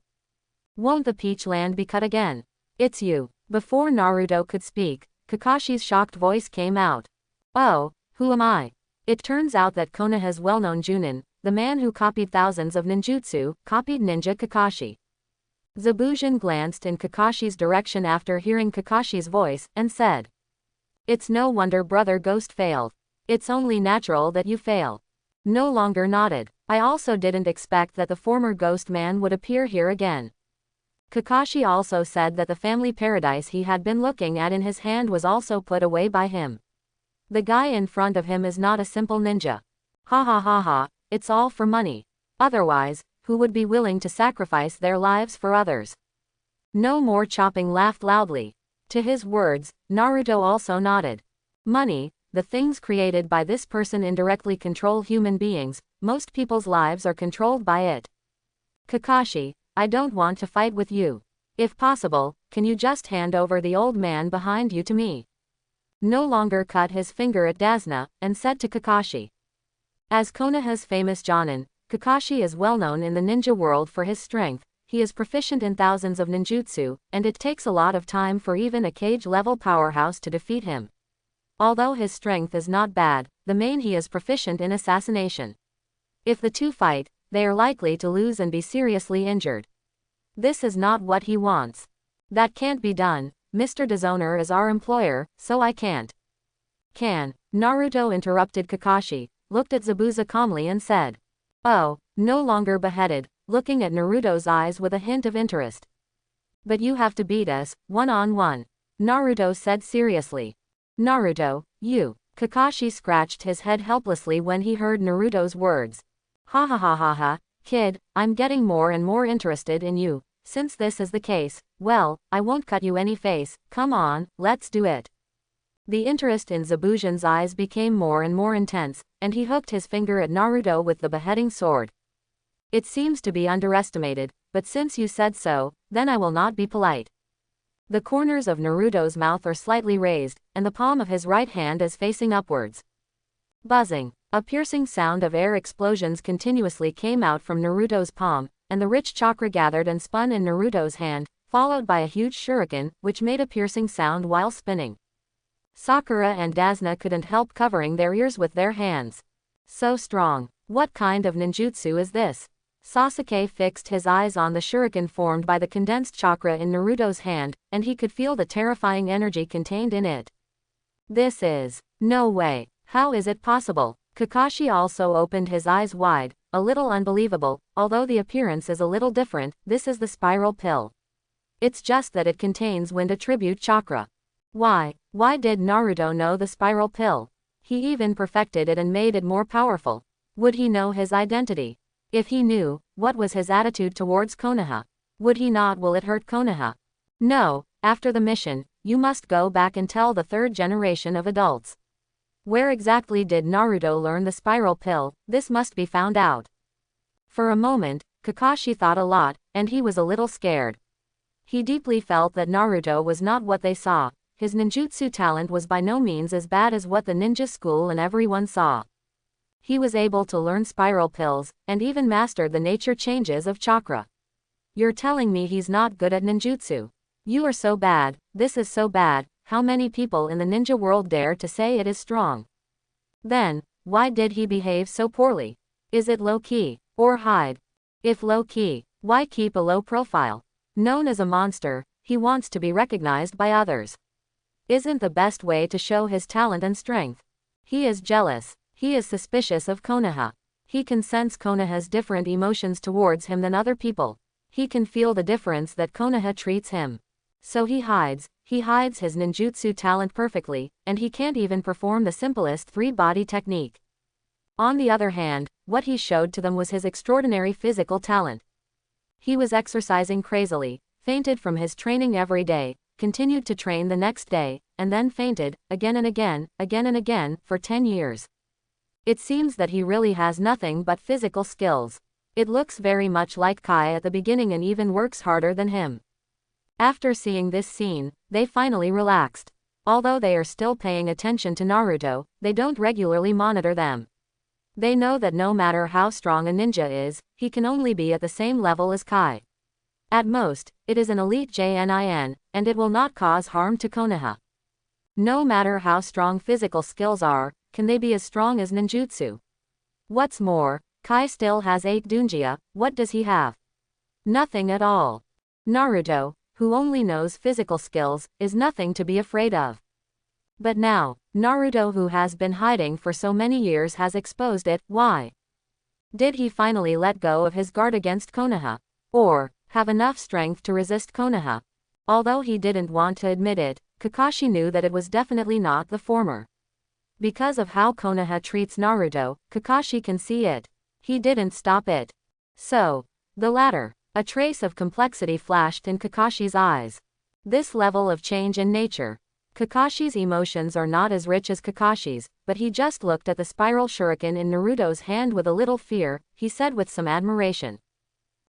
Won't the peach land be cut again? It's you. Before Naruto could speak, Kakashi's shocked voice came out. Oh, who am I? It turns out that Konoha's well-known Junin, the man who copied thousands of ninjutsu, copied Ninja Kakashi. Zabujan glanced in Kakashi's direction after hearing Kakashi's voice, and said. It's no wonder Brother Ghost failed. It's only natural that you fail. No longer nodded. I also didn't expect that the former ghost man would appear here again. Kakashi also said that the family paradise he had been looking at in his hand was also put away by him. The guy in front of him is not a simple ninja. Ha ha ha ha, it's all for money. Otherwise, who would be willing to sacrifice their lives for others? No more chopping, laughed loudly. To his words, Naruto also nodded. Money, the things created by this person indirectly control human beings, most people's lives are controlled by it. Kakashi, I don't want to fight with you. If possible, can you just hand over the old man behind you to me? No longer cut his finger at Dasna, and said to Kakashi. As Konoha's famous Jonin, Kakashi is well known in the ninja world for his strength, he is proficient in thousands of ninjutsu, and it takes a lot of time for even a Kage-level powerhouse to defeat him. Although his strength is not bad, the main he is proficient in assassination. If the two fight, they are likely to lose and be seriously injured. This is not what he wants. That can't be done. Mr. Dishonor is our employer, so I can't. Can. Naruto interrupted Kakashi, looked at Zabuza calmly and said. Oh, no longer beheaded, looking at Naruto's eyes with a hint of interest. But you have to beat us, one-on-one. Naruto said seriously. Naruto, you. Kakashi scratched his head helplessly when he heard Naruto's words. Ha ha ha ha ha, kid, I'm getting more and more interested in you. Since this is the case, well, I won't cut you any face, come on, let's do it. The interest in Zabujan's eyes became more and more intense, and he hooked his finger at Naruto with the beheading sword. It seems to be underestimated, but since you said so, then I will not be polite. The corners of Naruto's mouth are slightly raised, and the palm of his right hand is facing upwards. Buzzing. A piercing sound of air explosions continuously came out from Naruto's palm, and the rich chakra gathered and spun in Naruto's hand, followed by a huge shuriken, which made a piercing sound while spinning. Sakura and Dasna couldn't help covering their ears with their hands. So strong. What kind of ninjutsu is this? Sasuke fixed his eyes on the shuriken formed by the condensed chakra in Naruto's hand, and he could feel the terrifying energy contained in it. This is... no way. How is it possible? Kakashi also opened his eyes wide, a little unbelievable, although the appearance is a little different. This is the spiral pill. It's just that it contains wind attribute chakra. Why did Naruto know the spiral pill? He even perfected it and made it more powerful. Would he know his identity? If he knew, what was his attitude towards Konoha? Would he not? Will it hurt Konoha? No, after the mission, you must go back and tell the third generation of adults. Where exactly did Naruto learn the spiral pill? This must be found out. For a moment, Kakashi thought a lot, and he was a little scared. He deeply felt that Naruto was not what they saw. His ninjutsu talent was by no means as bad as what the ninja school and everyone saw. He was able to learn spiral pills, and even mastered the nature changes of chakra. You're telling me he's not good at ninjutsu? You are so bad, this is so bad. How many people in the ninja world dare to say it is strong? Then, why did he behave so poorly? Is it low-key, or hide? If low-key, why keep a low profile? Known as a monster, he wants to be recognized by others. Isn't the best way to show his talent and strength? He is jealous. He is suspicious of Konoha. He can sense Konoha's different emotions towards him than other people. He can feel the difference that Konoha treats him. So he hides his ninjutsu talent perfectly, and he can't even perform the simplest three-body technique. On the other hand, what he showed to them was his extraordinary physical talent. He was exercising crazily, fainted from his training every day, continued to train the next day, and then fainted, again and again, for 10 years. It seems that he really has nothing but physical skills. It looks very much like Kai at the beginning and even works harder than him. After seeing this scene, they finally relaxed. Although they are still paying attention to Naruto, they don't regularly monitor them. They know that no matter how strong a ninja is, he can only be at the same level as Kai. At most, it is an elite JNIN, and it will not cause harm to Konoha. No matter how strong physical skills are, can they be as strong as ninjutsu? What's more, Kai still has 8 Dunjia. What does he have? Nothing at all. Naruto, who only knows physical skills, is nothing to be afraid of. But now, Naruto, who has been hiding for so many years, has exposed it. Why? Did he finally let go of his guard against Konoha? Or have enough strength to resist Konoha? Although he didn't want to admit it, Kakashi knew that it was definitely not the former. Because of how Konoha treats Naruto, Kakashi can see it. He didn't stop it. So, the latter. A trace of complexity flashed in Kakashi's eyes. This level of change in nature. Kakashi's emotions are not as rich as Kakashi's, but he just looked at the spiral shuriken in Naruto's hand with a little fear. He said with some admiration.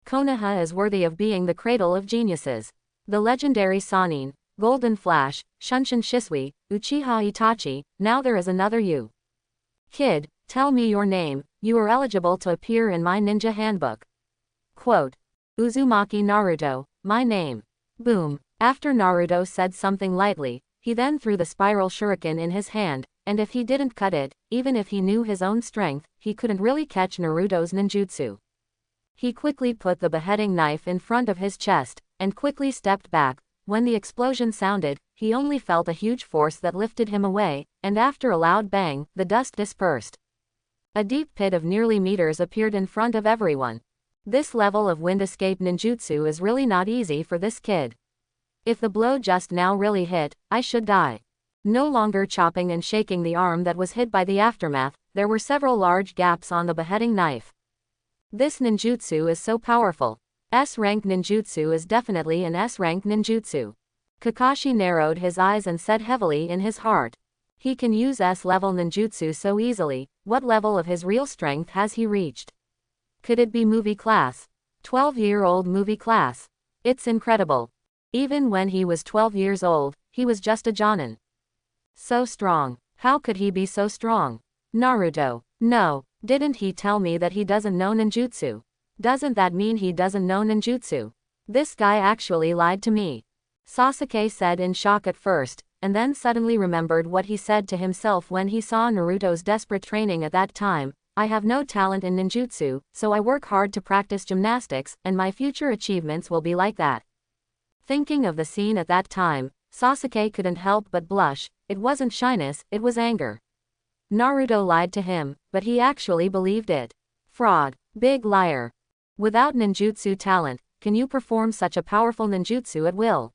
Konoha is worthy of being the cradle of geniuses. The legendary Sannin, Golden Flash, Shunshin Shisui, Uchiha Itachi, now there is another you. Kid, tell me your name, you are eligible to appear in my ninja handbook. Quote. Uzumaki Naruto, my name. Boom. After Naruto said something lightly, he then threw the spiral shuriken in his hand, and if he didn't cut it, even if he knew his own strength, he couldn't really catch Naruto's ninjutsu. He quickly put the beheading knife in front of his chest, and quickly stepped back. When the explosion sounded, he only felt a huge force that lifted him away, and after a loud bang, the dust dispersed. A deep pit of nearly meters appeared in front of everyone. This level of wind escape ninjutsu is really not easy for this kid. If the blow just now really hit, I should die. No longer chopping and shaking the arm that was hit by the aftermath, there were several large gaps on the beheading knife. This ninjutsu is so powerful. S-rank ninjutsu is definitely an S-rank ninjutsu. Kakashi narrowed his eyes and said heavily in his heart. He can use S-level ninjutsu so easily. What level of his real strength has he reached? Could it be movie class? 12-year-old movie class. It's incredible. Even when he was 12 years old, he was just a jonin. So strong. How could he be so strong? Naruto. No, didn't he tell me that he doesn't know ninjutsu? Doesn't that mean he doesn't know ninjutsu? This guy actually lied to me. Sasuke said in shock at first, and then suddenly remembered what he said to himself when he saw Naruto's desperate training at that time. I have no talent in ninjutsu, so I work hard to practice gymnastics, and my future achievements will be like that. Thinking of the scene at that time, Sasuke couldn't help but blush. It wasn't shyness, it was anger. Naruto lied to him, but he actually believed it. Fraud. Big liar. Without ninjutsu talent, can you perform such a powerful ninjutsu at will?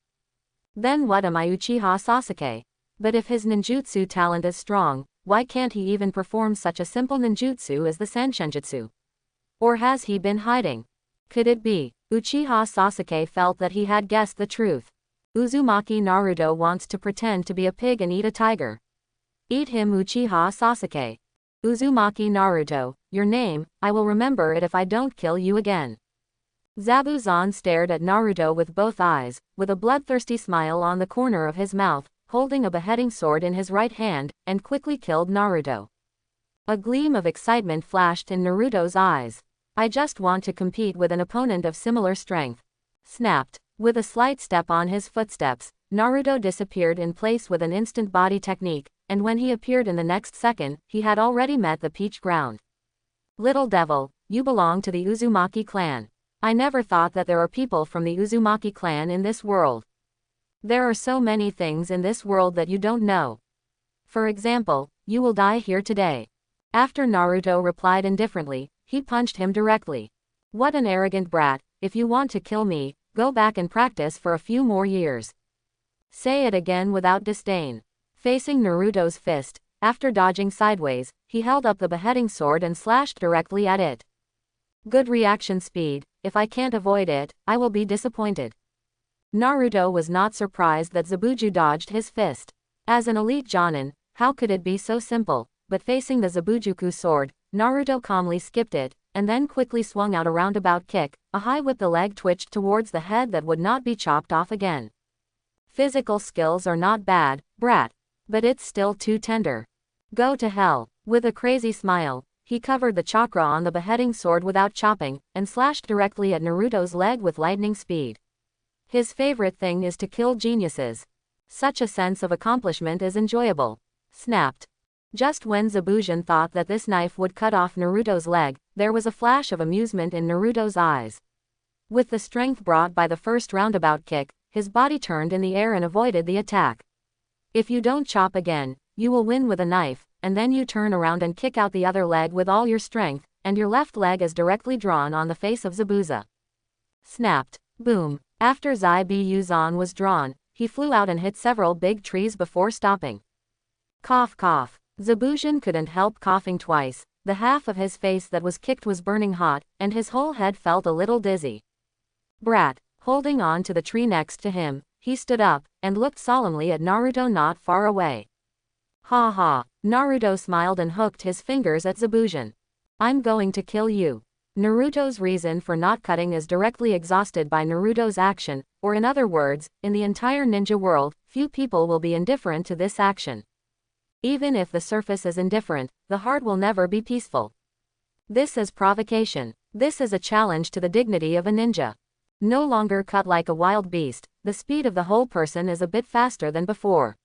Then what am I, Uchiha Sasuke? But if his ninjutsu talent is strong, why can't he even perform such a simple ninjutsu as the Sanshinjutsu? Or has he been hiding? Could it be? Uchiha Sasuke felt that he had guessed the truth. Uzumaki Naruto wants to pretend to be a pig and eat a tiger. Eat him, Uchiha Sasuke. Uzumaki Naruto, your name, I will remember it if I don't kill you again. Zabuzan stared at Naruto with both eyes, with a bloodthirsty smile on the corner of his mouth, holding a beheading sword in his right hand, and quickly killed Naruto. A gleam of excitement flashed in Naruto's eyes. I just want to compete with an opponent of similar strength. Snapped. With a slight step on his footsteps, Naruto disappeared in place with an instant body technique, and when he appeared in the next second, he had already met the peach ground. Little devil, you belong to the Uzumaki clan. I never thought that there are people from the Uzumaki clan in this world. There are so many things in this world that you don't know. For example, you will die here today. After Naruto replied indifferently, he punched him directly. What an arrogant brat. If you want to kill me, go back and practice for a few more years. Say it again without disdain. Facing Naruto's fist, after dodging sideways, he held up the beheading sword and slashed directly at it. Good reaction speed. If I can't avoid it, I will be disappointed. Naruto was not surprised that Zabuju dodged his fist. As an elite jonin, how could it be so simple? But facing the Zabujuku sword, Naruto calmly skipped it, and then quickly swung out a roundabout kick. A high whip, the leg twitched towards the head that would not be chopped off again. Physical skills are not bad, brat. But it's still too tender. Go to hell. With a crazy smile, he covered the chakra on the beheading sword without chopping, and slashed directly at Naruto's leg with lightning speed. His favorite thing is to kill geniuses. Such a sense of accomplishment is enjoyable. Snapped. Just when Zabujan thought that this knife would cut off Naruto's leg, there was a flash of amusement in Naruto's eyes. With the strength brought by the first roundabout kick, his body turned in the air and avoided the attack. If you don't chop again, you will win with a knife, and then you turn around and kick out the other leg with all your strength, and your left leg is directly drawn on the face of Zabuza. Snapped. Boom. After Zaibuzan was drawn, he flew out and hit several big trees before stopping. Cough cough. Zabujan couldn't help coughing twice. The half of his face that was kicked was burning hot, and his whole head felt a little dizzy. Brat. Holding on to the tree next to him, he stood up, and looked solemnly at Naruto not far away. Ha ha. Naruto smiled and hooked his fingers at Zabujan. I'm going to kill you. Naruto's reason for not cutting is directly exhausted by Naruto's action, or in other words, in the entire ninja world, few people will be indifferent to this action. Even if the surface is indifferent, the heart will never be peaceful. This is provocation. This is a challenge to the dignity of a ninja. No longer cut like a wild beast, the speed of the whole person is a bit faster than before.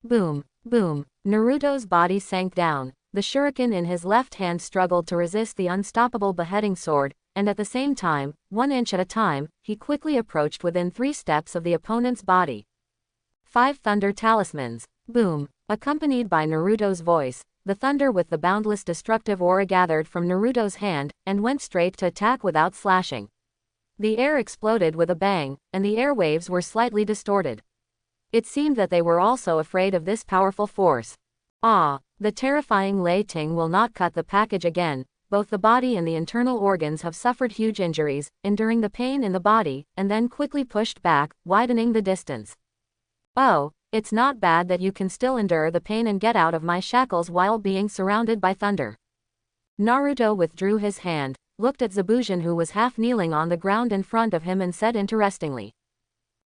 Boom, boom, Naruto's body sank down, the shuriken in his left hand struggled to resist the unstoppable beheading sword, and at the same time, 1 inch at a time, he quickly approached within 3 steps of the opponent's body. 5 Thunder Talismans. Boom. Accompanied by Naruto's voice, the thunder with the boundless destructive aura gathered from Naruto's hand, and went straight to attack without slashing. The air exploded with a bang, and the airwaves were slightly distorted. It seemed that they were also afraid of this powerful force. Ah, the terrifying Lei Ting will not cut the package again. Both the body and the internal organs have suffered huge injuries, enduring the pain in the body, and then quickly pushed back, widening the distance. Oh, it's not bad that you can still endure the pain and get out of my shackles while being surrounded by thunder. Naruto withdrew his hand, looked at Zabujan who was half kneeling on the ground in front of him and said interestingly.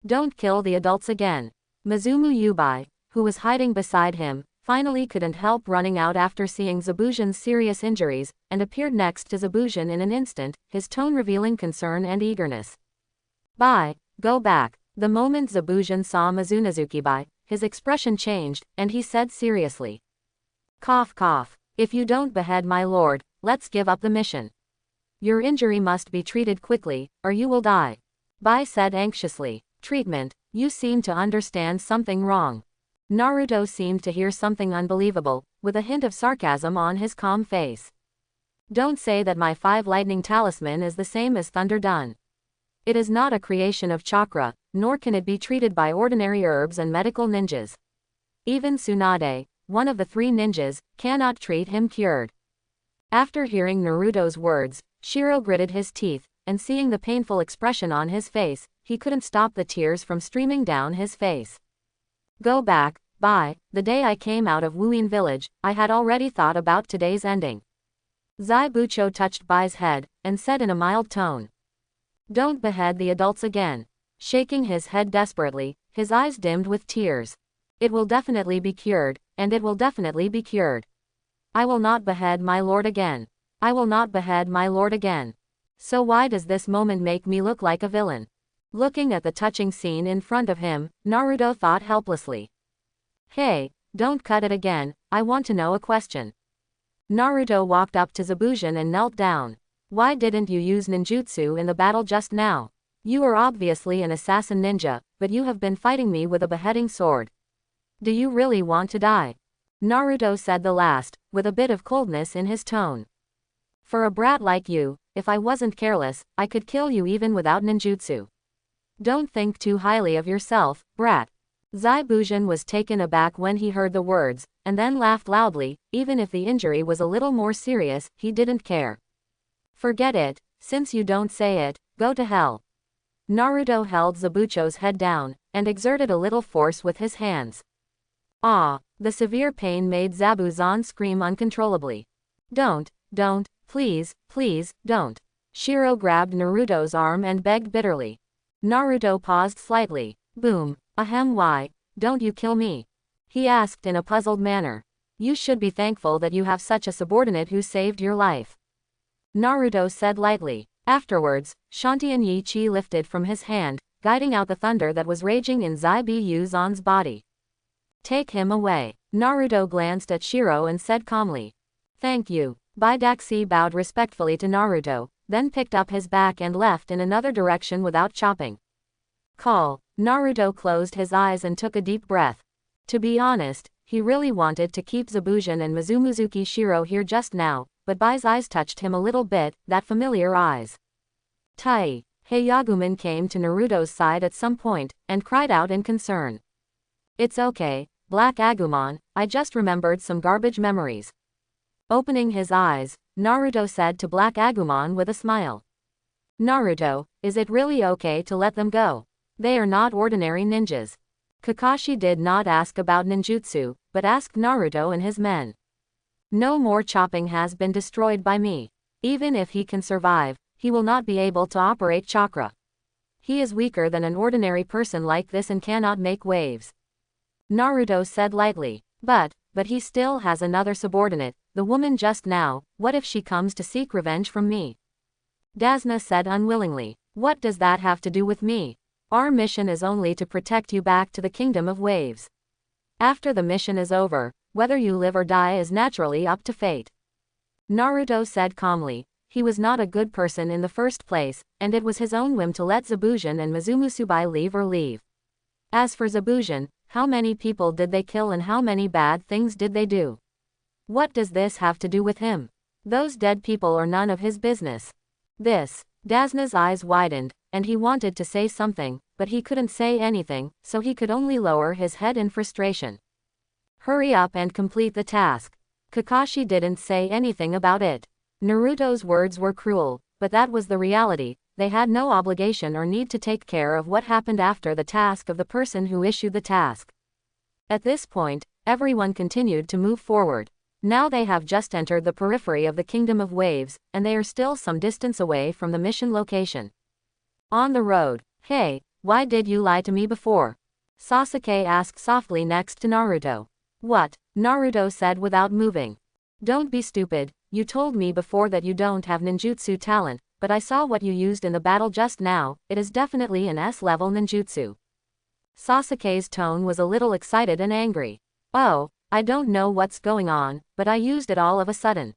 Don't kill the adults again. Mizumu Yubai, who was hiding beside him, finally couldn't help running out after seeing Zabujan's serious injuries, and appeared next to Zabujan in an instant, his tone revealing concern and eagerness. Bye, go back. The moment Zabujan saw Mizunazuki, his expression changed, and he said seriously. Cough cough. If you don't behead my lord, let's give up the mission. Your injury must be treated quickly, or you will die. Bai said anxiously. Treatment? You seem to understand something wrong. Naruto seemed to hear something unbelievable, with a hint of sarcasm on his calm face. Don't say that my 5 lightning talisman is the same as Thunder Dun. It is not a creation of chakra, nor can it be treated by ordinary herbs and medical ninjas. Even Tsunade, one of the 3 ninjas, cannot treat him cured. After hearing Naruto's words, Shiro gritted his teeth, and seeing the painful expression on his face, he couldn't stop the tears from streaming down his face. Go back, Bai. The day I came out of Wuin village, I had already thought about today's ending. Zaibucho touched Bai's head, and said in a mild tone. Don't behead the adults again. Shaking his head desperately, his eyes dimmed with tears. It will definitely be cured, and it will definitely be cured. I will not behead my lord again. I will not behead my lord again. So why does this moment make me look like a villain? Looking at the touching scene in front of him, Naruto thought helplessly. Hey, don't cut it again, I want to know a question. Naruto walked up to Zabujan and knelt down. Why didn't you use ninjutsu in the battle just now? You are obviously an assassin ninja, but you have been fighting me with a beheading sword. Do you really want to die? Naruto said the last, with a bit of coldness in his tone. For a brat like you, if I wasn't careless, I could kill you even without ninjutsu. Don't think too highly of yourself, brat. Zaibujan was taken aback when he heard the words, and then laughed loudly. Even if the injury was a little more serious, he didn't care. Forget it, since you don't say it, go to hell. Naruto held Zabucho's head down, and exerted a little force with his hands. Ah, the severe pain made Zabuzan scream uncontrollably. Don't, please, please, don't. Shiro grabbed Naruto's arm and begged bitterly. Naruto paused slightly. Boom, ahem, why, don't you kill me? He asked in a puzzled manner. You should be thankful that you have such a subordinate who saved your life. Naruto said lightly. Afterwards, Shantian Yi Chi lifted from his hand, guiding out the thunder that was raging in Zaibuzan's body. Take him away. Naruto glanced at Shiro and said calmly. Thank you. Baidaxi bowed respectfully to Naruto, then picked up his back and left in another direction without chopping. Call. Naruto closed his eyes and took a deep breath. To be honest, he really wanted to keep Zabujan and Mizumuzuki Shiro here just now, but Bai's eyes touched him a little bit, that familiar eyes. Tai. Hyaguman came to Naruto's side at some point, and cried out in concern. It's okay, Black Agumon, I just remembered some garbage memories. Opening his eyes, Naruto said to Black Agumon with a smile. Naruto, is it really okay to let them go? They are not ordinary ninjas. Kakashi did not ask about ninjutsu, but asked Naruto and his men. No more chopping has been destroyed by me. Even if he can survive, he will not be able to operate chakra. He is weaker than an ordinary person like this and cannot make waves. Naruto said lightly. But he still has another subordinate, the woman just now. What if she comes to seek revenge from me? Dasna said unwillingly. What does that have to do with me? Our mission is only to protect you back to the Kingdom of Waves. After the mission is over, whether you live or die is naturally up to fate. Naruto said calmly. He was not a good person in the first place, and it was his own whim to let Zabujan and Mizumusubai leave. As for Zabujan, how many people did they kill and how many bad things did they do? What does this have to do with him? Those dead people are none of his business. Dazna's eyes widened, and he wanted to say something, but he couldn't say anything, so he could only lower his head in frustration. Hurry up and complete the task. Kakashi didn't say anything about it. Naruto's words were cruel, but that was the reality. They had no obligation or need to take care of what happened after the task of the person who issued the task. At this point, everyone continued to move forward. Now they have just entered the periphery of the Kingdom of Waves, and they are still some distance away from the mission location. On the road, "Hey, why did you lie to me before?" Sasuke asked softly next to Naruto. "What?" Naruto said without moving. "Don't be stupid, you told me before that you don't have ninjutsu talent, but I saw what you used in the battle just now, it is definitely an S-level ninjutsu." Sasuke's tone was a little excited and angry. "Oh, I don't know what's going on, but I used it all of a sudden.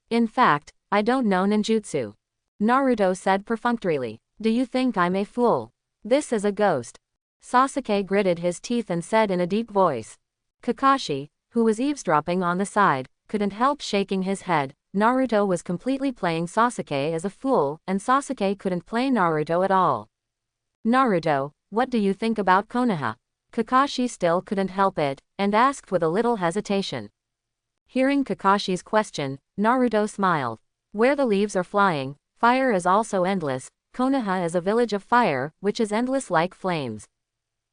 In fact, I don't know ninjutsu," Naruto said perfunctorily. "Do you think I'm a fool? This is a ghost." Sasuke gritted his teeth and said in a deep voice. Kakashi, who was eavesdropping on the side, couldn't help shaking his head. Naruto was completely playing Sasuke as a fool, and Sasuke couldn't play Naruto at all. "Naruto, what do you think about Konoha?" Kakashi still couldn't help it, and asked with a little hesitation. Hearing Kakashi's question, Naruto smiled. "Where the leaves are flying, fire is also endless. Konoha is a village of fire, which is endless like flames.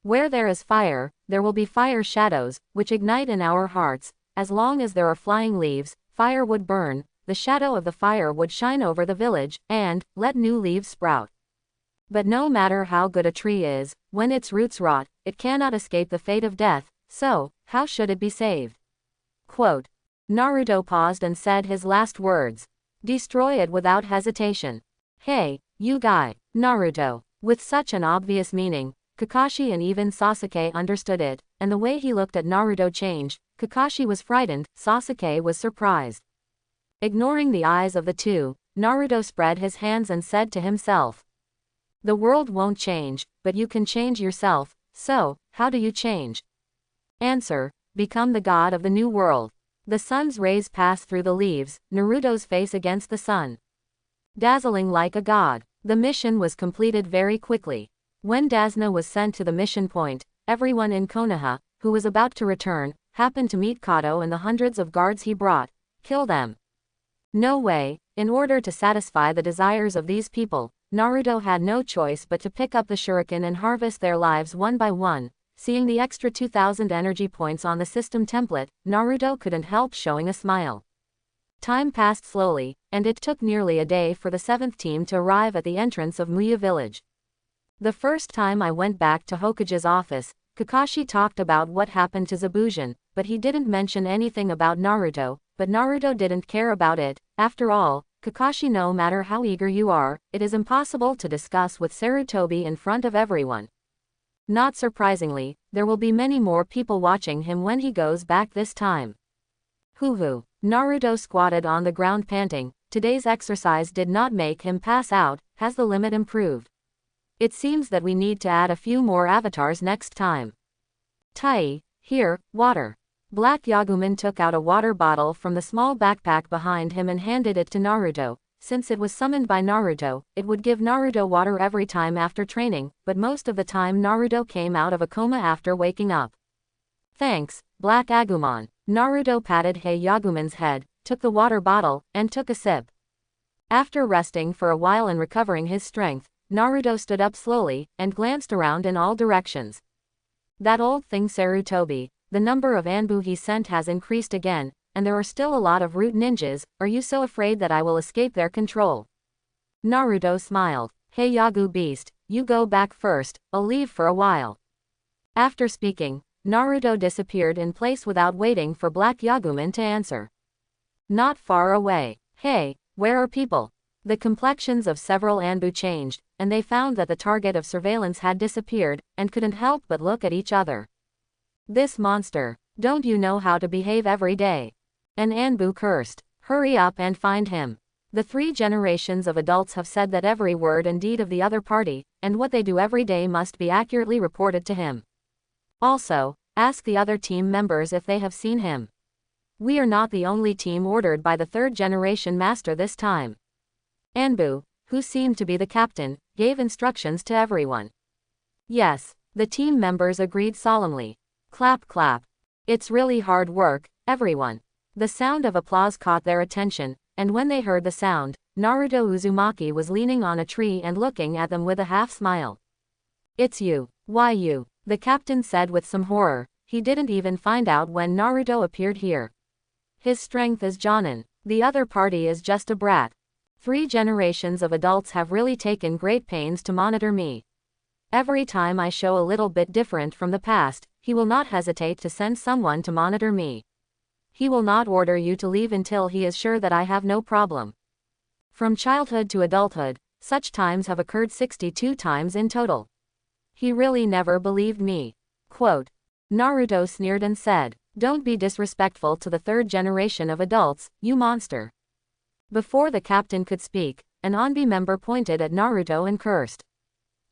Where there is fire, there will be fire shadows, which ignite in our hearts. As long as there are flying leaves, fire would burn, the shadow of the fire would shine over the village, and let new leaves sprout. But no matter how good a tree is, when its roots rot, it cannot escape the fate of death, so, how should it be saved?" Quote. Naruto paused and said his last words. "Destroy it without hesitation. Hey, you guy." Naruto. With such an obvious meaning, Kakashi and even Sasuke understood it, and the way he looked at Naruto changed. Kakashi was frightened, Sasuke was surprised. Ignoring the eyes of the two, Naruto spread his hands and said to himself, "The world won't change, but you can change yourself, so, how do you change?" Answer: become the god of the new world. The sun's rays pass through the leaves, Naruto's face against the sun. Dazzling like a god. The mission was completed very quickly. When Dazna was sent to the mission point, everyone in Konoha, who was about to return, happened to meet Kato and the hundreds of guards he brought. Kill them. No way. In order to satisfy the desires of these people, Naruto had no choice but to pick up the shuriken and harvest their lives one by one. Seeing the extra 2,000 energy points on the system template, Naruto couldn't help showing a smile. Time passed slowly, and it took nearly a day for the 7th team to arrive at the entrance of Muya village. "The first time I went back to Hokage's office, Kakashi talked about what happened to Zabujan, but he didn't mention anything about Naruto, but Naruto didn't care about it. After all, Kakashi, no matter how eager you are, it is impossible to discuss with Sarutobi in front of everyone. Not surprisingly, there will be many more people watching him when he goes back this time." Hoo-hoo. Naruto squatted on the ground panting. Today's exercise did not make him pass out. Has the limit improved? It seems that we need to add a few more avatars next time. Tai, here, water. Black Yaguman took out a water bottle from the small backpack behind him and handed it to Naruto. Since it was summoned by Naruto, it would give Naruto water every time after training, but most of the time Naruto came out of a coma after waking up. "Thanks, Black Agumon." Naruto patted Yaguman's head, took the water bottle, and took a sip. After resting for a while and recovering his strength, Naruto stood up slowly, and glanced around in all directions. "That old thing Sarutobi, the number of Anbu he sent has increased again, and there are still a lot of root ninjas. Are you so afraid that I will escape their control?" Naruto smiled. "Hey Yagu beast, you go back first, I'll leave for a while." After speaking, Naruto disappeared in place without waiting for Black Yaguman to answer. Not far away. "Hey, where are people?" The complexions of several Anbu changed, and they found that the target of surveillance had disappeared, and couldn't help but look at each other. This monster. Don't you know how to behave every day? An Anbu cursed. Hurry up and find him. The 3 generations of adults have said that every word and deed of the other party, and what they do every day must be accurately reported to him. Also, ask the other team members if they have seen him. We are not the only team ordered by the 3rd generation master this time. Anbu, who seemed to be the captain, gave instructions to everyone. Yes, the team members agreed solemnly. Clap clap. It's really hard work, everyone. The sound of applause caught their attention, and when they heard the sound, Naruto Uzumaki was leaning on a tree and looking at them with a half-smile. It's you. Why you? The captain said with some horror. He didn't even find out when Naruto appeared here. His strength is Jonin. The other party is just a brat. 3 generations of adults have really taken great pains to monitor me. Every time I show a little bit different from the past, he will not hesitate to send someone to monitor me. He will not order you to leave until he is sure that I have no problem. From childhood to adulthood, such times have occurred 62 times in total. He really never believed me. Quote. Naruto sneered and said, "Don't be disrespectful to the 3rd generation of adults, you monster." Before the captain could speak, an Anbu member pointed at Naruto and cursed.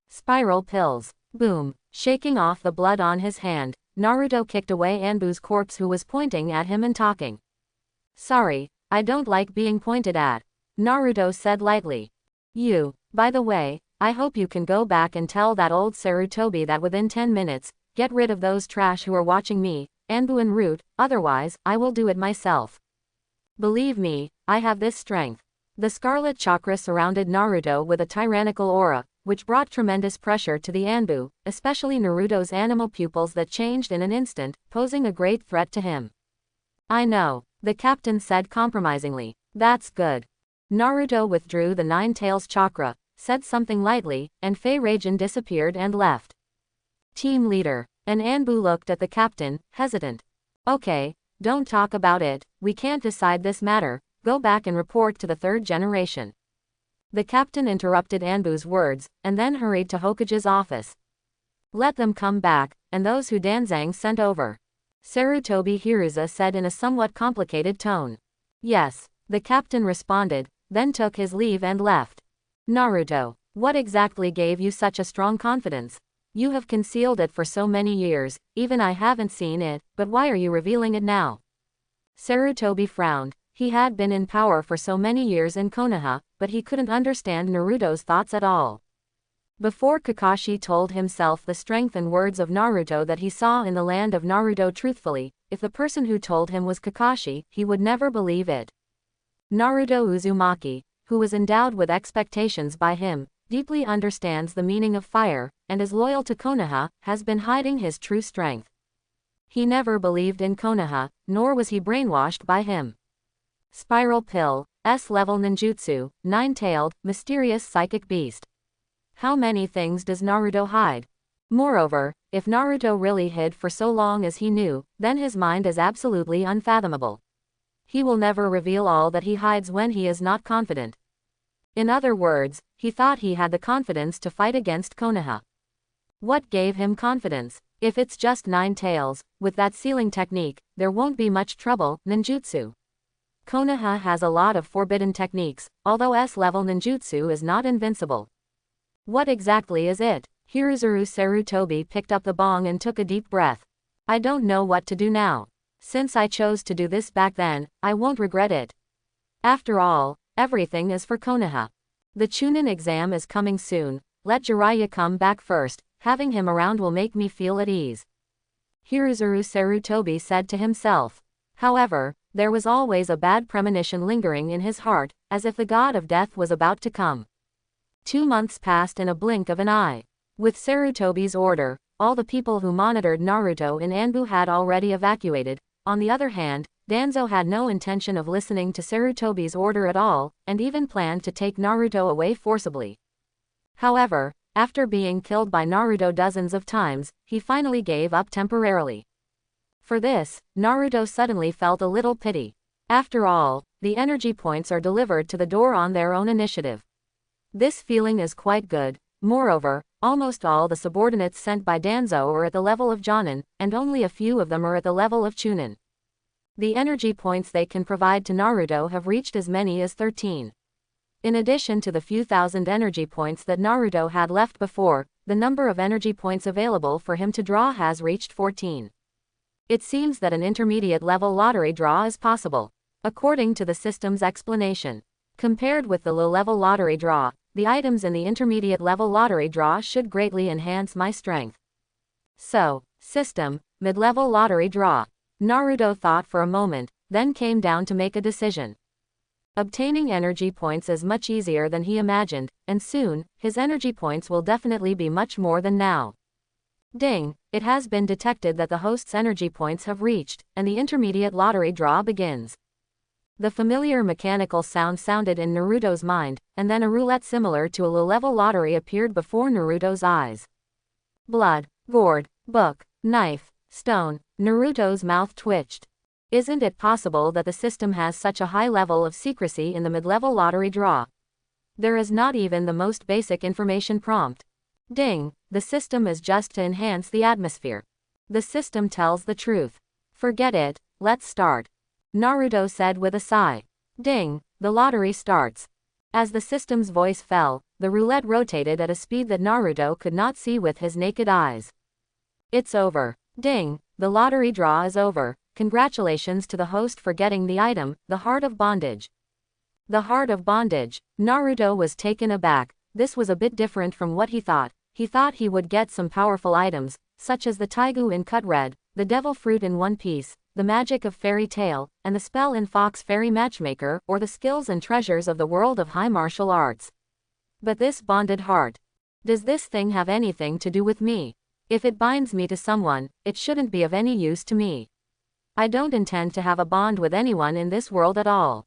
Spiral pills. Boom. Shaking off the blood on his hand, Naruto kicked away Anbu's corpse who was pointing at him and talking. Sorry, I don't like being pointed at, Naruto said lightly. By the way, I hope you can go back and tell that old Sarutobi that within 10 minutes, get rid of those trash who are watching me, Anbu and Root, otherwise, I will do it myself. Believe me, I have this strength. The scarlet chakra surrounded Naruto with a tyrannical aura, which brought tremendous pressure to the Anbu, especially Naruto's animal pupils that changed in an instant, posing a great threat to him. I know, the captain said compromisingly. That's good. Naruto withdrew the 9 tails chakra, said something lightly, and Fei-Raijin disappeared and left. Team leader. An Anbu looked at the captain, hesitant. Okay, don't talk about it, we can't decide this matter, go back and report to the 3rd generation. The captain interrupted Anbu's words, and then hurried to Hokage's office. Let them come back, and those who Danzang sent over. Sarutobi Hiruza said in a somewhat complicated tone. Yes, the captain responded, then took his leave and left. Naruto, what exactly gave you such a strong confidence? You have concealed it for so many years, even I haven't seen it, but why are you revealing it now? Sarutobi frowned. He had been in power for so many years in Konoha, but he couldn't understand Naruto's thoughts at all. Before Kakashi told himself the strength and words of Naruto that he saw in the land of Naruto truthfully, if the person who told him was Kakashi, he would never believe it. Naruto Uzumaki, who was endowed with expectations by him, deeply understands the meaning of fire, and is loyal to Konoha, has been hiding his true strength. He never believed in Konoha, nor was he brainwashed by him. Spiral pill, S-level ninjutsu, 9-tailed, mysterious psychic beast. How many things does Naruto hide? Moreover, if Naruto really hid for so long as he knew, then his mind is absolutely unfathomable. He will never reveal all that he hides when he is not confident. In other words, he thought he had the confidence to fight against Konoha. What gave him confidence? If it's just 9 tails, with that sealing technique, there won't be much trouble, ninjutsu. Konoha has a lot of forbidden techniques, although S-level ninjutsu is not invincible. What exactly is it? Hiruzuru Sarutobi picked up the bong and took a deep breath. I don't know what to do now. Since I chose to do this back then, I won't regret it. After all, everything is for Konoha. The Chunin exam is coming soon, let Jiraiya come back first, having him around will make me feel at ease. Hiruzuru Sarutobi said to himself. However, there was always a bad premonition lingering in his heart, as if the god of death was about to come. 2 months passed in a blink of an eye. With Sarutobi's order, all the people who monitored Naruto in Anbu had already evacuated. On the other hand, Danzo had no intention of listening to Sarutobi's order at all, and even planned to take Naruto away forcibly. However, after being killed by Naruto dozens of times, he finally gave up temporarily. For this, Naruto suddenly felt a little pity. After all, the energy points are delivered to the door on their own initiative. This feeling is quite good. Moreover, almost all the subordinates sent by Danzo are at the level of Jonin, and only a few of them are at the level of Chunin. The energy points they can provide to Naruto have reached as many as 13. In addition to the few thousand energy points that Naruto had left before, the number of energy points available for him to draw has reached 14. It seems that an intermediate level lottery draw is possible. According to the system's explanation. Compared with the low-level lottery draw, the items in the intermediate level lottery draw should greatly enhance my strength. So, system, mid-level lottery draw. Naruto thought for a moment, then came down to make a decision. Obtaining energy points is much easier than he imagined, and soon, his energy points will definitely be much more than now. Ding, it has been detected that the host's energy points have reached, and the intermediate lottery draw begins. The familiar mechanical sound sounded in Naruto's mind, and then a roulette similar to a low-level lottery appeared before Naruto's eyes. Blood, gourd, book, knife, stone. Naruto's mouth twitched. Isn't it possible that the system has such a high level of secrecy in the mid-level lottery draw? There is not even the most basic information prompt. Ding, the system is just to enhance the atmosphere. The system tells the truth. Forget it, let's start. Naruto said with a sigh. Ding, the lottery starts. As the system's voice fell, the roulette rotated at a speed that Naruto could not see with his naked eyes. It's over. Ding, the lottery draw is over. Congratulations to the host for getting the item, the Heart of Bondage. The Heart of Bondage. Naruto was taken aback. This was a bit different from what he thought. He thought he would get some powerful items, such as the Taigu in Cut Red, the Devil Fruit in One Piece, the magic of Fairy Tail, and the spell in Fox Fairy Matchmaker, or the skills and treasures of the world of high martial arts. But this bonded heart. Does this thing have anything to do with me? If it binds me to someone, it shouldn't be of any use to me. I don't intend to have a bond with anyone in this world at all.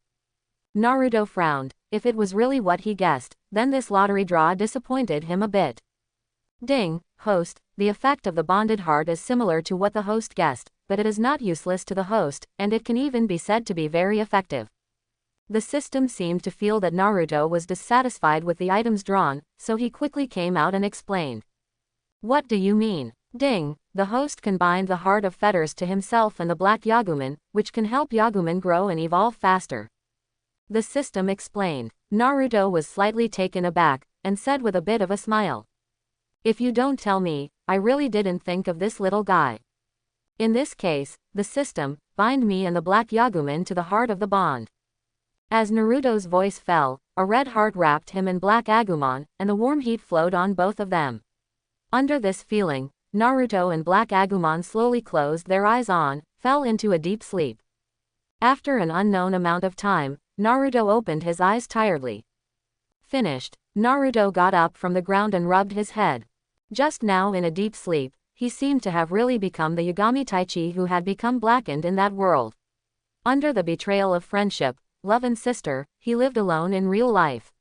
Naruto frowned. If it was really what he guessed, then this lottery draw disappointed him a bit. Ding, host, the effect of the bonded heart is similar to what the host guessed, but it is not useless to the host, and it can even be said to be very effective. The system seemed to feel that Naruto was dissatisfied with the items drawn, so he quickly came out and explained. What do you mean? Ding, the host combined the Heart of Fetters to himself and the Black Yaguman, which can help Yaguman grow and evolve faster. The system explained. Naruto was slightly taken aback, and said with a bit of a smile. If you don't tell me, I really didn't think of this little guy. In this case, the system, bind me and the Black Yaguman to the heart of the bond. As Naruto's voice fell, a red heart wrapped him in Black Agumon, and the warm heat flowed on both of them. Under this feeling, Naruto and Black Agumon slowly closed their eyes fell into a deep sleep. After an unknown amount of time, Naruto opened his eyes tiredly. Finished. Naruto got up from the ground and rubbed his head. Just now in a deep sleep, he seemed to have really become the Yagami Taichi who had become blackened in that world. Under the betrayal of friendship, love and sister, he lived alone in real life.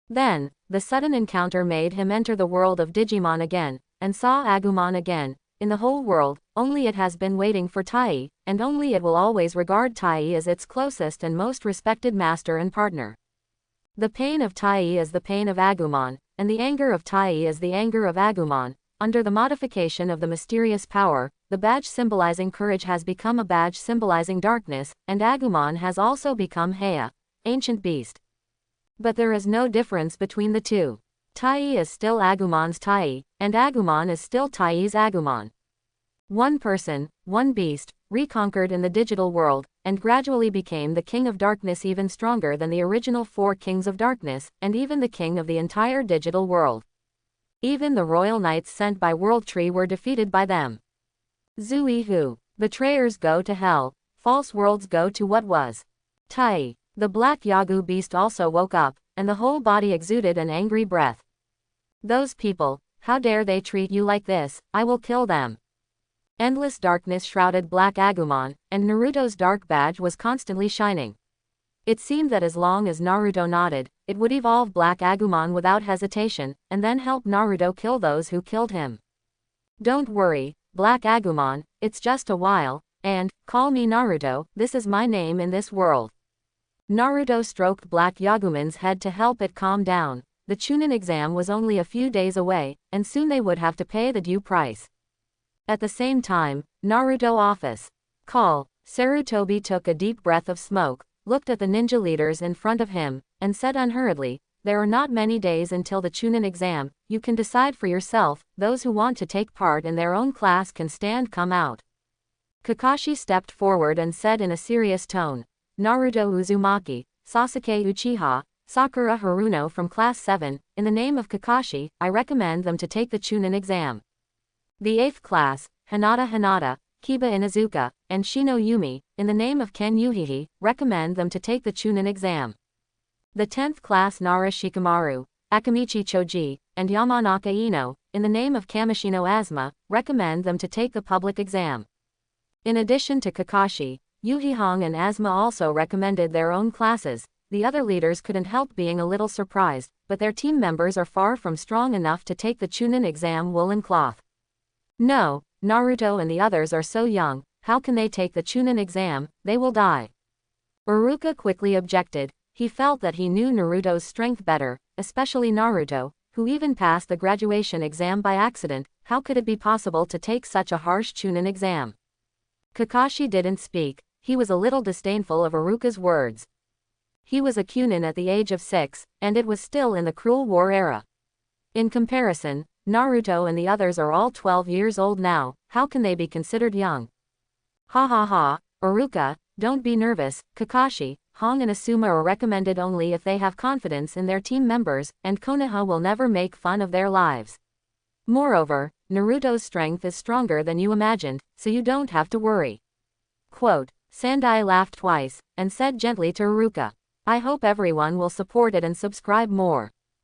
Then, the sudden encounter made him enter the world of Digimon again, and saw Agumon again. In the whole world, only it has been waiting for Tai, and only it will always regard Tai as its closest and most respected master and partner. The pain of Tai is the pain of Agumon, and the anger of Tai is the anger of Agumon. Under the modification of the mysterious power, the badge symbolizing courage has become a badge symbolizing darkness, and Agumon has also become Heia, ancient beast. But there is no difference between the two. Tai is still Agumon's Tai, and Agumon is still Tai's Agumon. One person, one beast, reconquered in the digital world, and gradually became the king of darkness even stronger than the original 4 kings of darkness, and even the king of the entire digital world. Even the royal knights sent by World Tree were defeated by them. Zui-hu. Betrayers go to hell, false worlds go to what was. Tai. The black Yagu beast also woke up, and the whole body exuded an angry breath. Those people, how dare they treat you like this? I will kill them. Endless darkness shrouded Black Agumon, and Naruto's dark badge was constantly shining. It seemed that as long as Naruto nodded, it would evolve Black Agumon without hesitation, and then help Naruto kill those who killed him. Don't worry, Black Agumon, it's just a while, and, call me Naruto, this is my name in this world. Naruto stroked Black Yaguman's head to help it calm down. The Chunin exam was only a few days away, and soon they would have to pay the due price. At the same time, Naruto office. Call. Sarutobi took a deep breath of smoke, looked at the ninja leaders in front of him, and said unhurriedly, "There are not many days until the Chunin exam, you can decide for yourself, those who want to take part in their own class can come out." Kakashi stepped forward and said in a serious tone, "Naruto Uzumaki, Sasuke Uchiha, Sakura Haruno from Class 7, in the name of Kakashi, I recommend them to take the Chunin exam. The 8th class, Hinata, Kiba Inuzuka, and Shino Yumi, in the name of Ken Yuhihi, recommend them to take the Chunin exam. The 10th class Nara Shikamaru, Akamichi Choji, and Yamanaka Ino, in the name of Kamishino Asma, recommend them to take the public exam." In addition to Kakashi, Yuhi Hong and Asma also recommended their own classes. The other leaders couldn't help being a little surprised, but their team members are far from strong enough to take the Chunin exam. Woolen cloth. No, Naruto and the others are so young, how can they take the Chunin exam? They will die. Iruka quickly objected. He felt that he knew Naruto's strength better, especially Naruto, who even passed the graduation exam by accident. How could it be possible to take such a harsh Chunin exam? Kakashi didn't speak. He was a little disdainful of Iruka's words. He was a Chunin at the age of 6, and it was still in the cruel war era. In comparison, Naruto and the others are all 12 years old now. How can they be considered young? Ha ha ha, Iruka, don't be nervous. Kakashi, Hong and Asuma are recommended only if they have confidence in their team members, and Konoha will never make fun of their lives. Moreover, Naruto's strength is stronger than you imagined, so you don't have to worry. Quote, Sandai laughed twice, and said gently to Iruka, I hope everyone will support it and subscribe more.